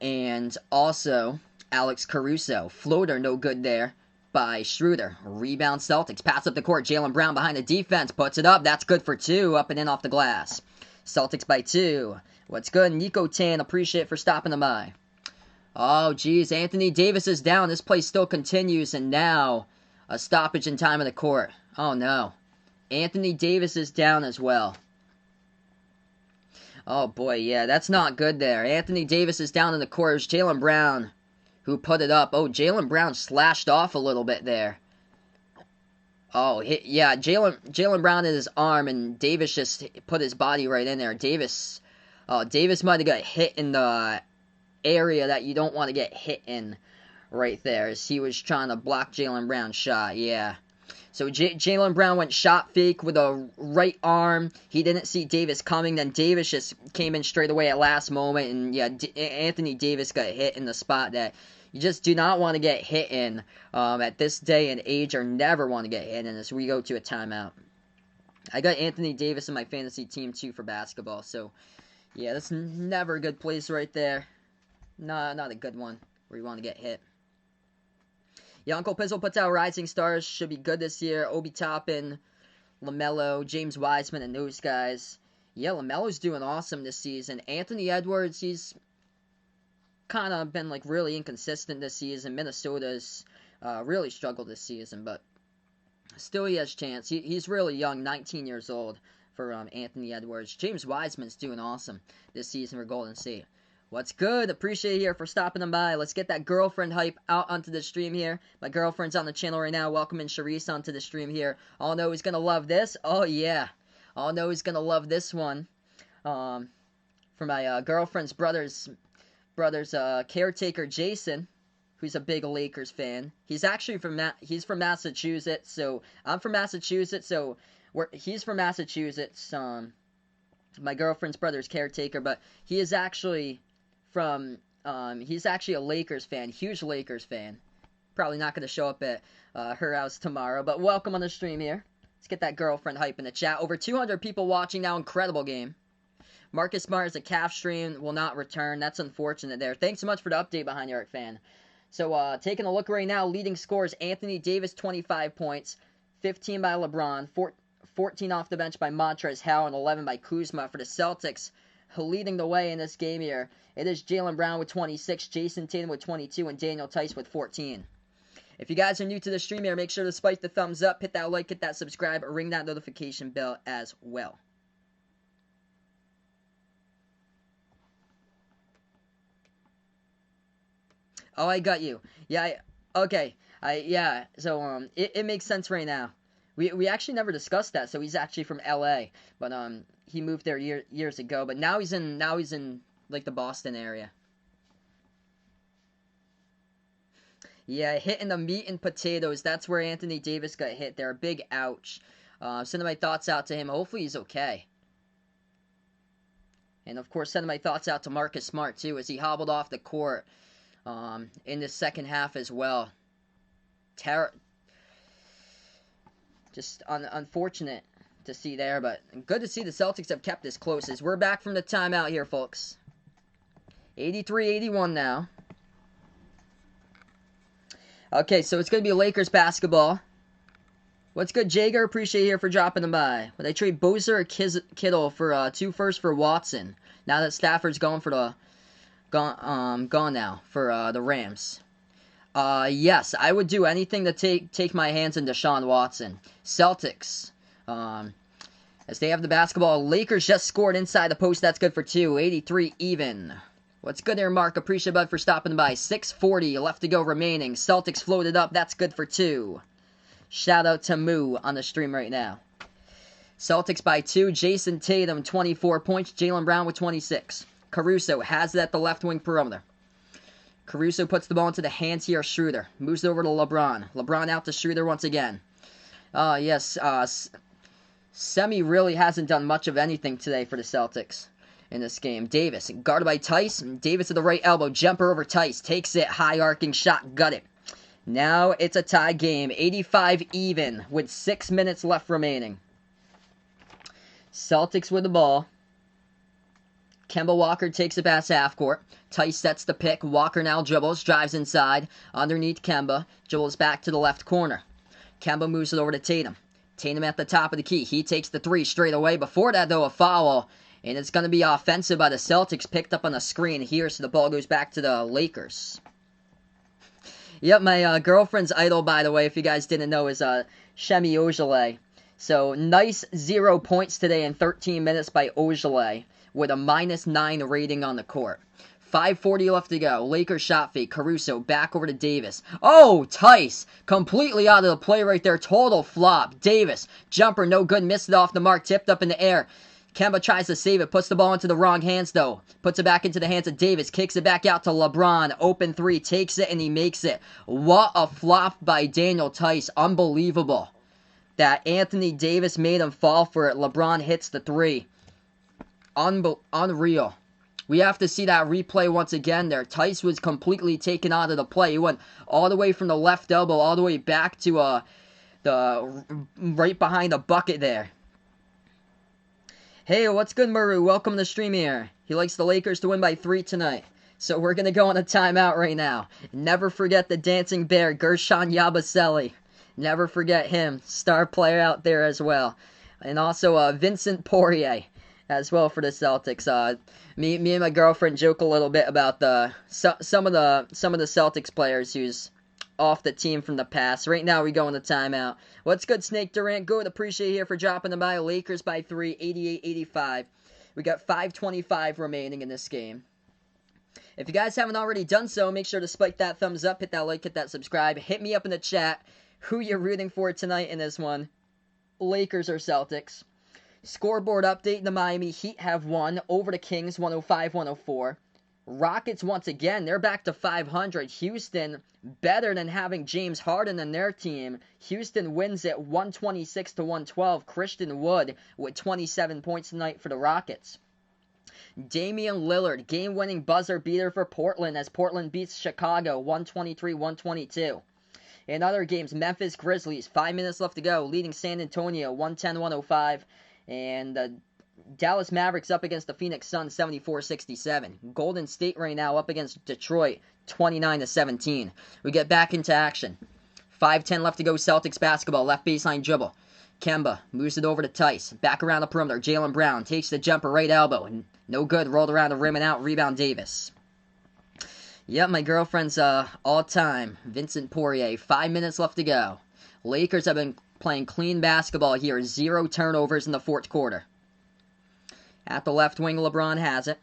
and also Alex Caruso. Floater, no good there by Schroeder. Rebound Celtics. Pass up the court. Jaylen Brown behind the defense. Puts it up. That's good for 2. Up and in off the glass. Celtics by 2. What's good? Nico Tan. Appreciate it for stopping them by. Oh, geez. Anthony Davis is down. This play still continues. And now a stoppage in time of the court. Oh, no. Anthony Davis is down as well. Oh, boy. Yeah, that's not good there. Anthony Davis is down in the court. It was Jaylen Brown who put it up. Oh, Jaylen Brown slashed off a little bit there. Oh, yeah, Jaylen Brown in his arm, and Davis just put his body right in there. Davis might have got hit in the area that you don't want to get hit in right there, as he was trying to block Jaylen Brown's shot, yeah. So Jaylen Brown went shot fake with a right arm. He didn't see Davis coming. Then Davis just came in straight away at last moment. And, yeah, Anthony Davis got hit in the spot that you just do not want to get hit in at this day and age, or never want to get hit in as we go to a timeout. I got Anthony Davis in my fantasy team, too, for basketball. So, yeah, that's never a good place right there. Not a good one where you want to get hit. Yeah, Uncle Pizzle puts out Rising Stars. Should be good this year. Obi Toppin, LaMelo, James Wiseman, and those guys. Yeah, LaMelo's doing awesome this season. Anthony Edwards, he's kind of been like really inconsistent this season. Minnesota's really struggled this season, but still he has chance. He's really young, 19 years old for Anthony Edwards. James Wiseman's doing awesome this season for Golden State. What's good? Appreciate it here for stopping them by. Let's get that girlfriend hype out onto the stream here. My girlfriend's on the channel right now. Welcoming Charisse onto the stream here. All know he's going to love this. Oh, yeah. All know he's going to love this one. For my girlfriend's brother's caretaker, Jason, who's a big Lakers fan. He's actually from Massachusetts. So I'm from Massachusetts. So he's from Massachusetts. My girlfriend's brother's caretaker, but he is actually he's actually a Lakers fan, huge Lakers fan. Probably not going to show up at her house tomorrow, but welcome on the stream here. Let's get that girlfriend hype in the chat. Over 200 people watching now. Incredible game. Marcus Smart is a calf strain, will not return. That's unfortunate there. Thanks so much for the update behind Eric fan. So taking a look right now, leading scores, Anthony Davis, 25 points, 15 by LeBron, 14 off the bench by Montrezl Harrell, and 11 by Kuzma for the Celtics. Leading the way in this game here, it is Jaylen Brown with 26, Jason Tatum with 22, and Daniel Tice with 14. If you guys are new to the stream here, make sure to spike the thumbs up, hit that like, hit that subscribe, or ring that notification bell as well. Oh, I got you. Yeah, okay. So, it makes sense right now. We actually never discussed that. So he's actually from LA, but he moved there years ago. But now he's in like the Boston area. Yeah, hitting the meat and potatoes. That's where Anthony Davis got hit there. Big ouch. Sending my thoughts out to him. Hopefully he's okay. And of course, sending my thoughts out to Marcus Smart too, as he hobbled off the court in the second half as well. Just unfortunate to see there, but good to see the Celtics have kept this close as we're back from the timeout here, folks. 83-81 now. Okay, so it's going to be Lakers basketball. What's good, Jager? Appreciate you here for dropping them by. Would I trade Bozer or Kittle for 2 firsts for Watson? Now that Stafford's gone now for the Rams. Yes, I would do anything to take my hands in Deshaun Watson. Celtics, as they have the basketball. Lakers just scored inside the post. That's good for 2. 83 even. What's good there, Mark? Appreciate bud for stopping by. 6:40 left to go remaining. Celtics floated up. That's good for 2. Shout out to Moo on the stream right now. Celtics by 2. Jason Tatum, 24 points. Jaylen Brown with 26. Caruso has it at the left wing perimeter. Caruso puts the ball into the hands here of Schroeder. Moves over to LeBron. LeBron out to Schroeder once again. Yes, Semi really hasn't done much of anything today for the Celtics in this game. Davis, guarded by Tice. Davis at the right elbow. Jumper over Tice. Takes it. High arcing shot. Got it. Now it's a tie game. 85 even with 6 minutes left remaining. Celtics with the ball. Kemba Walker takes it past half court. Tice sets the pick. Walker now dribbles, drives inside. Underneath Kemba. Dribbles back to the left corner. Kemba moves it over to Tatum. Tatum at the top of the key. He takes the three straight away. Before that, though, a foul. And it's going to be offensive by the Celtics. Picked up on the screen here, so the ball goes back to the Lakers. Yep, my girlfriend's idol, by the way, if you guys didn't know, is Shemi Ojeleye. So, nice 0 points today in 13 minutes by Ojeleye, with a -9 rating on the court. 5:40 left to go. Lakers shot fake. Caruso back over to Davis. Oh, Tice. Completely out of the play right there. Total flop. Davis. Jumper, no good. Missed it off the mark. Tipped up in the air. Kemba tries to save it. Puts the ball into the wrong hands, though. Puts it back into the hands of Davis. Kicks it back out to LeBron. Open three. Takes it, and he makes it. What a flop by Daniel Tice. Unbelievable. That Anthony Davis made him fall for it. LeBron hits the three. Unreal. We have to see that replay once again there. Tice was completely taken out of the play. He went all the way from the left elbow all the way back to the right behind the bucket there. Hey, what's good, Maru? Welcome to the stream here. He likes the Lakers to win by 3 tonight. So we're going to go on a timeout right now. Never forget the dancing bear, Gershon Yabusele. Never forget him. Star player out there as well. And also Vincent Poirier as well for the Celtics. Me and my girlfriend joke a little bit about some of the Celtics players who's off the team from the past. Right now we go into timeout. What's good, Snake Durant? Good. Appreciate you here for dropping the by. Lakers by 3, 88-85. We got 5:25 remaining in this game. If you guys haven't already done so, make sure to spike that thumbs up, hit that like, hit that subscribe. Hit me up in the chat who you're rooting for tonight in this one. Lakers or Celtics. Scoreboard update, the Miami Heat have won over the Kings 105-104. Rockets once again, they're back to 500. Houston, better than having James Harden in their team. Houston wins it 126-112. Christian Wood with 27 points tonight for the Rockets. Damian Lillard, game-winning buzzer beater for Portland as Portland beats Chicago 123-122. In other games, Memphis Grizzlies, 5 minutes left to go, leading San Antonio 110-105. And the Dallas Mavericks up against the Phoenix Suns 74-67. Golden State right now up against Detroit 29-17. We get back into action. 5:10 left to go. Celtics basketball. Left baseline dribble. Kemba moves it over to Tice. Back around the perimeter. Jaylen Brown takes the jumper, right elbow. No good. Rolled around the rim and out. Rebound Davis. Yep, my girlfriend's all-time Vincent Poirier. 5 minutes left to go. Lakers have been playing clean basketball here. 0 turnovers in the fourth quarter. At the left wing, LeBron has it.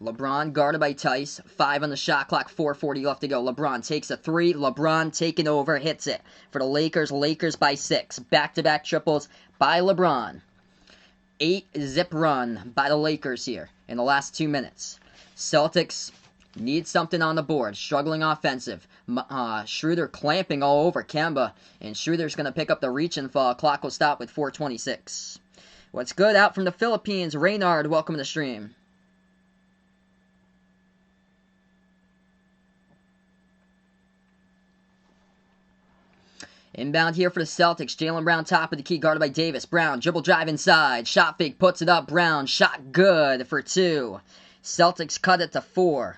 LeBron guarded by Tice. 5 on the shot clock, 4:40 left to go. LeBron takes a 3. LeBron taking over, hits it. For the Lakers, Lakers by 6. Back-to-back triples by LeBron. 8-zip run by the Lakers here in the last 2 minutes. Celtics need something on the board. Struggling offensive. Schroeder clamping all over Kemba. And Schroeder's going to pick up the reach and fall. Clock will stop with 4:26. What's good out from the Philippines? Reynard, welcome to the stream. Inbound here for the Celtics. Jaylen Brown top of the key, guarded by Davis. Brown, dribble drive inside. Shot fake, puts it up. Brown, shot good for 2. Celtics cut it to 4.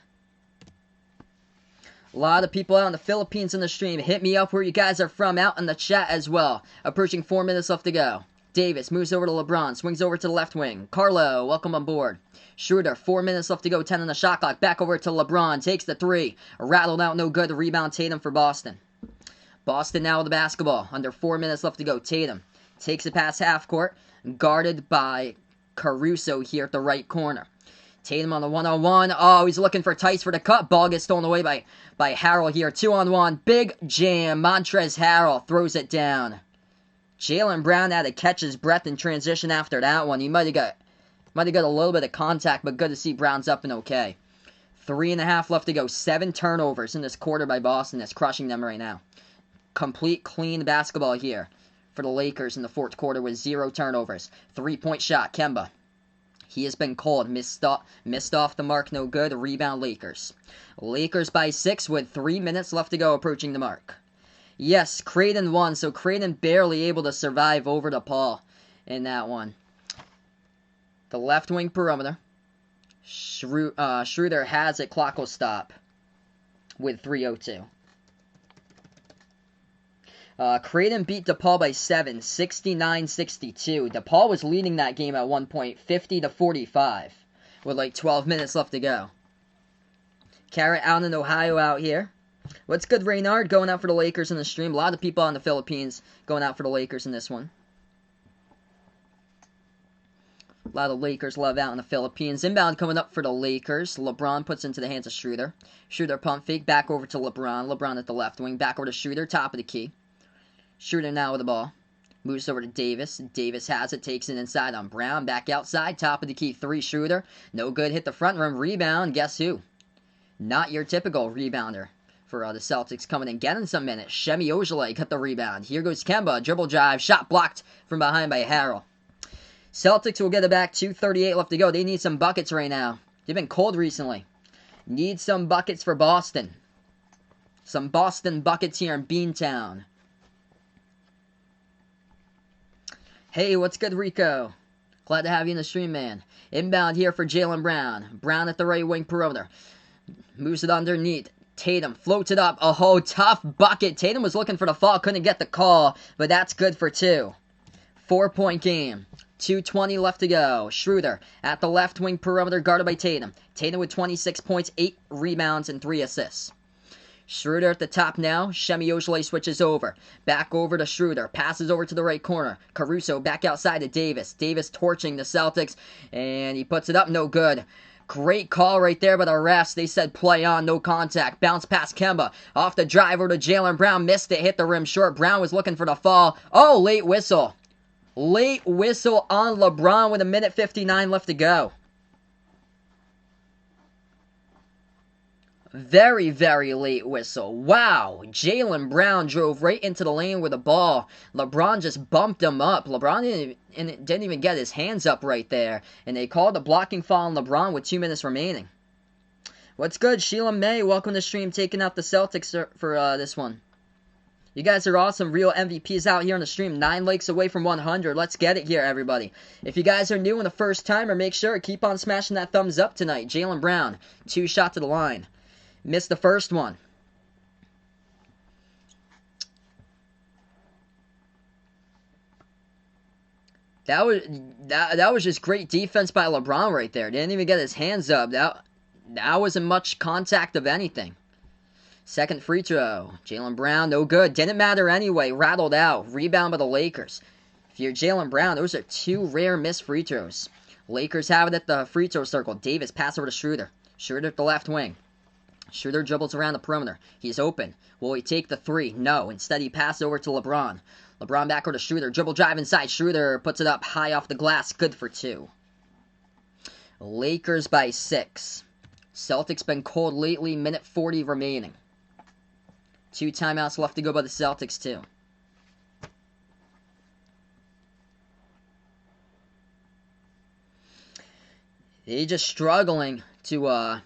A lot of people out in the Philippines in the stream. Hit me up where you guys are from out in the chat as well. Approaching 4 minutes left to go. Davis moves over to LeBron. Swings over to the left wing. Carlo, welcome on board. Schroeder, 4 minutes left to go. 10 on the shot clock. Back over to LeBron. Takes the 3. Rattled out, no good. Rebound Tatum for Boston. Boston now with the basketball. Under 4 minutes left to go. Tatum takes it past half court. Guarded by Caruso here at the right corner. Tatum on the 1-on-1. Oh, he's looking for Tice for the cut. Ball gets stolen away by Harrell here. 2-on-1. Big jam. Montrezl Harrell throws it down. Jaylen Brown had to catch his breath in transition after that one. He might have got a little bit of contact, but good to see Brown's up and okay. 3.5 left to go. 7 turnovers in this quarter by Boston. That's crushing them right now. Complete clean basketball here for the Lakers in the fourth quarter with 0 turnovers. 3-point shot. Kemba. He has been cold. Missed off the mark. No good. Rebound Lakers. Lakers by 6 with 3 minutes left to go, approaching the mark. Yes, Creighton won. So Creighton barely able to survive over to Paul in that one. The left wing perimeter. Schroeder has it. Clock will stop with 3:02. Creighton beat DePaul by 7, 69-62. DePaul was leading that game at one point, 50-45, with like 12 minutes left to go. Carrot out in Ohio out here. What's good, Reynard? Going out for the Lakers in the stream. A lot of people in the Philippines going out for the Lakers in this one. A lot of Lakers love out in the Philippines. Inbound coming up for the Lakers. LeBron puts into the hands of Schroeder. Schroeder pump fake. Back over to LeBron. LeBron at the left wing. Back over to Schroeder. Top of the key. Schroeder now with the ball. Moves over to Davis. Davis has it. Takes it inside on Brown. Back outside. Top of the key. 3 Schroeder. No good. Hit the front rim. Rebound. Guess who? Not your typical rebounder for the Celtics coming in. Getting some minutes. Shemi Ojeleye cut the rebound. Here goes Kemba. Dribble drive. Shot blocked from behind by Harrell. Celtics will get it back. 2:38 left to go. They need some buckets right now. They've been cold recently. Need some buckets for Boston. Some Boston buckets here in Beantown. Hey, what's good, Rico? Glad to have you in the stream, man. Inbound here for Jaylen Brown. Brown at the right wing perimeter. Moves it underneath. Tatum floats it up. Oh, tough bucket. Tatum was looking for the fall. Couldn't get the call, but that's good for 2. 4-point game. 2:20 left to go. Schroeder at the left wing perimeter, guarded by Tatum. Tatum with 26 points, 8 rebounds, and 3 assists. Schroeder at the top now. Shemi Ojeleye switches over. Back over to Schroeder. Passes over to the right corner. Caruso back outside to Davis. Davis torching the Celtics, and he puts it up. No good. Great call right there by the refs. They said play on, no contact. Bounce past Kemba. Off the driver to Jaylen Brown. Missed it, hit the rim short. Brown was looking for the fall. Oh, late whistle. Late whistle on LeBron with 1:59 left to go. Very, very late whistle. Wow. Jaylen Brown drove right into the lane with the ball. LeBron just bumped him up. LeBron didn't even get his hands up right there. And they called a blocking foul on LeBron with 2 minutes remaining. What's good, Sheila May? Welcome to the stream, taking out the Celtics for this one. You guys are awesome. Real MVPs out here on the stream. 9 likes away from 100. Let's get it here, everybody. If you guys are new and the first timer, make sure to keep on smashing that thumbs up tonight. Jaylen Brown, 2 shots to the line. Missed the first one. That was just great defense by LeBron right there. Didn't even get his hands up. That wasn't much contact of anything. Second free throw. Jaylen Brown, no good. Didn't matter anyway. Rattled out. Rebound by the Lakers. If you're Jaylen Brown, those are 2 rare missed free throws. Lakers have it at the free throw circle. Davis pass over to Schroeder. Schroeder at the left wing. Schroeder dribbles around the perimeter. He's open. Will he take the 3? No. Instead, he passes over to LeBron. LeBron back over to Schroeder. Dribble drive inside. Schroeder puts it up high off the glass. Good for 2. Lakers by 6. Celtics been cold lately. 1:40 remaining. 2 timeouts left to go by the Celtics, too. They just struggling to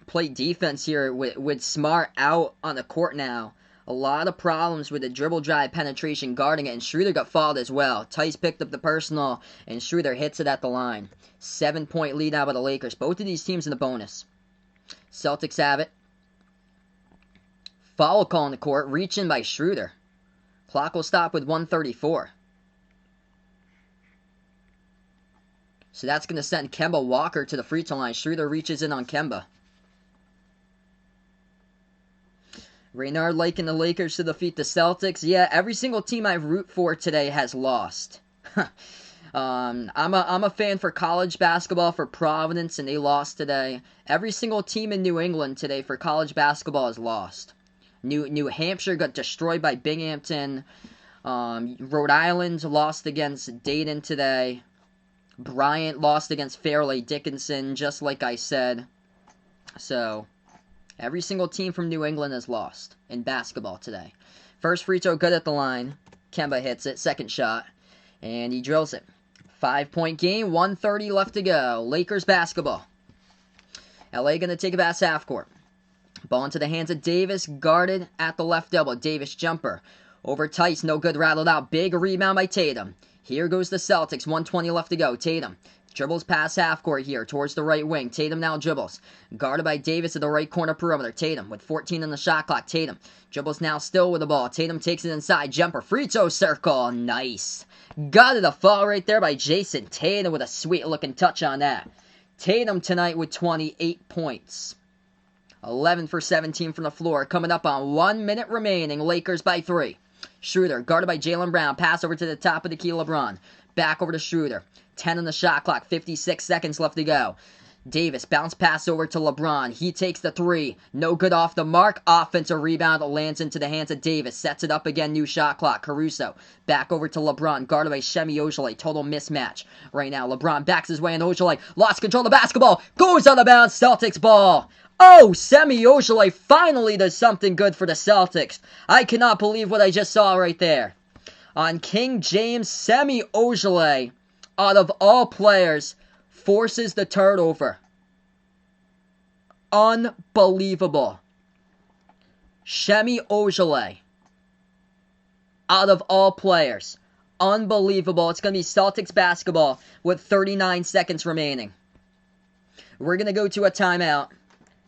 play defense here with Smart out on the court now. A lot of problems with the dribble drive penetration guarding it, and Schroeder got fouled as well. Tice picked up the personal, and Schroeder hits it at the line. 7-point lead now by the Lakers. Both of these teams in the bonus. Celtics have it. Foul call on the court, reach in by Schroeder. Clock will stop with 1:34. So that's going to send Kemba Walker to the free throw line. Schroeder reaches in on Kemba. Reynard liking the Lakers to defeat the Celtics. Yeah, every single team I root for today has lost. I'm a fan for college basketball for Providence, and they lost today. Every single team in New England today for college basketball has lost. New Hampshire got destroyed by Binghamton. Rhode Island lost against Dayton today. Bryant lost against Fairleigh Dickinson, just like I said. So, every single team from New England has lost in basketball today. First free throw good at the line. Kemba hits it. Second shot. And he drills it. 5-point game. 1:30 left to go. Lakers basketball. LA going to take it past half court. Ball into the hands of Davis, guarded at the left elbow. Davis jumper. Over Tice, no good, rattled out. Big rebound by Tatum. Here goes the Celtics. 1:20 left to go. Tatum dribbles past half court here towards the right wing. Tatum now dribbles. Guarded by Davis at the right corner perimeter. Tatum with 14 on the shot clock. Tatum dribbles now still with the ball. Tatum takes it inside. Jumper. Free throw circle. Nice. Got it a fall right there by Jason Tatum with a sweet looking touch on that. Tatum tonight with 28 points. 11 for 17 from the floor. Coming up on 1 minute remaining. Lakers by 3. Schroeder, guarded by Jaylen Brown. Pass over to the top of the key, LeBron. Back over to Schroeder. 10 on the shot clock. 56 seconds left to go. Davis, bounce pass over to LeBron. He takes the 3. No good off the mark. Offensive rebound lands into the hands of Davis. Sets it up again. New shot clock. Caruso, back over to LeBron. Guarded by Semi Ojeleye. Total mismatch right now. LeBron backs his way in. Ojeleye lost control of the basketball. Goes out of bounds. Celtics ball. Oh, Semi Ojeleye finally does something good for the Celtics. I cannot believe what I just saw right there. On King James, Semi Ojeleye, out of all players, forces the turnover. Unbelievable. Semi Ojeleye, out of all players. Unbelievable. It's going to be Celtics basketball with 39 seconds remaining. We're going to go to a timeout.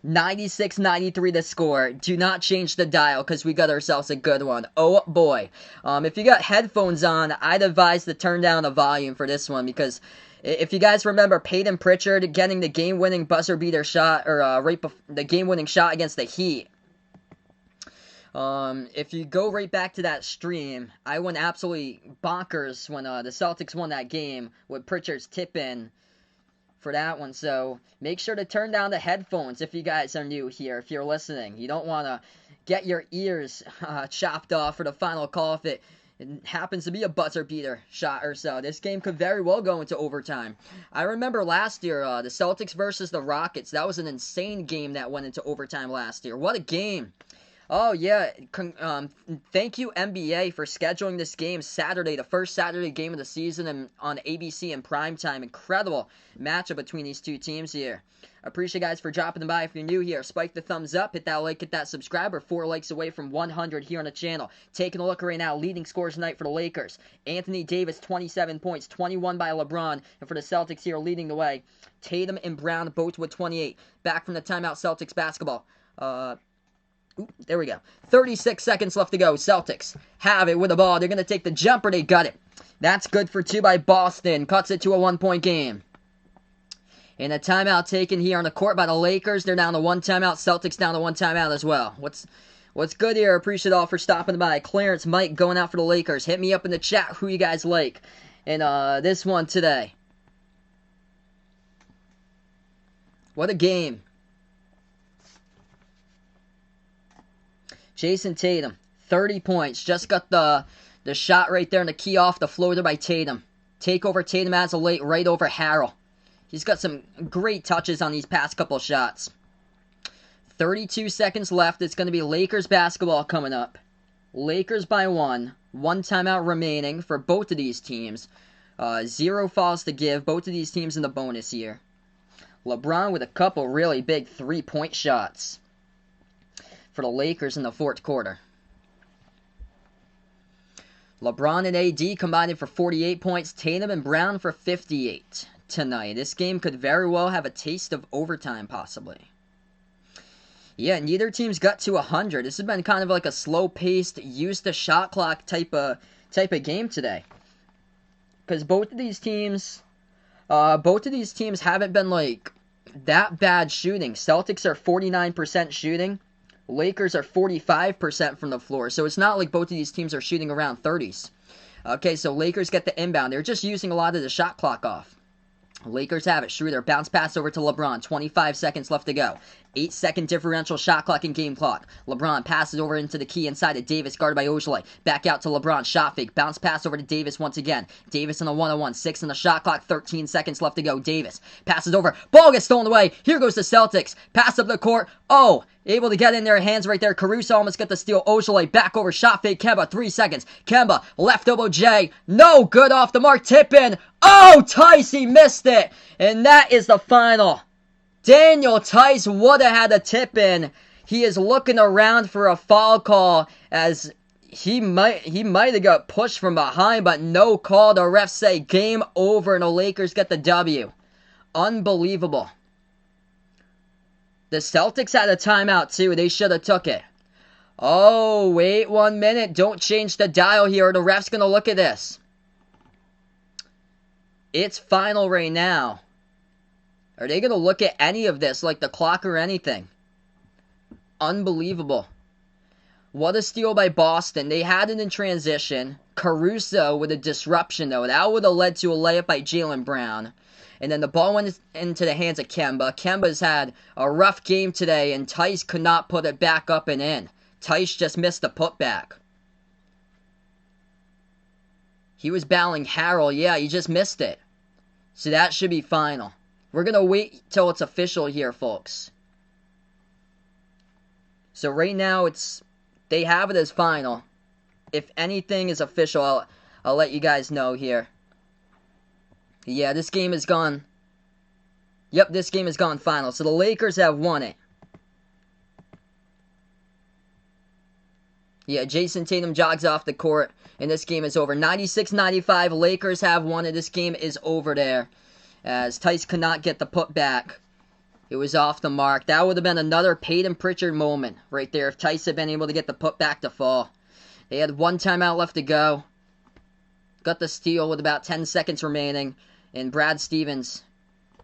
96-93 the score. Do not change the dial because we got ourselves a good one. Oh boy. If you got headphones on, I'd advise to turn down the volume for this one because if you guys remember Peyton Pritchard getting the game-winning buzzer beater shot or the game-winning shot against the Heat. If you go right back to that stream, I went absolutely bonkers when the Celtics won that game with Pritchard's tip-in for that one. So make sure to turn down the headphones if you guys are new here, if you're listening. You don't want to get your ears chopped off for the final call if it happens to be a buzzer beater shot or so. This game could very well go into overtime. I remember last year, the Celtics versus the Rockets. That was an insane game that went into overtime last year. What a game. Oh, yeah. Thank you, NBA, for scheduling this game Saturday, the first Saturday game of the season and on ABC in primetime. Incredible matchup between these two teams here. Appreciate you guys for dropping by. If you're new here, spike the thumbs up, hit that like, hit that subscribe. We're 4 likes away from 100 here on the channel. Taking a look right now, leading scores tonight for the Lakers. Anthony Davis, 27 points, 21 by LeBron. And for the Celtics here, leading the way, Tatum and Brown both with 28. Back from the timeout, Celtics basketball. There we go. 36 seconds left to go. Celtics have it with the ball. They're going to take the jumper. They got it. That's good for 2 by Boston. Cuts it to a 1-point game. And a timeout taken here on the court by the Lakers. They're down to 1 timeout. Celtics down to 1 timeout as well. What's good here? Appreciate all for stopping by. Clarence, Mike going out for the Lakers. Hit me up in the chat who you guys like in this one today. What a game. Jason Tatum, 30 points. Just got the shot right there and the key off the floater by Tatum. Take over Tatum as a late right over Harrell. He's got some great touches on these past couple shots. 32 seconds left. It's going to be Lakers basketball coming up. Lakers by 1. 1 timeout remaining for both of these teams. 0 fouls to give. Both of these teams in the bonus here. LeBron with a couple really big 3-point shots for the Lakers in the 4th quarter. LeBron and AD combining for 48 points. Tatum and Brown for 58 tonight. This game could very well have a taste of overtime, possibly. Yeah, neither team's got to 100. This has been kind of like a slow-paced, use the shot clock type of game today. Because both of these teams haven't been like that bad shooting. Celtics are 49% shooting. Lakers are 45% from the floor. So it's not like both of these teams are shooting around 30s. Okay, so Lakers get the inbound. They're just using a lot of the shot clock off. Lakers have it. Schroeder, bounce pass over to LeBron. 25 seconds left to go. 8-second differential shot clock and game clock. LeBron passes over into the key inside of Davis, guarded by Ojeleye. Back out to LeBron. Shot fake. Bounce pass over to Davis once again. Davis on a 1-on-1. 6 on the shot clock. 13 seconds left to go. Davis passes over. Ball gets stolen away. Here goes the Celtics. Pass up the court. Oh, able to get in their hands right there. Caruso almost got the steal. Ojeleye back over. Shot fake. Kemba. 3 seconds. Kemba. Left elbow J. No good off the mark. Tip in. Oh, Tice. He missed it. And that is the final. Daniel Tice would have had a tip in. He is looking around for a foul call as he might have got pushed from behind, but no call. The refs say game over, and the Lakers get the W. Unbelievable. The Celtics had a timeout too. They should have took it. Oh, wait 1 minute. Don't change the dial here. The ref's going to look at this. It's final right now. Are they going to look at any of this, like the clock or anything? Unbelievable. What a steal by Boston. They had it in transition. Caruso with a disruption, though. That would have led to a layup by Jaylen Brown. And then the ball went into the hands of Kemba. Kemba's had a rough game today, and Tice could not put it back up and in. Tice just missed the putback. He was battling Harrell. Yeah, he just missed it. So that should be final. We're going to wait till it's official here, folks. So right now, they have it as final. If anything is official, I'll let you guys know here. Yeah, this game is gone. Yep, this game has gone final. So the Lakers have won it. Yeah, Jason Tatum jogs off the court, and this game is over. 96-95, Lakers have won it. This game is over there, as Tice could not get the putback. It was off the mark. That would have been another Peyton Pritchard moment right there if Tice had been able to get the putback to fall. They had one timeout left to go. Got the steal with about 10 seconds remaining, and Brad Stevens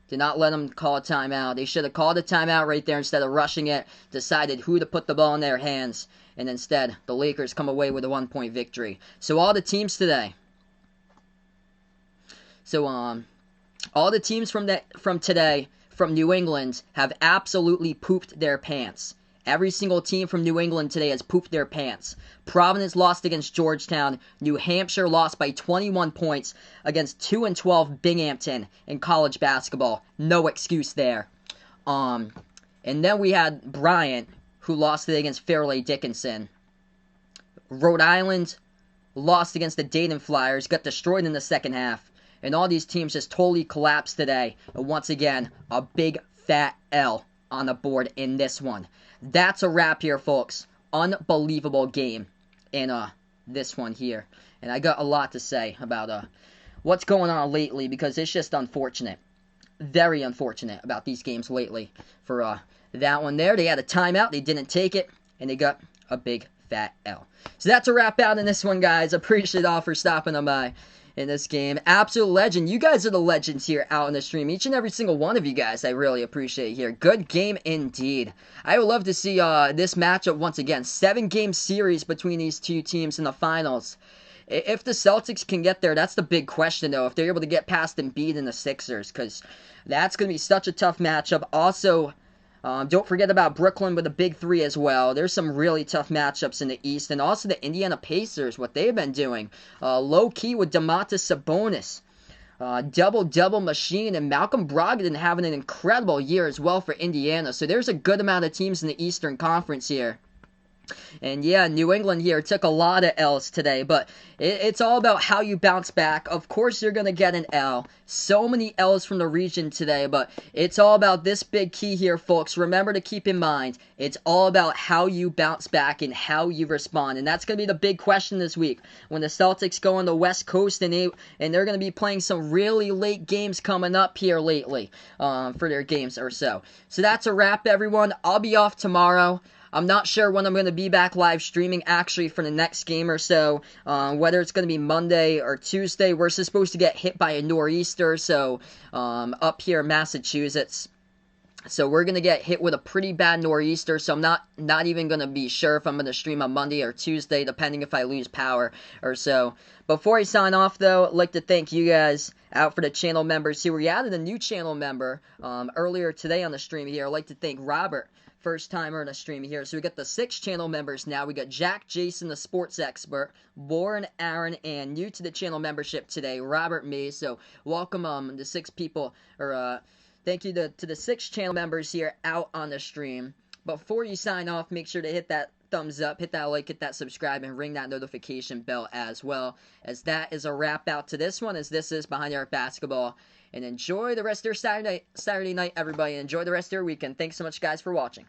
did not let him call a timeout. They should have called a timeout right there instead of rushing it, decided who to put the ball in their hands, and instead, the Lakers come away with a 1-point victory. So all the teams today. So all the teams from today from New England have absolutely pooped their pants. Every single team from New England today has pooped their pants. Providence lost against Georgetown. New Hampshire lost by 21 points against 2-12 Binghamton in college basketball. No excuse there. And then we had Bryant, who lost today against Fairleigh Dickinson. Rhode Island lost against the Dayton Flyers, got destroyed in the second half. And all these teams just totally collapsed today. And once again, a big fat L on the board in this one. That's a wrap here, folks. Unbelievable game in this one here. And I got a lot to say about what's going on lately, because it's just unfortunate. Very unfortunate about these games lately. For that one there, they had a timeout, they didn't take it, and they got a big fat L. So that's a wrap out in this one, guys. Appreciate it all for stopping on by in this game. Absolute legend. You guys are the legends here out in the stream. Each and every single one of you guys I really appreciate here. Good game indeed. I would love to see this matchup once again. 7-game series between these two teams in the finals. If the Celtics can get there, that's the big question, though. If they're able to get past Embiid and the Sixers, because that's going to be such a tough matchup. Also, don't forget about Brooklyn with a big three as well. There's some really tough matchups in the East. And also the Indiana Pacers, what they've been doing. Low-key with Domantas Sabonis. Double-double machine. And Malcolm Brogdon having an incredible year as well for Indiana. So there's a good amount of teams in the Eastern Conference here. And yeah, New England here took a lot of L's today, but it's all about how you bounce back. Of course, you're going to get an L. So many L's from the region today, but it's all about this big key here, folks. Remember to keep in mind, it's all about how you bounce back and how you respond. And that's going to be the big question this week when the Celtics go on the West Coast, and they're going to be playing some really late games coming up here lately for their games or so. So that's a wrap, everyone. I'll be off tomorrow. I'm not sure when I'm going to be back live streaming actually for the next game or so, whether it's going to be Monday or Tuesday. We're supposed to get hit by a nor'easter, so up here in Massachusetts. So we're going to get hit with a pretty bad nor'easter, so I'm not even going to be sure if I'm going to stream on Monday or Tuesday, depending if I lose power or so. Before I sign off, though, I'd like to thank you guys out for the channel members here. We added a new channel member earlier today on the stream here. I'd like to thank Robert. First timer in a stream here. So we got the 6 channel members now. We got Jack, Jason, the sports expert, Warren, Aaron, and new to the channel membership today, Robert May. So welcome the 6 people, or thank you to the 6 channel members here out on the stream. Before you sign off, make sure to hit that thumbs up, hit that like, hit that subscribe, and ring that notification bell as well. As that is a wrap out to this one, as this is Behind the Arc Basketball. And enjoy the rest of your Saturday night, everybody. Enjoy the rest of your weekend. Thanks so much, guys, for watching.